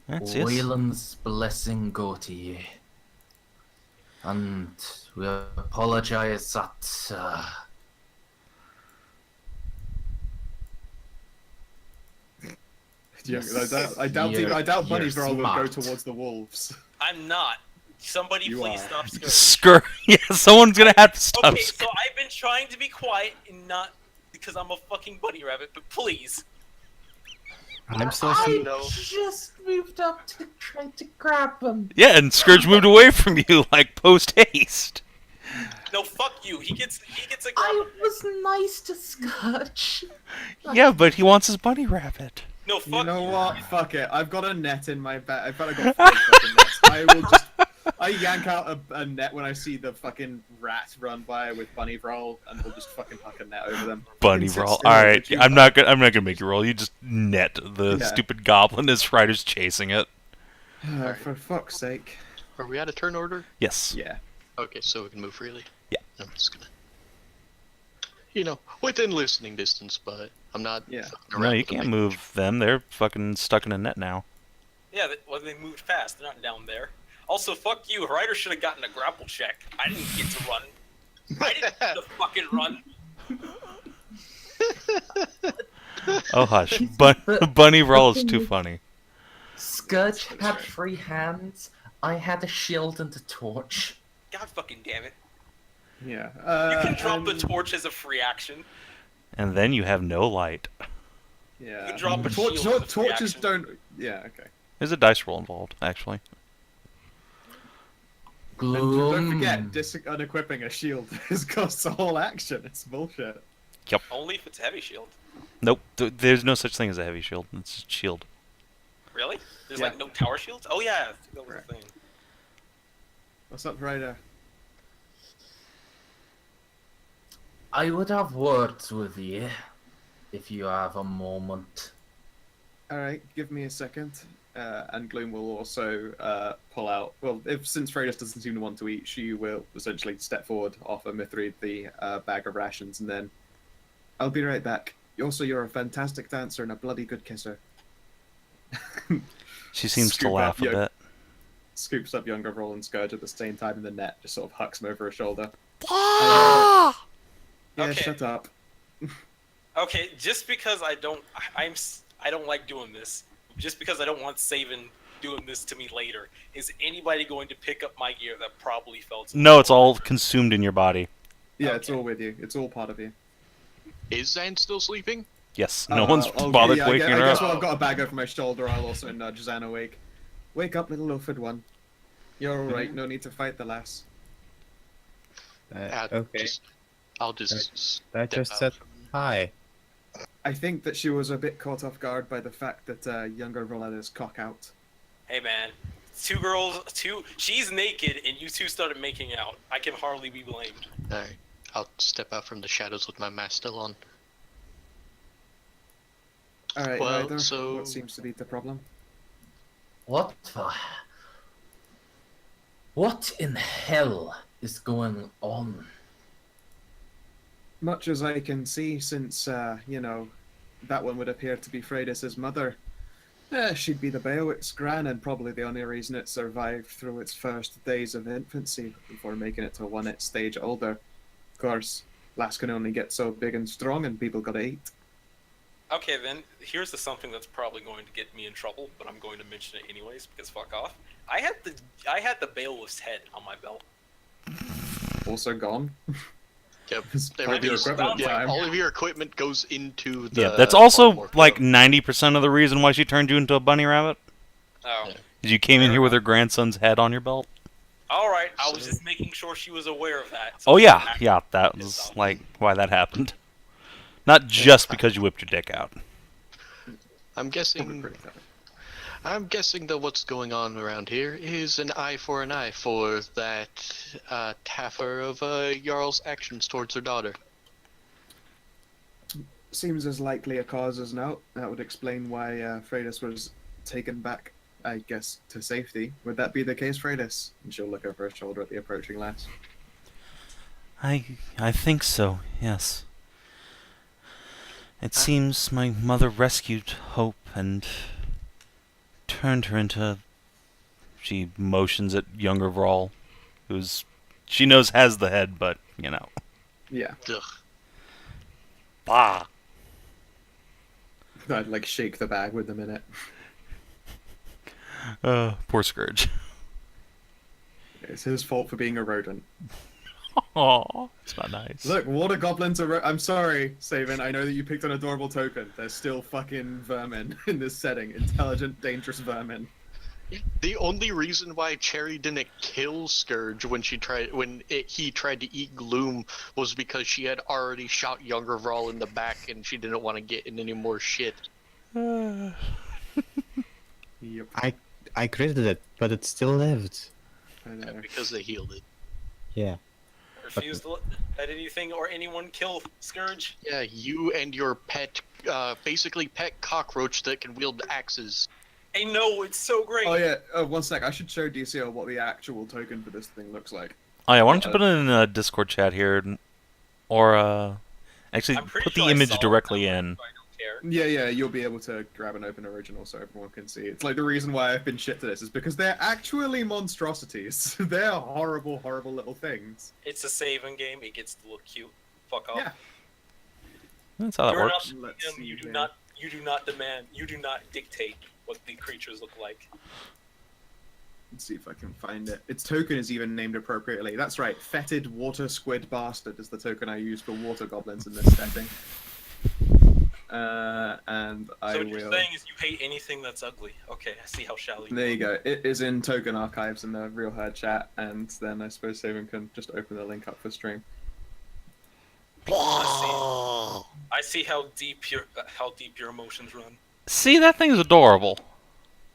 That's yes. Wayland's blessing go to you. And we apologize that I doubt Bunny Girl would go smart. towards the wolves. I'm not. Somebody You please are. stop screaming. Skirt. Yeah, someone's gonna have to stop. Okay, so I've been trying to be quiet and not because I'm a fucking bunny rabbit, but please. I'm still I seeing. just moved up to try to grab him. Yeah, and Scourge moved away from you like post haste. No, fuck you. He gets a I was nice to Scourge. Yeah, but he wants his bunny rabbit. No, fuck You know you. what? Fuck it. I've got a net in my bag. I've got 5 fucking nets. I yank out a net when I see the fucking rat run by with Bunny Roll, and we'll just fucking huck a net over them. Bunny Fucking roll. six All zero, right, but you- I'm not gonna make you roll. You just net the Yeah. stupid goblin as Hreider's chasing it. For fuck's sake. Are we out of turn order? Yes. Yeah. Okay, so we can move freely. Yeah. I'm just gonna, within listening distance, but I'm not. Yeah. fucking No, around you with a can't big- move them. They're fucking stuck in a net now. Yeah, they moved fast. They're not down there. Also, fuck you. Hreider should have gotten a grapple check. I didn't get to run. I didn't get to fucking run. Oh hush. Bunny roll is too funny. Scourge had 3 hands. I had a shield and a torch. God fucking damn it. Yeah. You can drop the and- torch as a free action. And then you have no light. Yeah. You can drop a shield as a free Torches action. don't. Yeah. Okay. There's a dice roll involved, actually. And don't Gloom. forget, unequipping a shield costs a whole action. It's bullshit. Only if it's heavy shield. Nope. There's no such thing as a heavy shield. It's just shield. Really? There's Yeah. like no tower shields? Oh yeah, that was Correct. the thing. What's up, Hreider? I would have words with you if you have a moment. All right, give me a second. And Gloom will also pull out. Well, since Freydis doesn't seem to want to eat, she will essentially step forward, offer Mithrid the bag of rations, and then I'll be right back. Also, you're a fantastic dancer and a bloody good kisser. She seems to Scoop laugh up a bit. Scoops up Djungervral and Scourge at the same time in the net, just sort of hucks him over her shoulder. Yeah, Okay. shut up. Okay, just because I don't like doing this, just because I don't want Savin doing this to me later, is anybody going to pick up my gear that probably fell to the No, it's floor? all consumed in your body. Yeah, it's Okay. all with you. It's all part of you. Is Zan still sleeping? Yes, no one's Okay, bothered yeah, waking I her guess up. while I've got a bag over my shoulder, I'll also nudge Zan awake. Wake up, little loafed one. You're alright, no need to fight the lass. Okay. I'll just. That step just out said from- hi. I think that she was a bit caught off guard by the fact that Djungervral had his cock out. Hey man, she's naked and you two started making out. I can hardly be blamed. Alright, I'll step out from the shadows with my mask still on. Alright, Well, Hreider, so- what seems to be the problem? What in hell is going on? Much as I can see, since, that one would appear to be Freydis' mother, she'd be the Beowicht's gran, and probably the only reason it survived through its first days of infancy before making it to one stage older. Of course, lass can only get so big and strong, and people gotta eat. Okay then, here's something that's probably going to get me in trouble, but I'm going to mention it anyways because fuck off. I had the bailiff's head on my belt. Also gone. Yep. It's part of your Everything's- equipment yeah, time. all of your equipment goes into the. Yeah, that's also armor like room. 90% of the reason why she turned you into a bunny rabbit. Oh, Yeah. Is you came in Fair here with her enough. grandson's head on your belt. all right. I was So- just making sure she was aware of that. Oh yeah, Actually, yeah, that pissed was off. like why that happened. Not just because you whipped your dick out. I'm guessing. Pretty clever. I'm guessing that what's going on around here is an eye for that Taffer of Jarl's actions towards her daughter. Seems as likely a cause as not. That would explain why Freydis was taken back, I guess, to safety. Would that be the case, Freydis? And she'll look over her shoulder at the approaching lass. I think so, yes. It seems my mother rescued Hope and turned her into... She motions at Djungervral, who's... She knows has the head, but, Yeah. Ugh. Bah! I'd like shake the bag with them in it. Poor Scourge. It's his fault for being a rodent. Aw, it's not nice. Look, water goblins are. I'm sorry, Savin. I know that you picked an adorable token. They're still fucking vermin in this setting. Intelligent, dangerous vermin. The only reason why Cherri didn't kill Scourge when he tried to eat Gloom was because she had already shot Djungervral in the back and she didn't want to get in any more shit. Yep. I critted it, but it still lived. I know. Because they healed it. Yeah. refused to let anything or anyone kill Scourge. Yeah, you and your pet, basically pet cockroach that can wield axes. I know, it's so great. Oh yeah, one sec. I should show DCO what the actual token for this thing looks like. Oh yeah, why don't you put it in a Discord chat here, or actually I'm pretty put sure the I image saw it directly somewhere, in. so I don't care. Yeah, you'll be able to grab an open original so everyone can see. It's like the reason why I've been shit to this is because they're actually monstrosities. They're horrible, horrible little things. It's a saving game. It gets to look cute. Fuck off. Yeah. That's how that You're works. not Let's him. see You do here. not. You do not demand. You do not dictate what the creatures look like. Let's see if I can find it. Its token is even named appropriately. That's right. Fetid Water Squid Bastard is the token I use for water goblins in this setting. And I So what will. you're saying is you hate anything that's ugly. Okay, I see how shallow you There are. you go. It is in token archives in the Real Herd chat, and then I suppose Savin can just open the link up for stream. I see how deep your emotions run. See, that thing's adorable.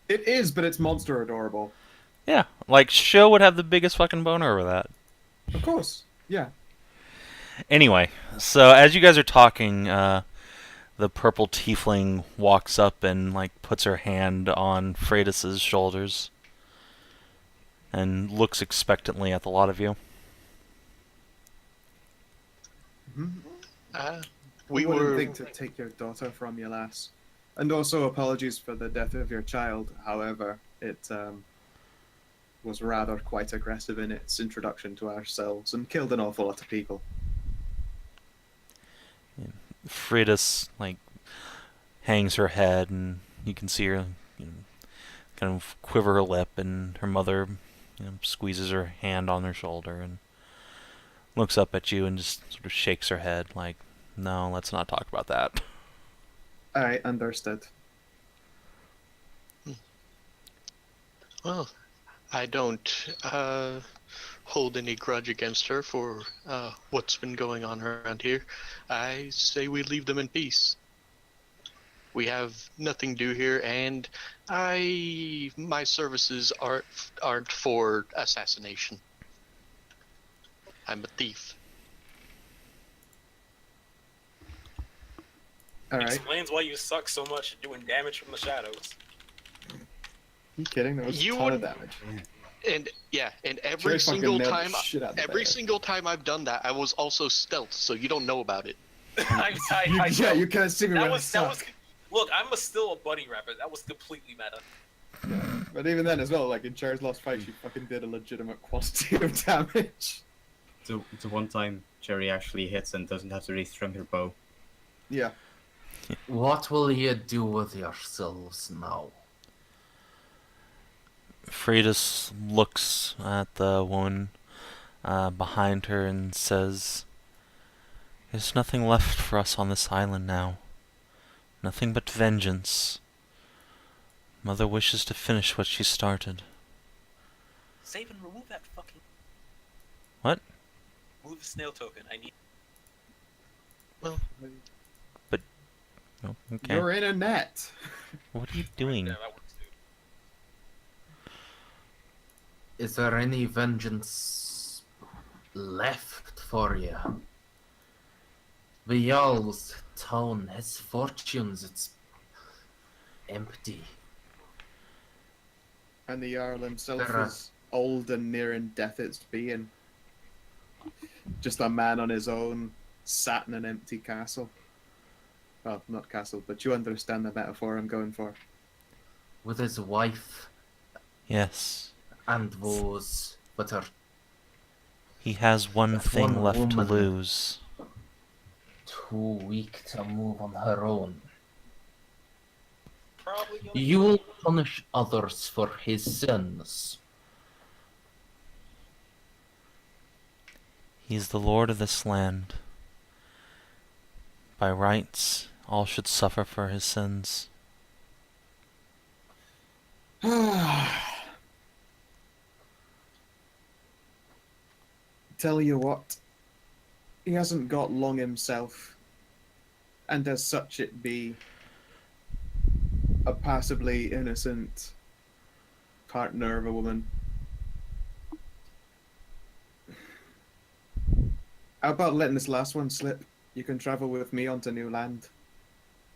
It is, but it's monster adorable. Yeah, like Show would have the biggest fucking boner over that. Of course. Yeah. Anyway, so as you guys are talking, the purple tiefling walks up and like puts her hand on Freydis's shoulders and looks expectantly at the lot of you. We wouldn't were. think to take your daughter from you, lass. And also apologies for the death of your child. However, it was rather quite aggressive in its introduction to ourselves and killed an awful lot of people. Freydis like hangs her head, and you can see her kind of quiver her lip, and her mother squeezes her hand on her shoulder and looks up at you and just sort of shakes her head like, no, let's not talk about that. I understood. Well, I don't hold any grudge against her for what's been going on around here. I say we leave them in peace. We have nothing to do here, and my services aren't for assassination. I'm a thief. Alright. Explains why you suck so much at doing damage from the shadows. You kidding? That was You a ton of wouldn't- damage. And yeah, and Cherri every fucking single nailed the time, shit out of every that. single time I've done that, I was also stealth, so you don't know about it. I Yeah, know. you can't see me That when I was that suck. was. Look, I'm still a bunny rabbit. That was completely meta. But even then as well, like in Cherri's last fight, she fucking did a legitimate quantity of damage. So it's the one time Cherri actually hits and doesn't have to restring her bow. Yeah. What will you do with yourselves now? Freydis looks at the woman behind her and says, "There's nothing left for us on this island now. Nothing but vengeance. Mother wishes to finish what she started." Savin, remove that fucking. What? Move the snail token. I need. Well, Oh, okay. You're in a net. What are you doing? Yeah, that works too. Is there any vengeance left for you? The Jarl's town has fortunes, it's empty. And the Jarl himself There are- is old and nearing death its being. Just a man on his own, sat in an empty castle. Well, not castle, but you understand the metaphor I'm going for. With his wife Yes. and those that are He has one That's thing one left to woman. lose. too weak to move on her own. Probably. Gonna... You will punish others for his sins. He's the lord of this land. By rights, all should suffer for his sins. Tell you what, he hasn't got long himself, and as such it be a passably innocent partner of a woman. How about letting this last one slip? You can travel with me onto new land.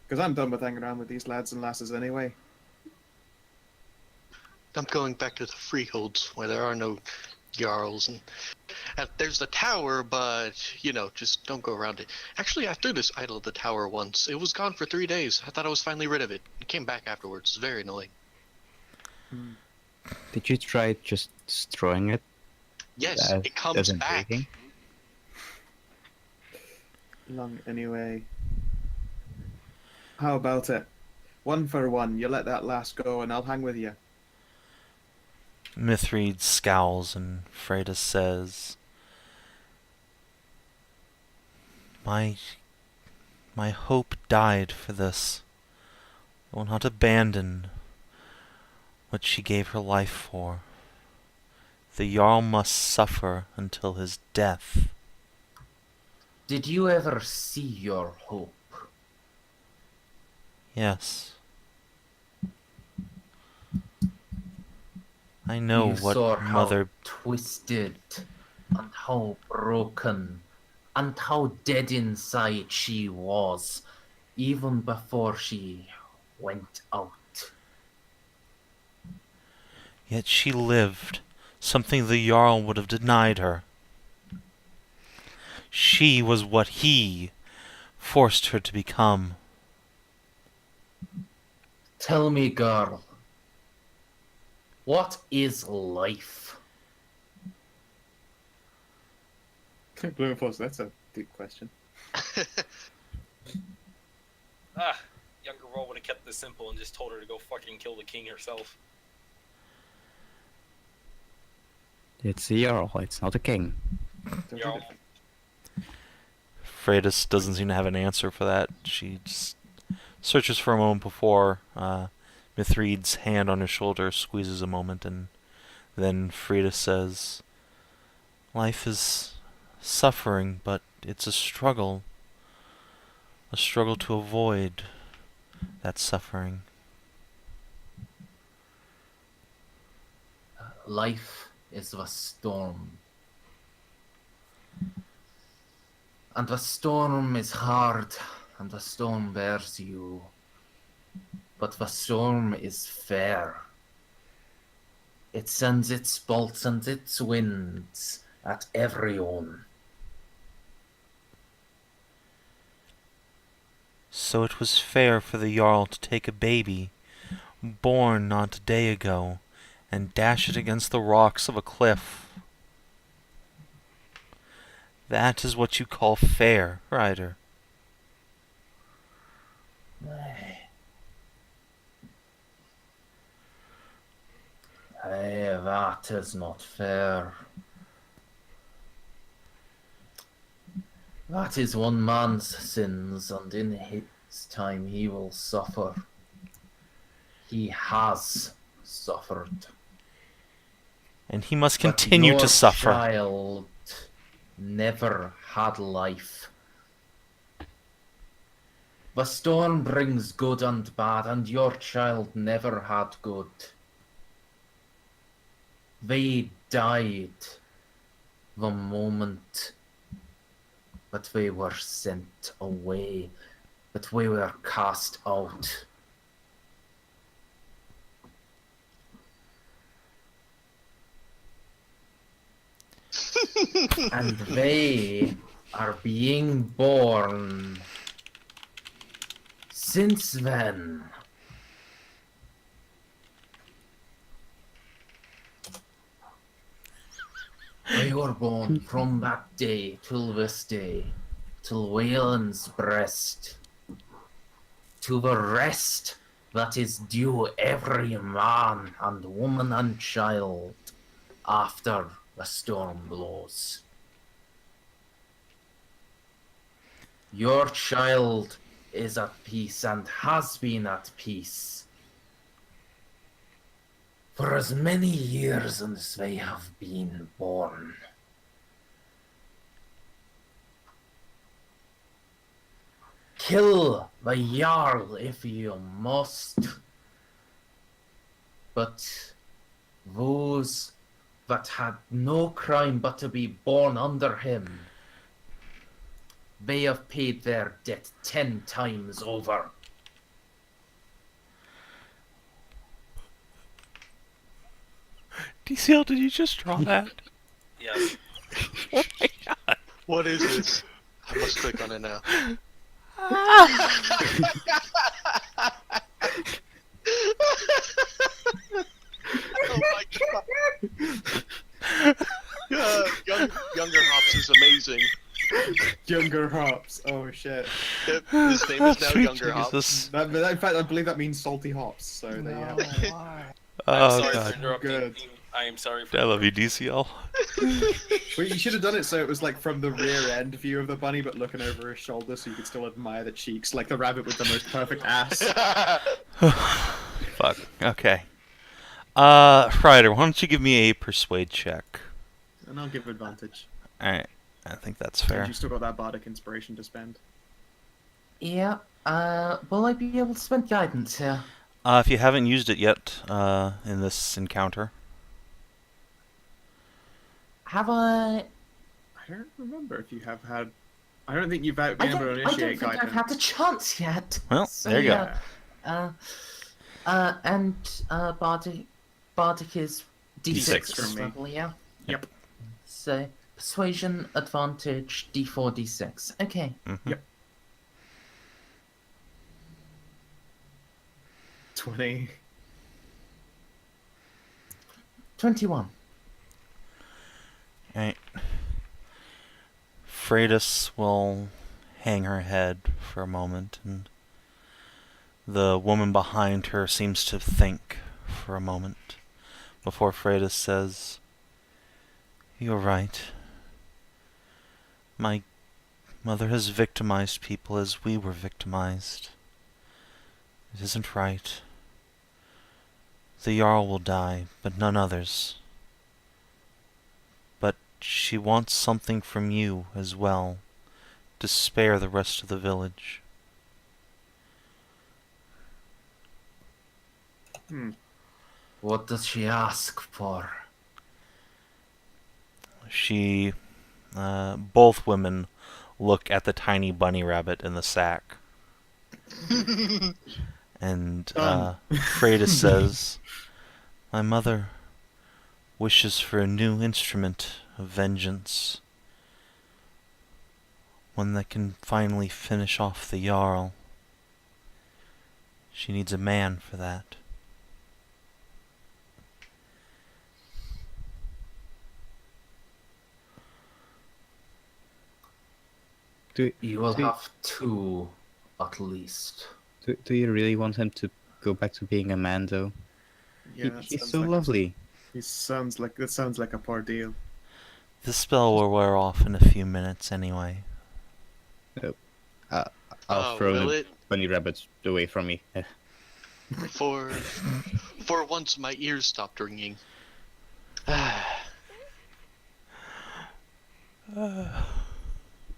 Because I'm done with hanging around with these lads and lasses anyway. I'm going back to the freeholds where there are no jarls, and there's the tower, but just don't go around it. Actually, I threw this idol at the tower once. It was gone for 3 days. I thought I was finally rid of it. It came back afterwards. It's very annoying. Did you try just destroying it? Yes, it comes as in back. breaking? Long anyway. How about it? 1 for 1. You let that last go, and I'll hang with you. Mithried scowls and Freda says, My hope died for this. I will not abandon what she gave her life for. The Jarl must suffer until his death. Did you ever see your hope? Yes. I know You what saw Mother... how twisted and how broken and how dead inside she was, even before she went out. Yet she lived, something the Jarl would have denied her. She was what he forced her to become. Tell me, girl, what is life? Gloom, that's a deep question. Djungervral would have kept this simple and just told her to go fucking kill the king herself. It's the Jarl, it's not a king. Totally Jarl. different. Freydis doesn't seem to have an answer for that. She just searches for a moment before Mithried's hand on her shoulder squeezes a moment, and then Freda says, Life is suffering, but it's a struggle. A struggle to avoid that suffering. Life is the storm. And the storm is hard, and the storm bears you. But the storm is fair. It sends its bolts and its winds at everyone. So it was fair for the Jarl to take a baby, born not a day ago, and dash it against the rocks of a cliff. That is what you call fair, Hreider. That is not fair. That is one man's sins, and in his time he will suffer. He has suffered. And he must But continue your to suffer. child never had life. The storm brings good and bad, and your child never had good. They died the moment that they were sent away, that they were cast out. And they are being born since then. They were born from that day till this day, till Wayland's breast, to the rest that is due every man and woman and child after the storm blows. Your child is at peace and has been at peace for as many years as they have been born. Kill the Jarl if you must, but those that had no crime but to be born under him, they have paid their debt 10 times over. DCL, did you just draw that? Yes. Oh my god. What is this? I must click on it now. Oh my god. Younger Hops is amazing. Younger Hops. Oh shit. Yep, his name is now Sweet Younger Hops. Jesus. In fact, I believe that means salty hops. So there you have it. I'm Oh sorry for god. interrupting. Good. I am sorry for I love you, DCL. Well, you should have done it so it was like from the rear end view of the bunny, but looking over his shoulder, so you could still admire the cheeks, like the rabbit with the most perfect ass. Fuck. Okay. Hreider, why don't you give me a persuade check? And I'll give advantage. Alright. I think that's And fair. you still got that bardic inspiration to spend. Yeah, will I be able to spend guidance here? If you haven't used it yet, in this encounter. Have I? I don't remember if you have had. I don't think you've been I able don't, to I don't initiate think guidance. I've had the chance yet. Well, So, there you go. yeah. Bardic is D6 from me. level, yeah? Yep. So, persuasion, advantage, D4, D6. Okay. Mm-hmm. Yep. 20. 21. Alright. Freydis will hang her head for a moment, and the woman behind her seems to think for a moment before Freydis says, "You're right. My mother has victimized people as we were victimized. It isn't right. The Jarl will die, but none others. But she wants something from you as well, to spare the rest of the village." What does she ask for? She, both women look at the tiny bunny rabbit in the sack. And Freydis says, "My mother wishes for a new instrument of vengeance. One that can finally finish off the Jarl. She needs a man for that." You will Do- have two, at least. Do you really want him to go back to being a man, though? Yeah, that He's sounds so like lovely. That sounds like a poor deal. The spell will wear off in a few minutes anyway. I'll throw will the it? bunny rabbit away from me. For once, my ears stopped ringing.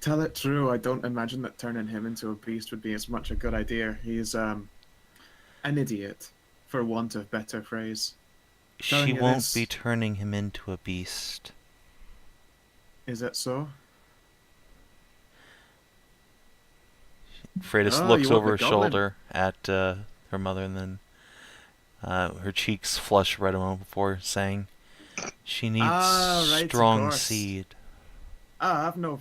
Tell it true, I don't imagine that turning him into a beast would be as much a good idea. He's an idiot, for want of better phrase. Telling She you won't this- be turning him into a beast. Is that so? Freydis Oh, looks you want over her the goblin? shoulder at her mother, and then her cheeks flush red a moment before saying, "She needs Right, of strong course. seed." Have no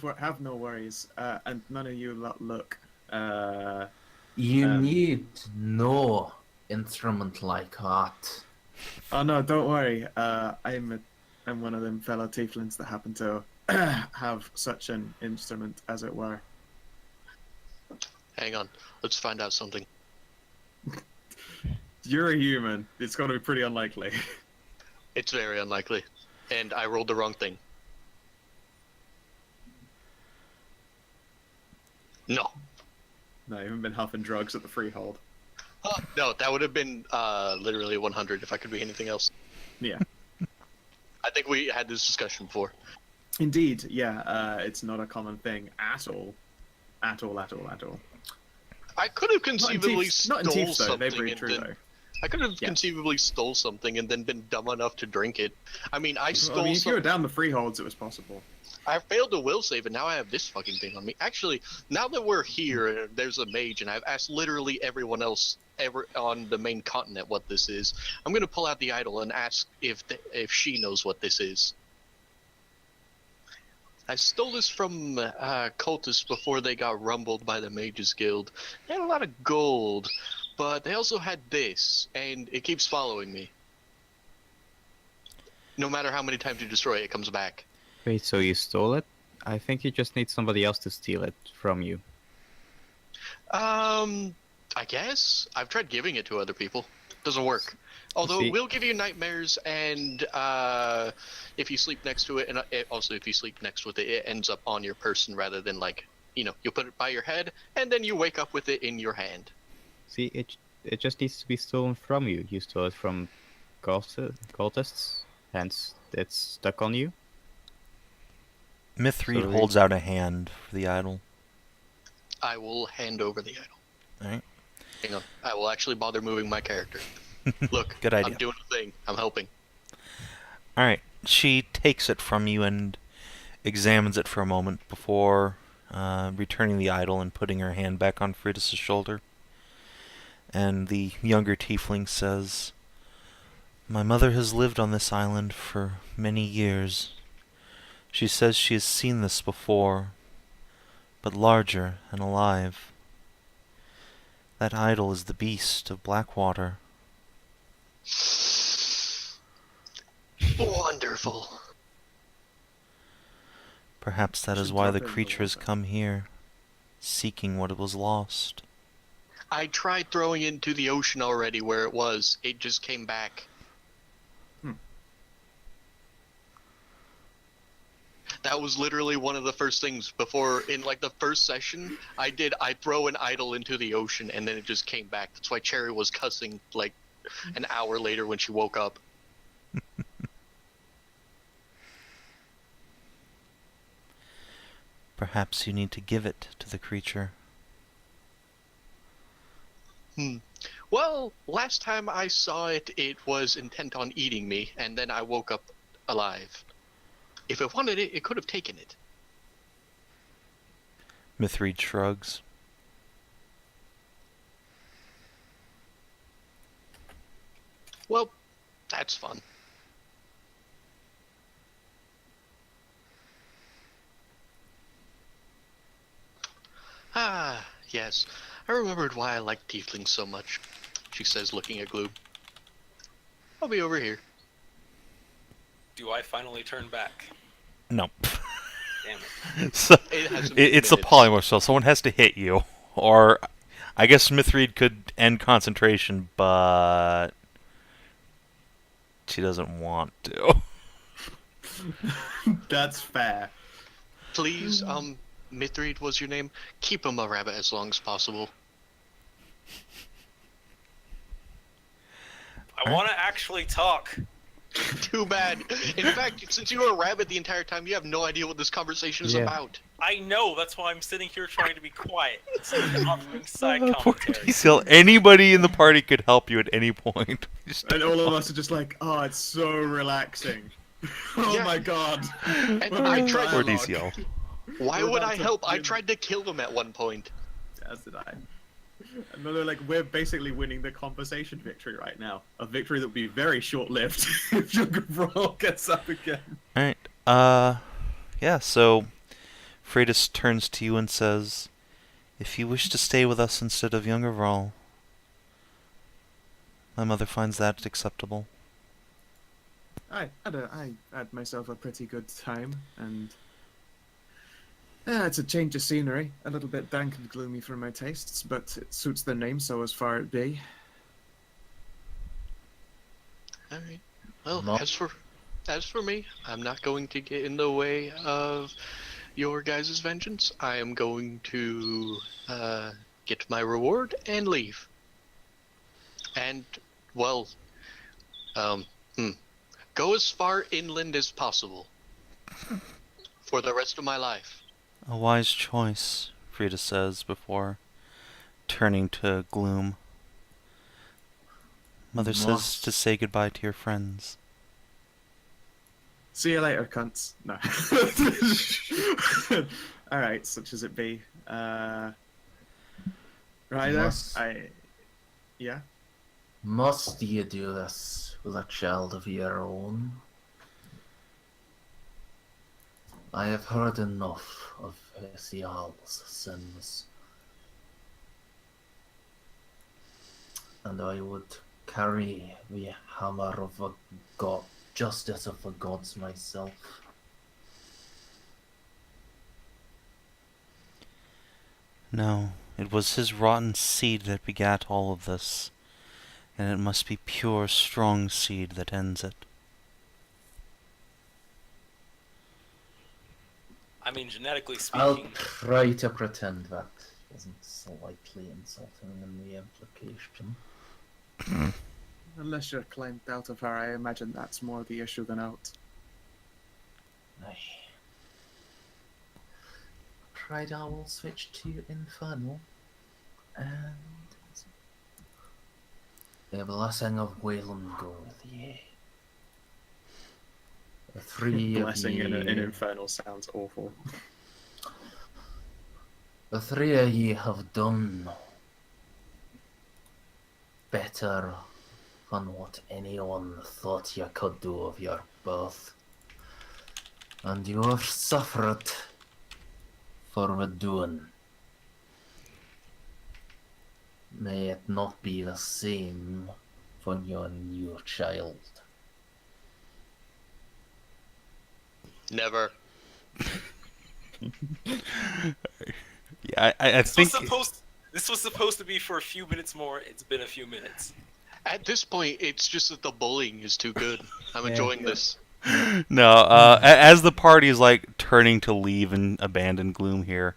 worries. And none of you look. You Um, need no instrument like that. Oh no, don't worry. I'm one of them fellow tieflings that happen to have such an instrument, as it were. Hang on, let's find out something. You're a human. It's going to be pretty unlikely. It's very unlikely, and I rolled the wrong thing. No. No, you haven't been huffing drugs at the freehold. No, that would have been literally 100 if I could be anything else. Yeah. I think we had this discussion before. Indeed, yeah. It's not a common thing at all. At all. I could have Not in conceivably Tiefs, not in stole Tiefs, though. They something breed and true, then though. I could have Yeah. conceivably stole something and then been dumb enough to drink it. I mean, I stole Well, I mean, if you were something. down the freeholds, it was possible. I failed a will save, and now I have this fucking thing on me. Actually, now that we're here, there's a mage, and I've asked literally everyone else ever on the main continent what this is. I'm gonna pull out the idol and ask if she knows what this is. I stole this from cultists before they got rumbled by the Mages Guild. They had a lot of gold, but they also had this, and it keeps following me. No matter how many times you destroy it, it comes back. Wait, so you stole it? I think you just need somebody else to steal it from you. I guess. I've tried giving it to other people. Doesn't work. Although it will give you nightmares, and if you sleep next to it, and also if you sleep next with it, it ends up on your person rather than like, you put it by your head, and then you wake up with it in your hand. See, it just needs to be stolen from you. You stole it from cultists, hence it's stuck on you. Mithried So holds out a hand for the idol. I will hand over the idol. Alright. Hang on. I will actually bother moving my character. Look, Good idea. I'm doing a thing. I'm helping. Alright. She takes it from you and examines it for a moment before returning the idol and putting her hand back on Freitas' shoulder. And the younger tiefling says, "My mother has lived on this island for many years. She says she has seen this before, but larger and alive. That idol is the beast of Blackwater." Wonderful. Perhaps that is Should why drop the it in the creature has water. come here, seeking what was lost. I tried throwing it into the ocean already where it was. It just came back. That was literally one of the first things before, in like the first session, I throw an idol into the ocean and then it just came back. That's why Cherri was cussing like an hour later when she woke up. Perhaps you need to give it to the creature. Well, last time I saw it, it was intent on eating me, and then I woke up alive. If it wanted it, it could have taken it. Mithried shrugs. Well, that's fun. Ah, yes. I remembered why I liked tieflings so much, she says, looking at Gloom. I'll be over here. Do I finally turn back? No. Damn it. So, It hasn't been it's a minutes. polymorph, so someone has to hit you. Or, I guess Mithried could end concentration, but she doesn't want to. That's fair. Please, Mithried was your name? Keep him a rabbit as long as possible. I want to actually talk. Too bad. In fact, since you were a rabbit the entire time, you have no idea what this conversation is Yeah. about. I know, that's why I'm sitting here trying to be quiet. Instead of offering side Poor commentary. Diesel. Anybody in the party could help you at any point. And all of us are just like, oh, it's so relaxing. Oh Yeah. my god. And What I a tried Poor dialogue. DCL. Why We're would about I to help? I win. tried to kill him at one point. As did I. And they're like, we're basically winning the conversation victory right now. A victory that will be very short-lived if Djungervral gets up again. Alright, yeah, so Freitas turns to you and says, "If you wish to stay with us instead of Djungervral, my mother finds that acceptable." I had myself a pretty good time, and it's a change of scenery. A little bit dank and gloomy for my tastes, but it suits the name, so as far it be. Alright. Well, No. as for me, I'm not going to get in the way of your guys' vengeance. I am going to get my reward and leave. And, well, go as far inland as possible for the rest of my life. "A wise choice," Freitas says before turning to Gloom. "Mother says to say goodbye to your friends." See you later, cunts. No. Alright, such as it be. Hreider, Must- Yeah? Must you do this with a child of your own? I have heard enough of Hesial's sins. And I would carry the hammer of the god, justice of the gods myself. No, it was his rotten seed that begat all of this, and it must be pure, strong seed that ends it. I mean, genetically I'll speaking, try to pretend that wasn't slightly insulting in the implication. Unless you're claimed out of her, I imagine that's more the issue than out. Aye. Hreider will switch to Infernal, and the blessing of Wayland go with ye. The three Blessing of ye, in Infernal sounds awful. the three of ye have done better than what anyone thought you could do of your birth. And you have suffered for the doing. May it not be the same for your new child. Never. Yeah, I think... This was supposed to be for a few minutes more. It's been a few minutes. At this point, it's just that the bullying is too good. I'm enjoying this. No, as the party is like turning to leave and abandon Gloom here,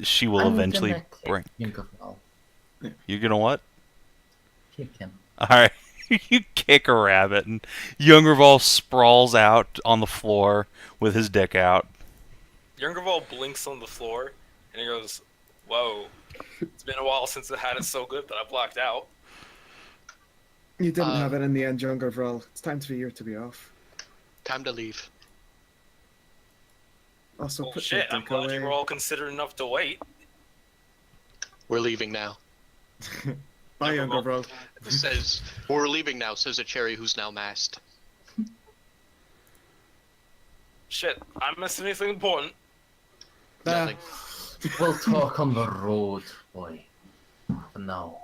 she will eventually gonna bring. kick Djungervral. You're gonna what? Kick him. All right, you kick a rabbit, and Djungervral sprawls out on the floor with his dick out. Djungervral blinks on the floor, and he goes, "Whoa, it's been a while since I had it so good that I blacked out." You didn't have it in the end, Djungervral. It's time for you to be off. Time to leave. Also, Well, put shit, your I'm dick glad away. you were all considerate enough to wait. We're leaving now. Bye, Djungervral. Djungervral. Says, we're leaving now, says a Cherri who's now masked. Shit, I missed anything important. Nothing. We'll talk on the road, boy. For now.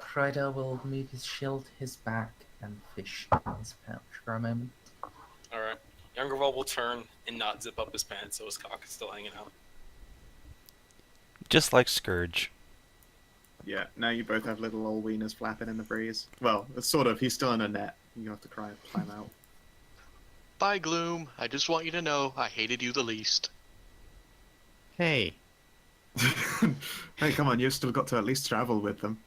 Hreider will maybe shield his back and fish in his pouch for a moment. Alright. Djungervral will turn and not zip up his pants so his cock is still hanging out. Just like Scourge. Yeah, now you both have little old wieners flapping in the breeze. Well, it's sort of. He's still in a net. You have to climb out. Bye, Gloom. I just want you to know I hated you the least. Hey. Hey, come on, you've still got to at least travel with them.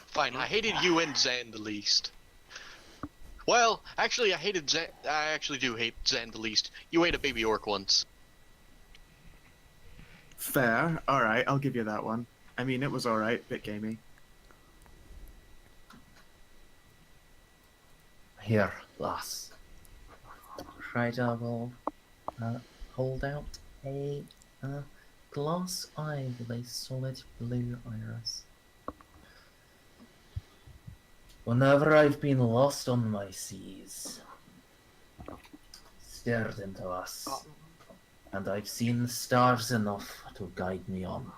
Fine, I hated you and Zan the least. Well, actually, I actually do hate Zan the least. You ate a baby orc once. Fair. Alright, I'll give you that one. I mean, it was alright. Bit gamey. Here, lass. Hreider will hold out a glass eye with a solid blue iris. Whenever I've been lost on my seas, stared into us, and I've seen stars enough to guide me on.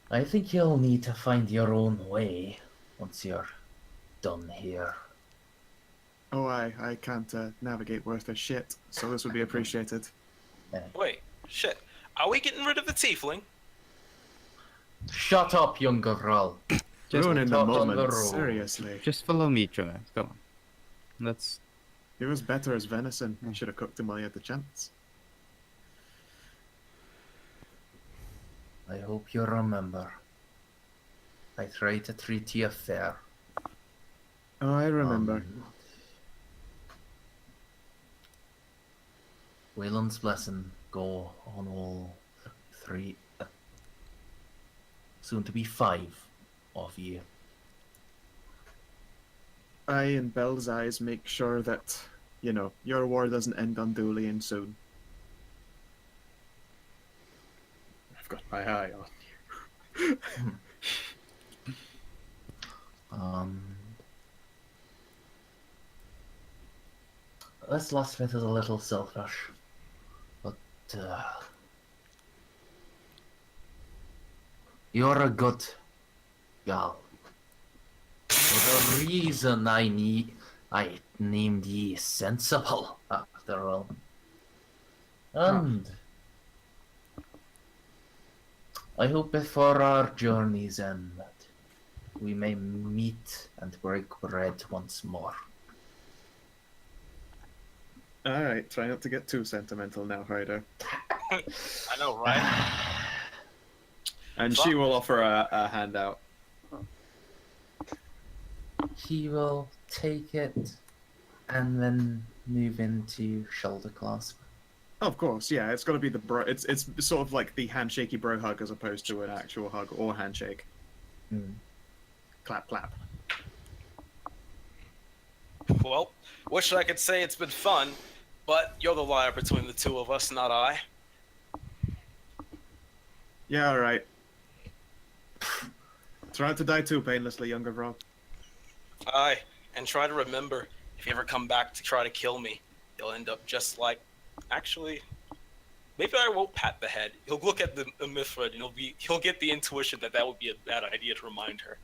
I think you'll need to find your own way once you're done here. Oh, I can't navigate worth a shit, so this would be appreciated. Wait, shit. Are we getting rid of the tiefling? Shut up, Djungervral. Just Ruining the talk on the moment, road. seriously. Just follow me, Junga. Come on. Let's. He was better as venison. You should have cooked him while you had the chance. I hope you remember. I try to treat you fair. Oh, I remember. Wayland's blessing go on all three, soon to be 5 of you. eye in Bell's eyes make sure that, your war doesn't end unduly and soon. I've got my eye on you. This last bit is a little selfish, but you're a good gal. For the reason I named ye sensible, after all. And I hope before our journey's end that we may meet and break bread once more. Alright, try not to get too sentimental now, Hreider. I know, right? And she will offer a handout. He will take it and then move into shoulder clasp. Of course, yeah, it's got to be the bro. It's sort of like the handshakey bro hug as opposed to an actual hug or handshake. Clap, clap. Well, wish I could say it's been fun, but you're the liar between the two of us, not I. Yeah, alright. Try not to die too painlessly, Djungervral. Aye, and try to remember, if you ever come back to try to kill me, you'll end up just like... Actually, maybe I won't pat the head. He'll look at the Mithrid and he'll get the intuition that would be a bad idea to remind her.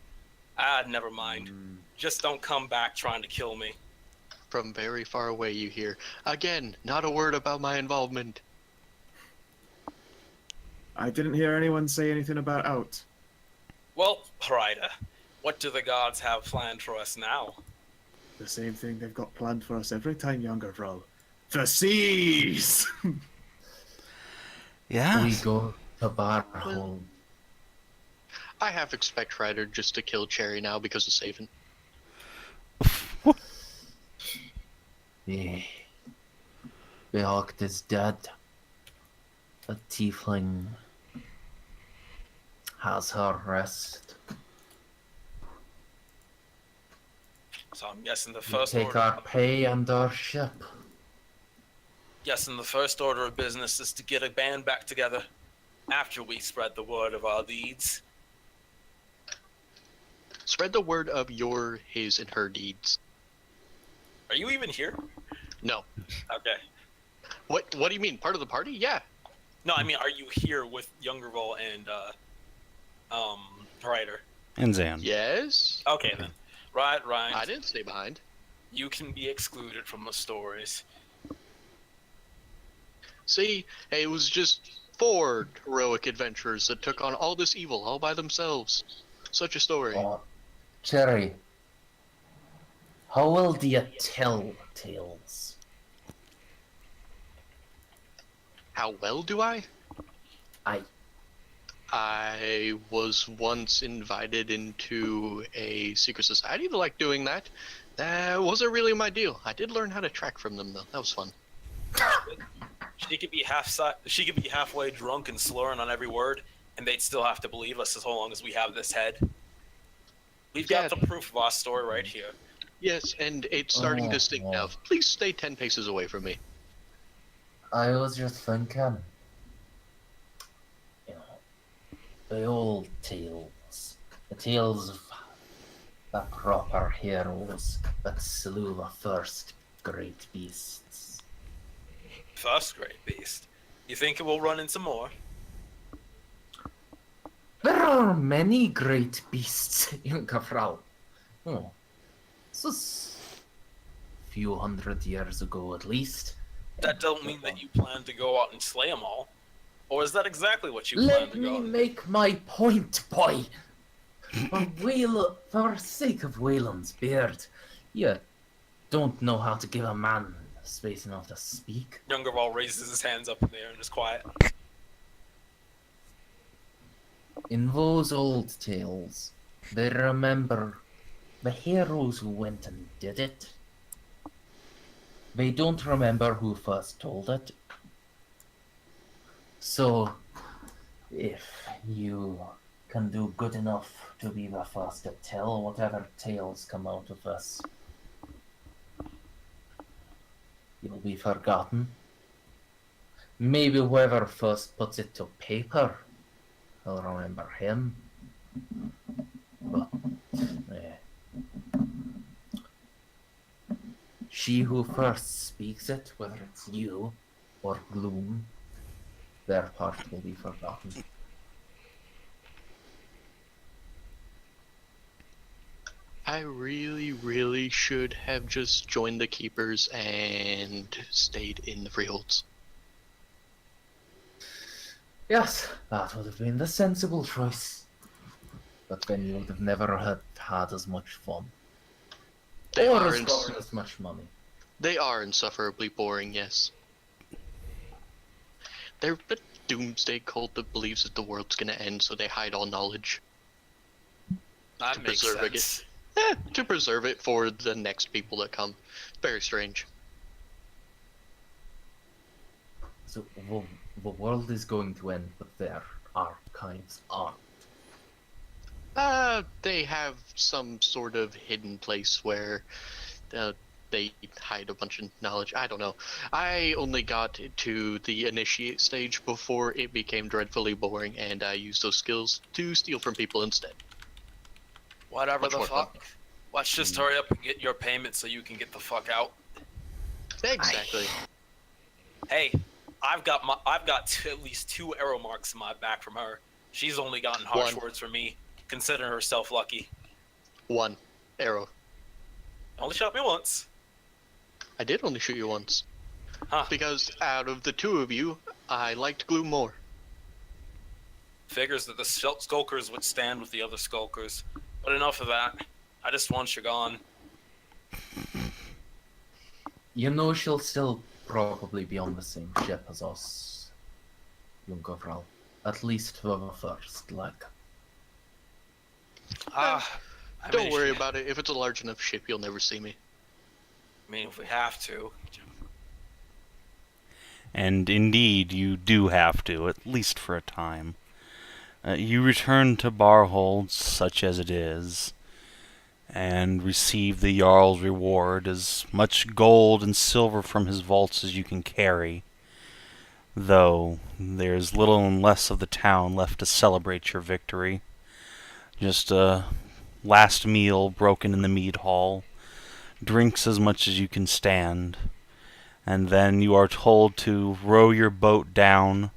Never mind. Just don't come back trying to kill me. From very far away you hear, again, not a word about my involvement. I didn't hear anyone say anything about out. Well, Hreider, what do the gods have planned for us now? The same thing they've got planned for us every time, Djungervral. The seas! Yeah. We go to Barrhold. I half expect Hreider just to kill Cherri now because of Savin. Yeah. Beowicht is dead. The Tiefling has her rest. So I'm guessing the We first take order... our pay and our ship. Guessing the first order of business is to get a band back together after we spread the word of our deeds. Spread the word of your, his, and her deeds. Are you even here? No. Okay. What do you mean? Part of the party? Yeah. No, I mean, are you here with Djungervral and Hreider? And Zan. Yes. Okay then. Right. I didn't stay behind. You can be excluded from the stories. See, it was just 4 heroic adventurers that took on all this evil all by themselves. Such a story. Oh, Cherri, how well do you tell tales? How well do I? I I was once invited into a secret society that liked doing that. That wasn't really my deal. I did learn how to track from them though. That was fun. She could be halfway drunk and slurring on every word, and they'd still have to believe us as long as we have this head. We've got the proof of our story right here. Yes, and it's starting to stink now. Please stay 10 paces away from me. I was just thinking, the old tales, the tales of the proper heroes that slew the first great beasts. First great beast. You think we'll run into more? There are many great beasts in Djungervral. Oh, this was a few hundred years ago at least. That don't mean that you plan to go out and slay them all. Or is that exactly what you plan Let to go me out and... make my point, boy. For sake of Wayland's beard, you don't know how to give a man space enough to speak. Djungervral raises his hands up in the air and is quiet. In those old tales, they remember the heroes who went and did it. They don't remember who first told it. So, if you can do good enough to be the first to tell whatever tales come out of this, you'll be forgotten. Maybe whoever first puts it to paper will remember him. But, she who first speaks it, whether it's you or Gloom, their part will be forgotten. I really should have just joined the Keepers and stayed in the Freeholds. Yes, that would have been the sensible choice. But then you would have never had as much fun. They or are as much money. They are insufferably boring, yes. They're a doomsday cult that believes that the world's gonna end, so they hide all knowledge. That makes preserve sense. To preserve it for the next people that come. Very strange. So the world is going to end, but their archives aren't. They have some sort of hidden place where they hide a bunch of knowledge. I don't know. I only got to the initiate stage before it became dreadfully boring, and I used those skills to steal from people instead. Whatever Much the more fun. fuck. Let's just hurry up and get your payment so you can get the fuck out. Exactly. Hey, I've got at least 2 arrow marks in my back from her. She's only gotten harsh One. words from me. Consider herself lucky. 1 arrow. Only shot me once. I did only shoot you once. Huh. Because out of the 2 of you, I liked Gloom more. Figures that the skulkers would stand with the other skulkers. But enough of that. I just want you gone. You know she'll still probably be on the same ship as us, Djungervral. At least for the first leg. Don't worry about it. If it's a large enough ship, you'll never see me. I mean, if we have to. And indeed, you do have to, at least for a time. You return to Barrhold, such as it is, and receive the Jarl's reward, as much gold and silver from his vaults as you can carry, though there's little and less of the town left to celebrate your victory. Just a last meal broken in the mead hall, drinks as much as you can stand, and then you are told to row your boat down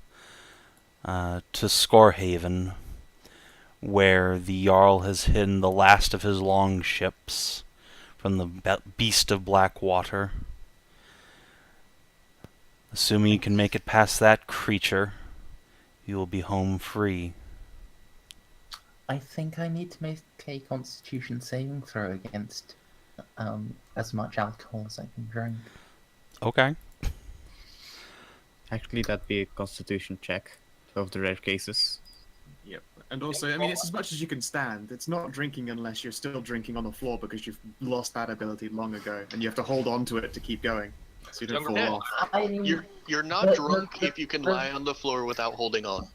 to Scorehaven, where the Jarl has hidden the last of his longships from the beast of black water. Assuming you can make it past that creature, you will be home free. I think I need to make a constitution saving throw against as much alcohol as I can drink. Okay. Actually, that'd be a constitution check of the rare cases. Yep. And also, I mean, it's as much as you can stand. It's not drinking unless you're still drinking on the floor because you've lost that ability long ago, and you have to hold on to it to keep going, so you don't fall Yeah. off. You're not drunk if you can lie on the floor without holding on.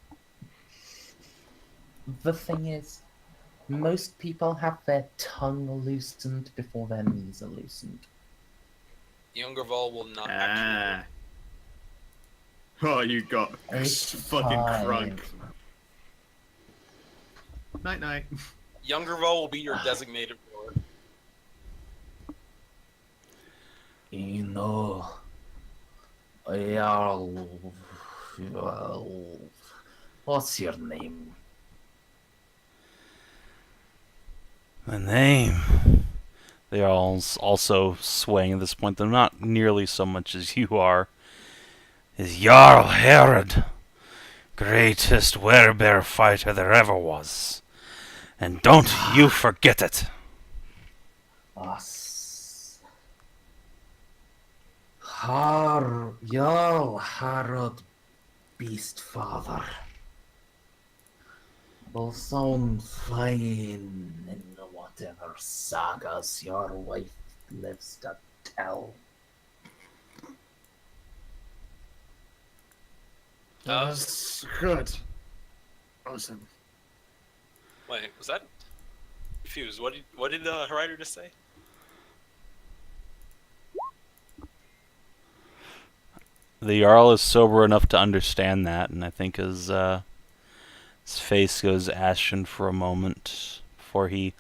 The thing is, most people have their tongue loosened before their knees are loosened. Djungervral will not actually. Oh, you got It's fucking fine. crunk. Night night. Djungervral will be your designated ruler. You know, well, what's your name? The name. They are all also swaying at this point, though not nearly so much as you are. Is Jarl Herod, greatest werebear fighter there ever was. And don't you forget it. Us. Jarl Harald Beastfather. Will sound fine in whatever sagas your wife lives to tell. That's good. Awesome. Wait, was that confused? What did Hreider just say? The Jarl is sober enough to understand that, and I think his face goes ashen for a moment before he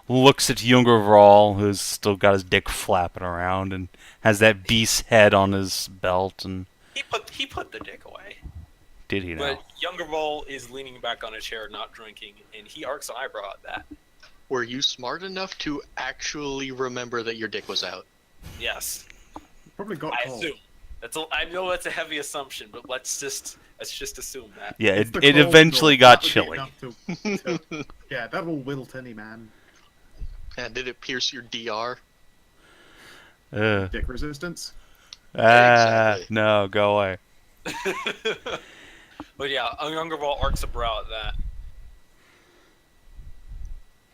looks at Djungervral, who's still got his dick flapping around and has that beast's head on his belt. And He put the dick away. did he now? But Djungervral is leaning back on a chair, not drinking, and he arcs an eyebrow at that. Were you smart enough to actually remember that your dick was out? Yes, Probably got I cold. assume. I know that's a heavy assumption, but let's just assume that. Yeah, It's it, the it cold, eventually though. got That would chilly. be enough to- yeah, that will wilt any man. And did it pierce your DR? Dick resistance. Exactly. No, go away. But yeah, Djungervral arcs a brow at that.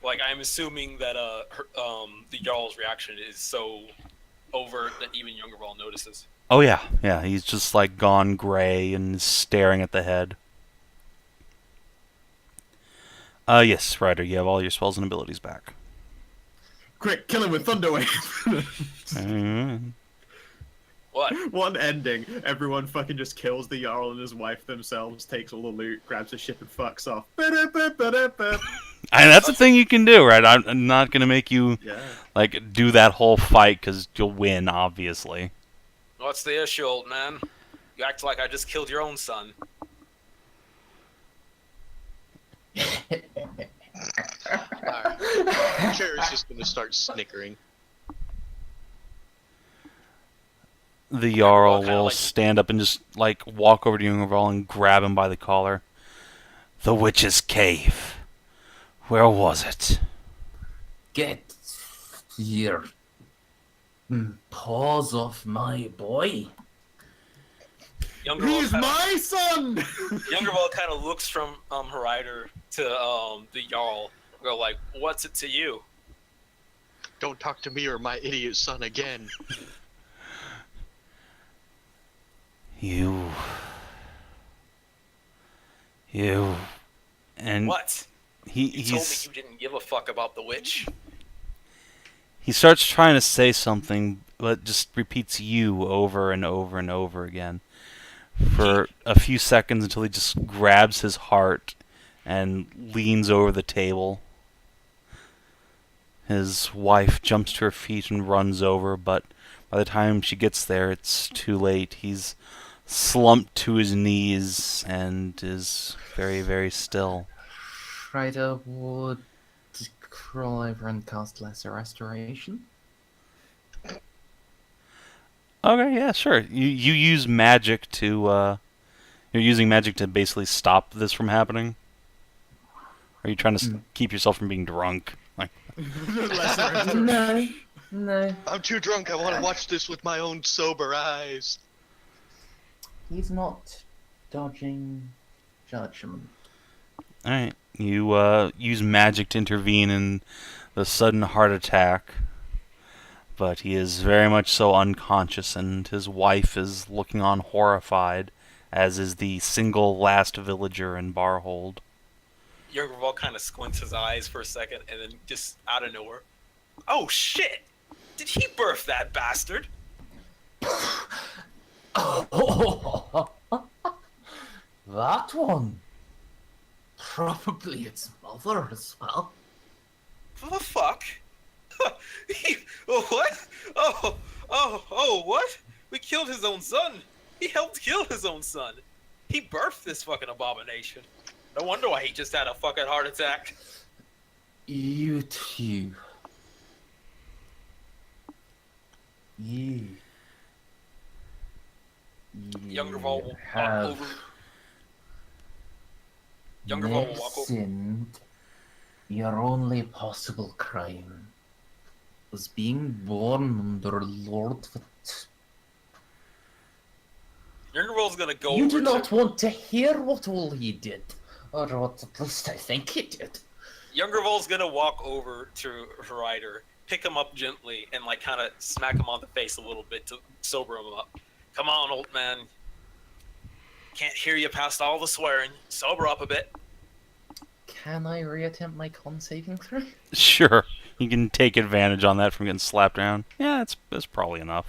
Like, I'm assuming that the Jarl's reaction is so overt that even Djungervral notices. Oh yeah, yeah. He's just like gone gray and staring at the head. Yes, Hreider, you have all your spells and abilities back. Quick, kill him with Thunderwave. What? One ending, everyone fucking just kills the Jarl and his wife themselves, takes all the loot, grabs a ship and fucks off. And that's the thing you can do, right? I'm not gonna make you Yeah. like do that whole fight because you'll win, obviously. What's the issue, old man? You act like I just killed your own son. Alright. Cherri's just gonna start snickering. The Jarl Well, kinda will like- stand up and just like walk over to Djungervral and grab him by the collar. The witch's cave. Where was it? Get your paws off my boy. He's my son! Djungervral kind of looks from Hreider to the Jarl. Go like, what's it to you? Don't talk to me or my idiot son again. You, and What? he You told me he's you didn't give a fuck about the witch. he starts trying to say something, but just repeats "you" over and over and over again for a few seconds until he just grabs his heart and leans over the table. His wife jumps to her feet and runs over, but by the time she gets there, it's too late. He's slumped to his knees and is very, very still. Hreider would crawl over and cast Lesser Restoration. Okay, yeah, sure. You use magic to you're using magic to basically stop this from happening. Or are you trying to keep yourself from being drunk? Like, No, no. I'm too drunk. I want to watch this with my own sober eyes. He's not dodging judgment. all right, you use magic to intervene in the sudden heart attack, but he is very much so unconscious, and his wife is looking on horrified, as is the single last villager in Barrhold. Djungervral kind of squints his eyes for a second, and then just out of nowhere, oh shit! Did he birth that bastard? Oh, that one. Probably its mother as well. What the fuck? What? Oh, what? We killed his own son. He helped kill his own son. He birthed this fucking abomination. No wonder why he just had a fucking heart attack. You too. You. Djungervral will walk have over. Djungervral will walk over. sinned. Your only possible crime was being born under Lord. Djungerval's gonna go You over do not to. want to hear what all he did, or what at least I think he did. Djungerval's gonna walk over to Hreider, pick him up gently, and like kind of smack him on the face a little bit to sober him up. Come on, old man. Can't hear you past all the swearing. Sober up a bit. Can I reattempt my con saving throw? Sure, you can take advantage on that from getting slapped around. Yeah, that's probably enough.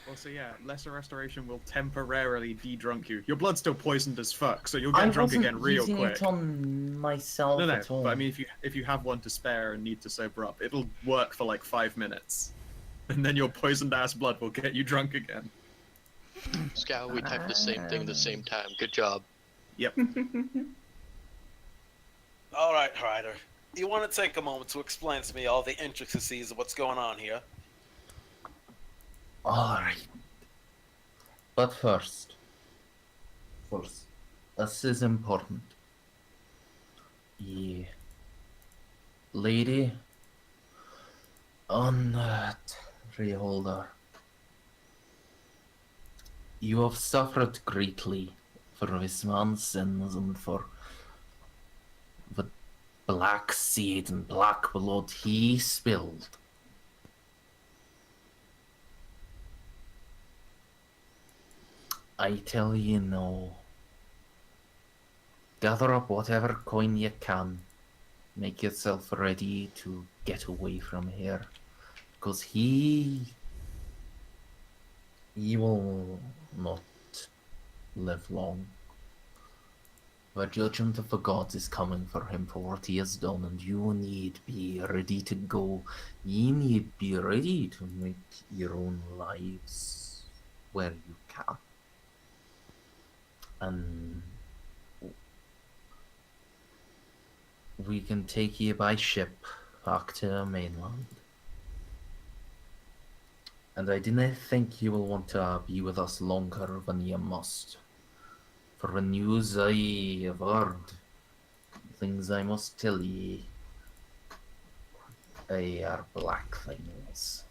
Well, Also, yeah, lesser restoration will temporarily de-drunk you. Your blood's still poisoned as fuck, so you'll I get drunk wasn't again real using quick. it on myself No, at all. but I mean, if you have one to spare and need to sober up, it'll work for like 5 minutes, and then your poisoned ass blood will get you drunk again. Skow, we typed the same thing at the same time. Good job. Yep. All right, Hreider. You want to take a moment to explain to me all the intricacies of what's going on here? Alright. But first, this is important. The lady on that Freeholder, you have suffered greatly for this man's sins and for the black seed and black blood he spilled. I tell you no. Gather up whatever coin you can. Make yourself ready to get away from here. Because he will not live long. The judgment of the gods is coming for him for what he has done, and you need be ready to go. You need be ready to make your own lives where you can. And we can take you by ship back to the mainland. And I didn't think you will want to be with us longer than you must. For the news I have heard, things I must tell ye, they are black things.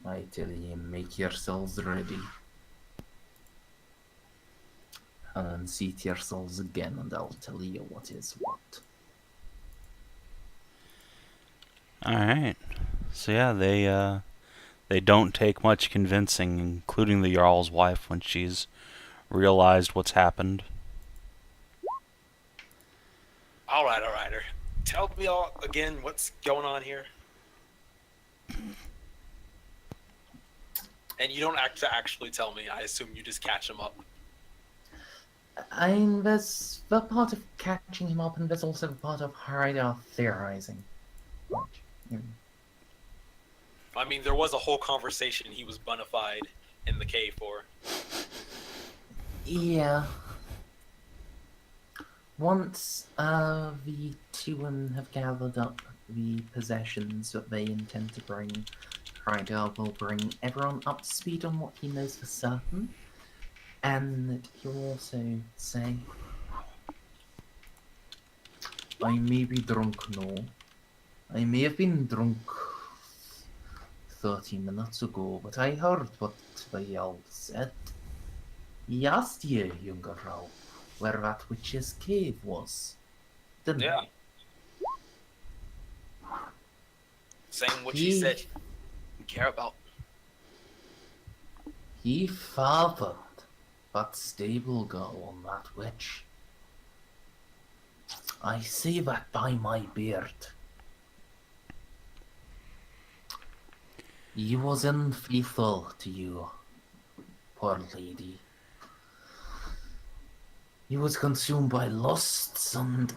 I tell ye, make yourselves ready. And then seat yourselves again, and I'll tell you what is what. Alright. So yeah, they don't take much convincing, including the Jarl's wife when she's realized what's happened. All right, Hreider. Tell me all again what's going on here. And you don't actually tell me. I assume you just catch him up. I mean, there's the part of catching him up, and there's also the part of Hreider theorizing. I mean, there was a whole conversation he was bona fide in the cave for. Yeah. Once the two have gathered up the possessions that they intend to bring, Hreider will bring everyone up to speed on what he knows for certain. And he'll also say, I may be drunk now. I may have been drunk 30 minutes ago, but I heard what the Jarl said. He asked you, Djungervral, where that witch's cave was, didn't Yeah. he? Saying what she said you care about. He fathered that stable girl on that witch. I say that by my beard. He was unfaithful to you, poor lady. He was consumed by lusts and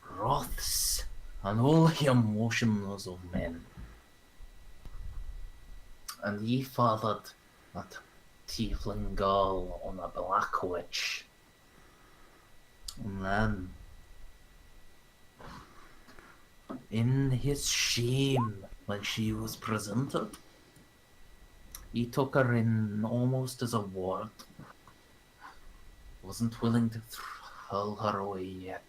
wraths and all the emotions of men. And he fathered that Tiefling girl on a black witch. And then, in his shame when she was presented, he took her in almost as a ward. Wasn't willing to throw her away yet.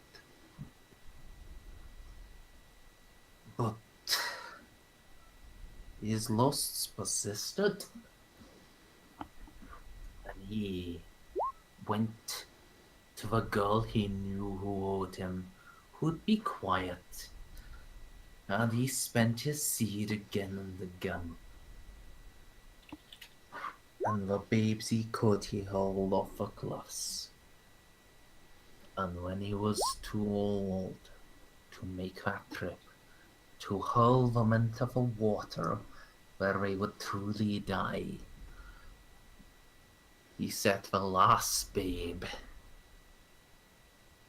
But his lusts persisted. And he went to the girl he knew who owed him, who'd be quiet. And he spent his seed again and again. And the babes he could, he hurled off the cliffs. And when he was too old to make that trip to hurl them into the water where they would truly die. He set the last babe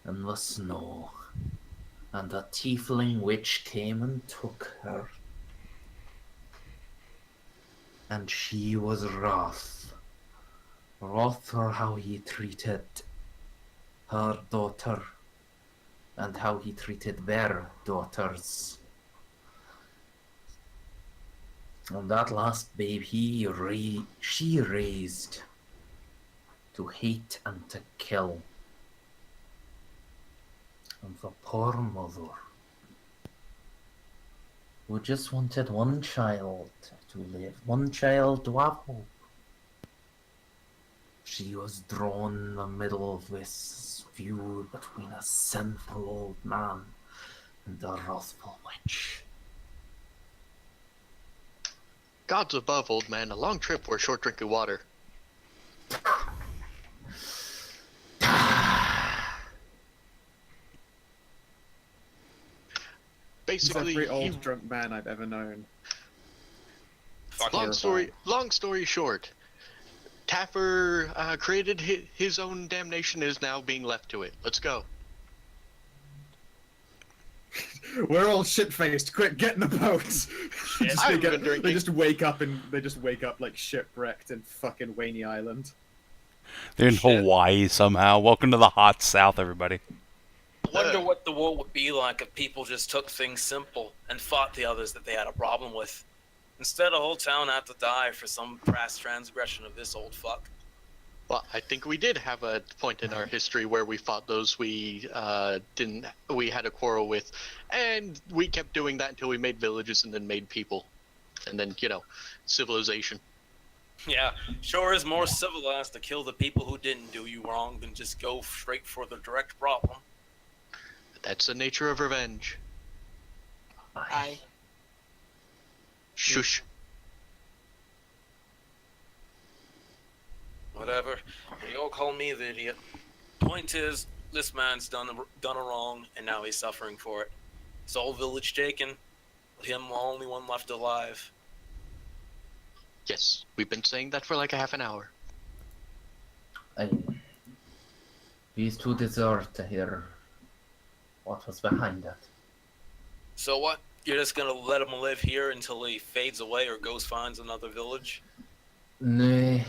in the snow, and a tiefling witch came and took her. And she was wroth. Wroth for how he treated her daughter and how he treated their daughters. And that last babe she raised to hate and to kill. And the poor mother, who just wanted one child to live, one child to have hope. She was drawn in the middle of this feud between a sinful old man and a wrathful witch. Gods above, old man. A long trip for a short drink of water. He's Basically, every old drunk man I've ever known. long story short, Taffer created his own damnation, is now being left to it. Let's go. We're all shit-faced. Quick, get in the boat. I haven't been drinking. They just wake up like shipwrecked in fucking Waney Island. They're in Shit. Hawaii somehow. Welcome to the hot south, everybody. Wonder what the war would be like if people just took things simple and fought the others that they had a problem with. Instead, a whole town had to die for some crass transgression of this old fuck. Well, I think we did have a point in our history where we fought those we had a quarrel with, and we kept doing that until we made villages and then made people, and then civilization. Yeah, sure is more civilized to kill the people who didn't do you wrong than just go straight for the direct problem. That's the nature of revenge. Aye. Shush. Whatever. You all call me the idiot. Point is, this man's done a wrong, and now he's suffering for it. His whole village taken, him the only one left alive. Yes, we've been saying that for like a half an hour. Aye. These two deserve to hear what was behind that. So what? You're just gonna let him live here until he fades away or goes finds another village? Nay.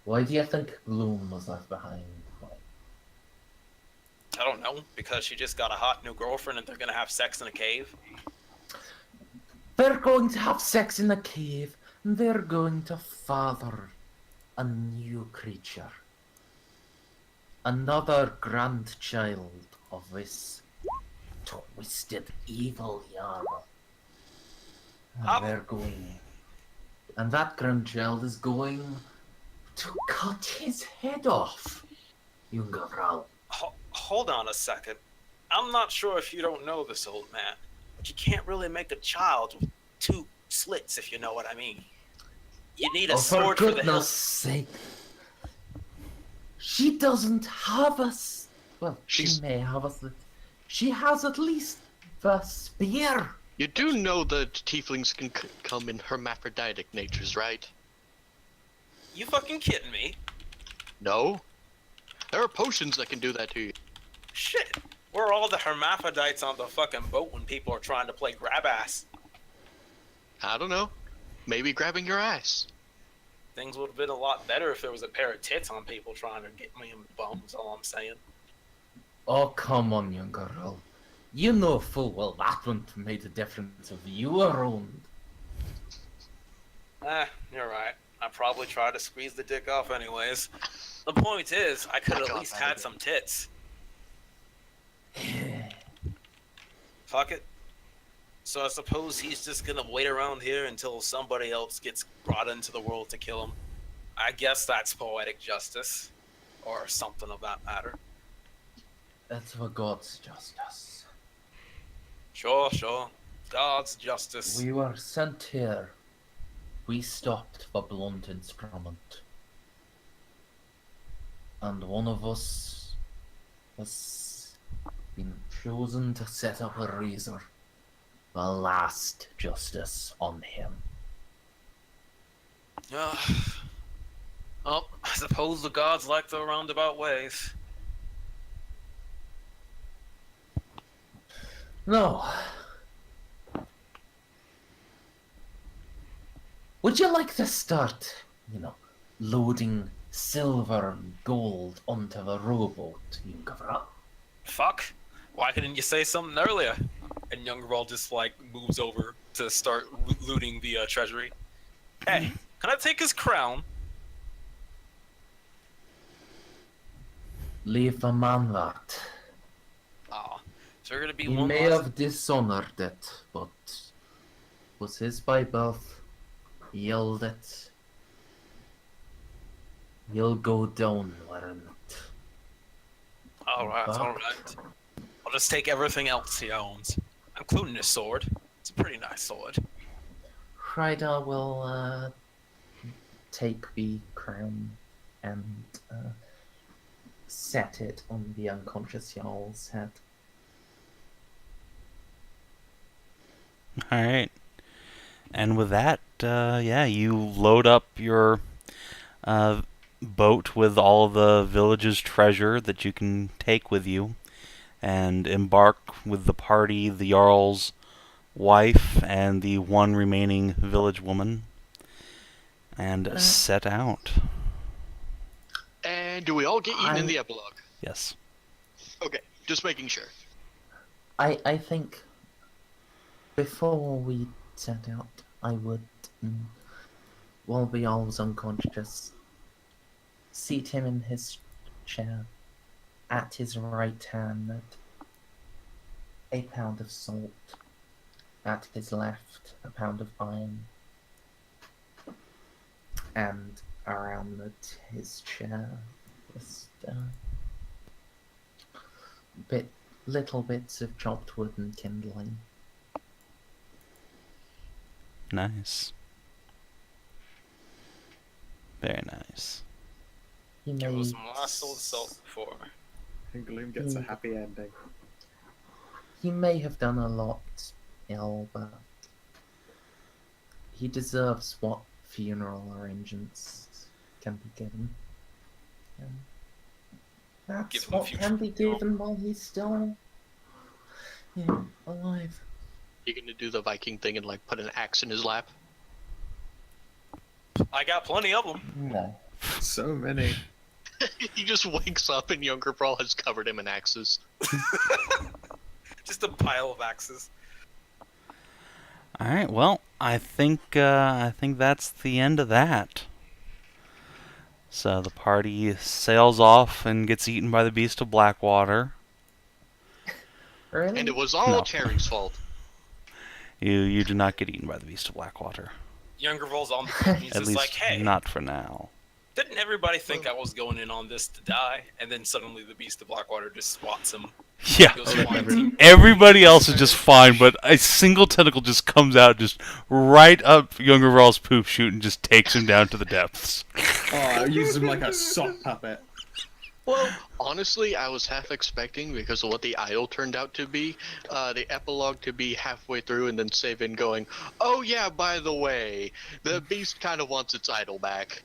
Why do you think Gloom was left behind? I don't know, because she just got a hot new girlfriend and they're gonna have sex in a cave. They're going to have sex in a cave, and they're going to father a new creature. Another grandchild of this twisted evil Jarl. And they're going... And that grandchild is going to cut his head off. Djungervral. Hold on a second. I'm not sure if you don't know this, old man, but you can't really make a child with two slits, if you know what I mean. You need a sword for for the hilt. goodness sake. She doesn't have us. Well, she may have us. She has at least the spear. You do know that tieflings can come in hermaphroditic natures, right? You fucking kidding me? No. There are potions that can do that to you. Shit. We're all the hermaphrodites on the fucking boat when people are trying to play grab ass. I don't know. Maybe grabbing your ass. Things would have been a lot better if there was a pair of tits on people trying to get me in the bums, all I'm saying. Oh, come on, young girl. You know full well that wouldn't have made a difference if you were owned. You're right. I probably tried to squeeze the dick off anyways. The point is, I could have at least had some tits. Fuck it. So I suppose he's just gonna wait around here until somebody else gets brought into the world to kill him. I guess that's poetic justice. Or something of that matter. That's for God's justice. Sure. God's justice. We were sent here. We stopped the blunt instrument. And one of us was been chosen to set up a razor. The last justice on him. Well, I suppose the gods like their roundabout ways. No. Would you like to start, loading silver and gold onto the rowboat, Djungervral? Fuck. Why couldn't you say something earlier? And Djungervral just moves over to start looting the treasury. Hey, can I take his crown? Leave the man that. Oh, is there gonna be He one may last... have dishonored it, but was his by birth. Yield it. You'll go down wearing it. Alright, Fuck. alright. I'll just take everything else he owns, including his sword. It's a pretty nice sword. Hreider will take the crown and set it on the unconscious Jarl's head. All right. And with that, you load up your boat with all of the village's treasure that you can take with you, and embark with the party, the Jarl's wife, and the one remaining village woman, and set out. And do we all get eaten in the epilogue? Yes. Okay, just making sure. I think before we set out, I would, while the Jarl was unconscious, seat him in his chair. At his right hand, a pound of salt. At his left, a pound of iron. And around his chair, just little bits of chopped wood and kindling. Nice. Very nice. He There was may morsel of salt before. And Gloom gets a happy ending. He may have done a lot ill, but he deserves what funeral arrangements can be given. And that's Give him a what few can be funeral. given while he's still, alive. You gonna do the Viking thing and put an axe in his lap? I got plenty of them. No. So many. He just wakes up and Djungervral has covered him in axes. Just a pile of axes. All right. Well, I think that's the end of that. So the party sails off and gets eaten by the beast of Blackwater. Really? And it was all No. Cherri's fault. You do not get eaten by the beast of Blackwater. Djungervral's on the boat and he's At just least like, hey, not for now. didn't everybody think I was going in on this to die? And then suddenly the Beast of Blackwater just swats him. Yeah. Goes flying. Everybody else is just fine, but a single tentacle just comes out, just right up Djungervral's poop chute and just takes him down to the depths. Oh, use him like a sock puppet. Well, honestly, I was half expecting, because of what the idol turned out to be, the epilogue to be halfway through and then Savin going, oh yeah, by the way, the beast kind of wants its idol back.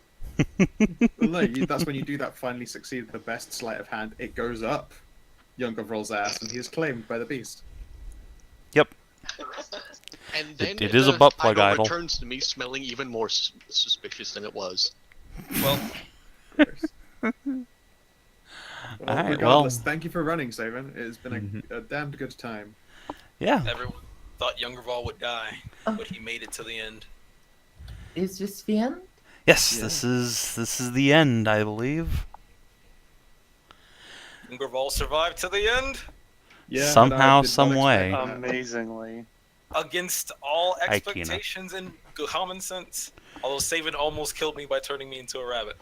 Look, that's when you do that. Finally succeed the best sleight of hand. It goes up Djungervral's ass, and he is claimed by the beast. Yep. And then It is a the butt plug idol. returns to me smelling even more suspicious than it was. Well, Well, Alright, regardless, well. thank you for running, Savin. It has been a damned good time. Yeah. everyone thought Djungervral would die, but he made it to the end. Is this the end? Yes, Yeah. this is the end, I believe. Djungervral survived to the end Yeah, Somehow, and I did not some way. expect that. Amazingly. against all Hi, Kina. expectations and common sense. Although Savin almost killed me by turning me into a rabbit.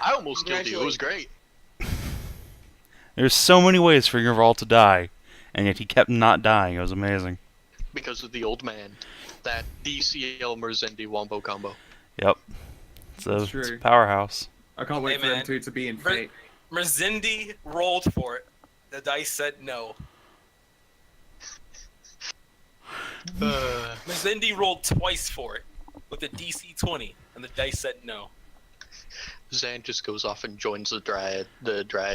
I almost killed you. It was great. There's so many ways for Djungervral to die, and yet he kept not dying. It was amazing. Because of the old man. That DCL Merzendi wombo combo. Yep. That's It's a true. powerhouse. I can't wait Hey, for them man. two to be in Mer- fate. Merzendi rolled for it. The dice said no. Merzendi rolled twice for it with a DC 20, and the dice said no. Zan just goes off and joins the dryad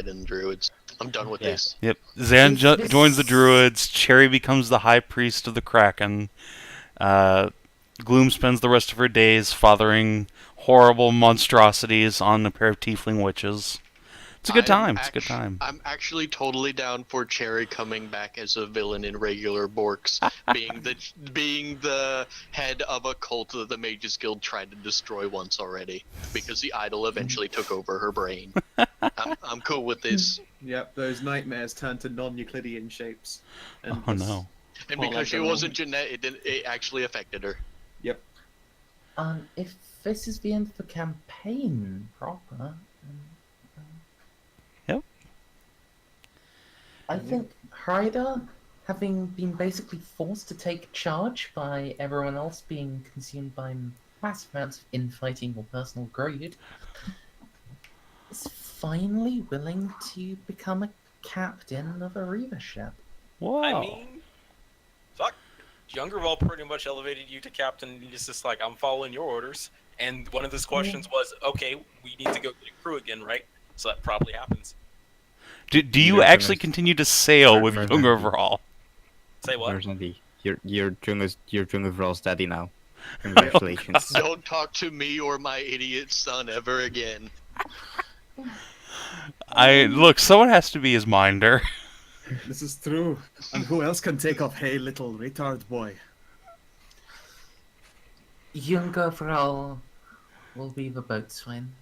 and druids. I'm done with this. Yep. Zan Is this- joins the druids. Cherri becomes the high priest of the Kraken. Gloom spends the rest of her days fathering horrible monstrosities on a pair of tiefling witches. It's a good time. It's a good time. I'm actually totally down for Cherri coming back as a villain in regular Borks, being the head of a cult that the Mages Guild tried to destroy once already, because the idol eventually took over her brain. I'm cool with this. Yep, those nightmares turned to non-Euclidean shapes. And Oh this- no. And Well, because like she the wasn't genetic, it actually affected her. Yep. If this is the end of the campaign proper, Yep. I think Hreider, having been basically forced to take charge by everyone else being consumed by massive amounts of infighting or personal greed, is finally willing to become a captain of a Reaver ship. Whoa. I mean, fuck. Djungervral pretty much elevated you to captain, and he's just like, I'm following your orders. And one of his questions was, okay, we need to go get a crew again, right? So that probably happens. Do you You're actually gonna- continue to sail with Merzendi. Djungervral? Say what? Merzendi, you're Djungervral's daddy now. Congratulations. Don't talk to me or my idiot son ever again. Look, someone has to be his minder. This is true. And who else can take off hey little retard boy? Djungervral will be the boatswain.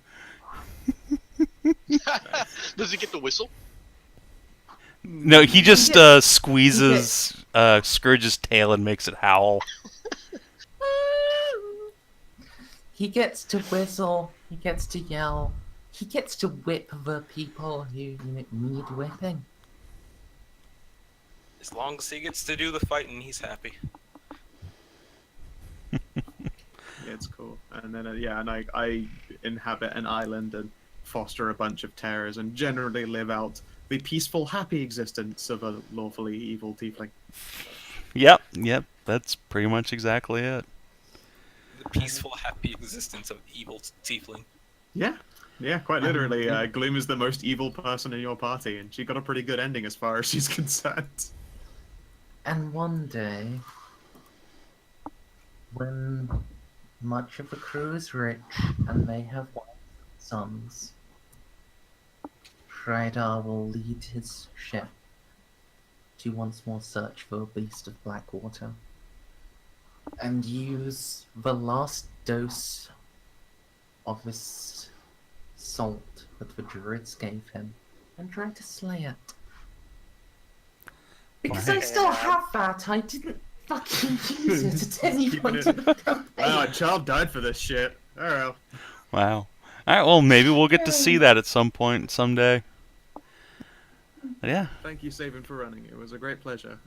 Does he get the whistle? No, he just squeezes Scourge's tail and makes it howl. He gets to whistle, he gets to yell, he gets to whip the people who need whipping. As long as he gets to do the fighting, he's happy. Yeah, it's cool. And then, and I inhabit an island and foster a bunch of terrors and generally live out the peaceful, happy existence of a lawfully evil tiefling. Yep, that's pretty much exactly it. The peaceful, happy existence of evil tiefling. Yeah, quite literally. Gloom is the most evil person in your party, and she got a pretty good ending as far as she's concerned. And one day, when much of the crew is rich and they have wives and sons, Hreider will lead his ship to once more search for a beast of Blackwater and use the last dose of this salt that the druids gave him and try to slay it. Because I still have that, I didn't fucking use it at any Keeping point it- in the campaign. Wow, a child died for this shit. Alright. Wow. Alright, well, maybe we'll get to see that at some point someday. But yeah. Thank you, Savin, for running. It was a great pleasure.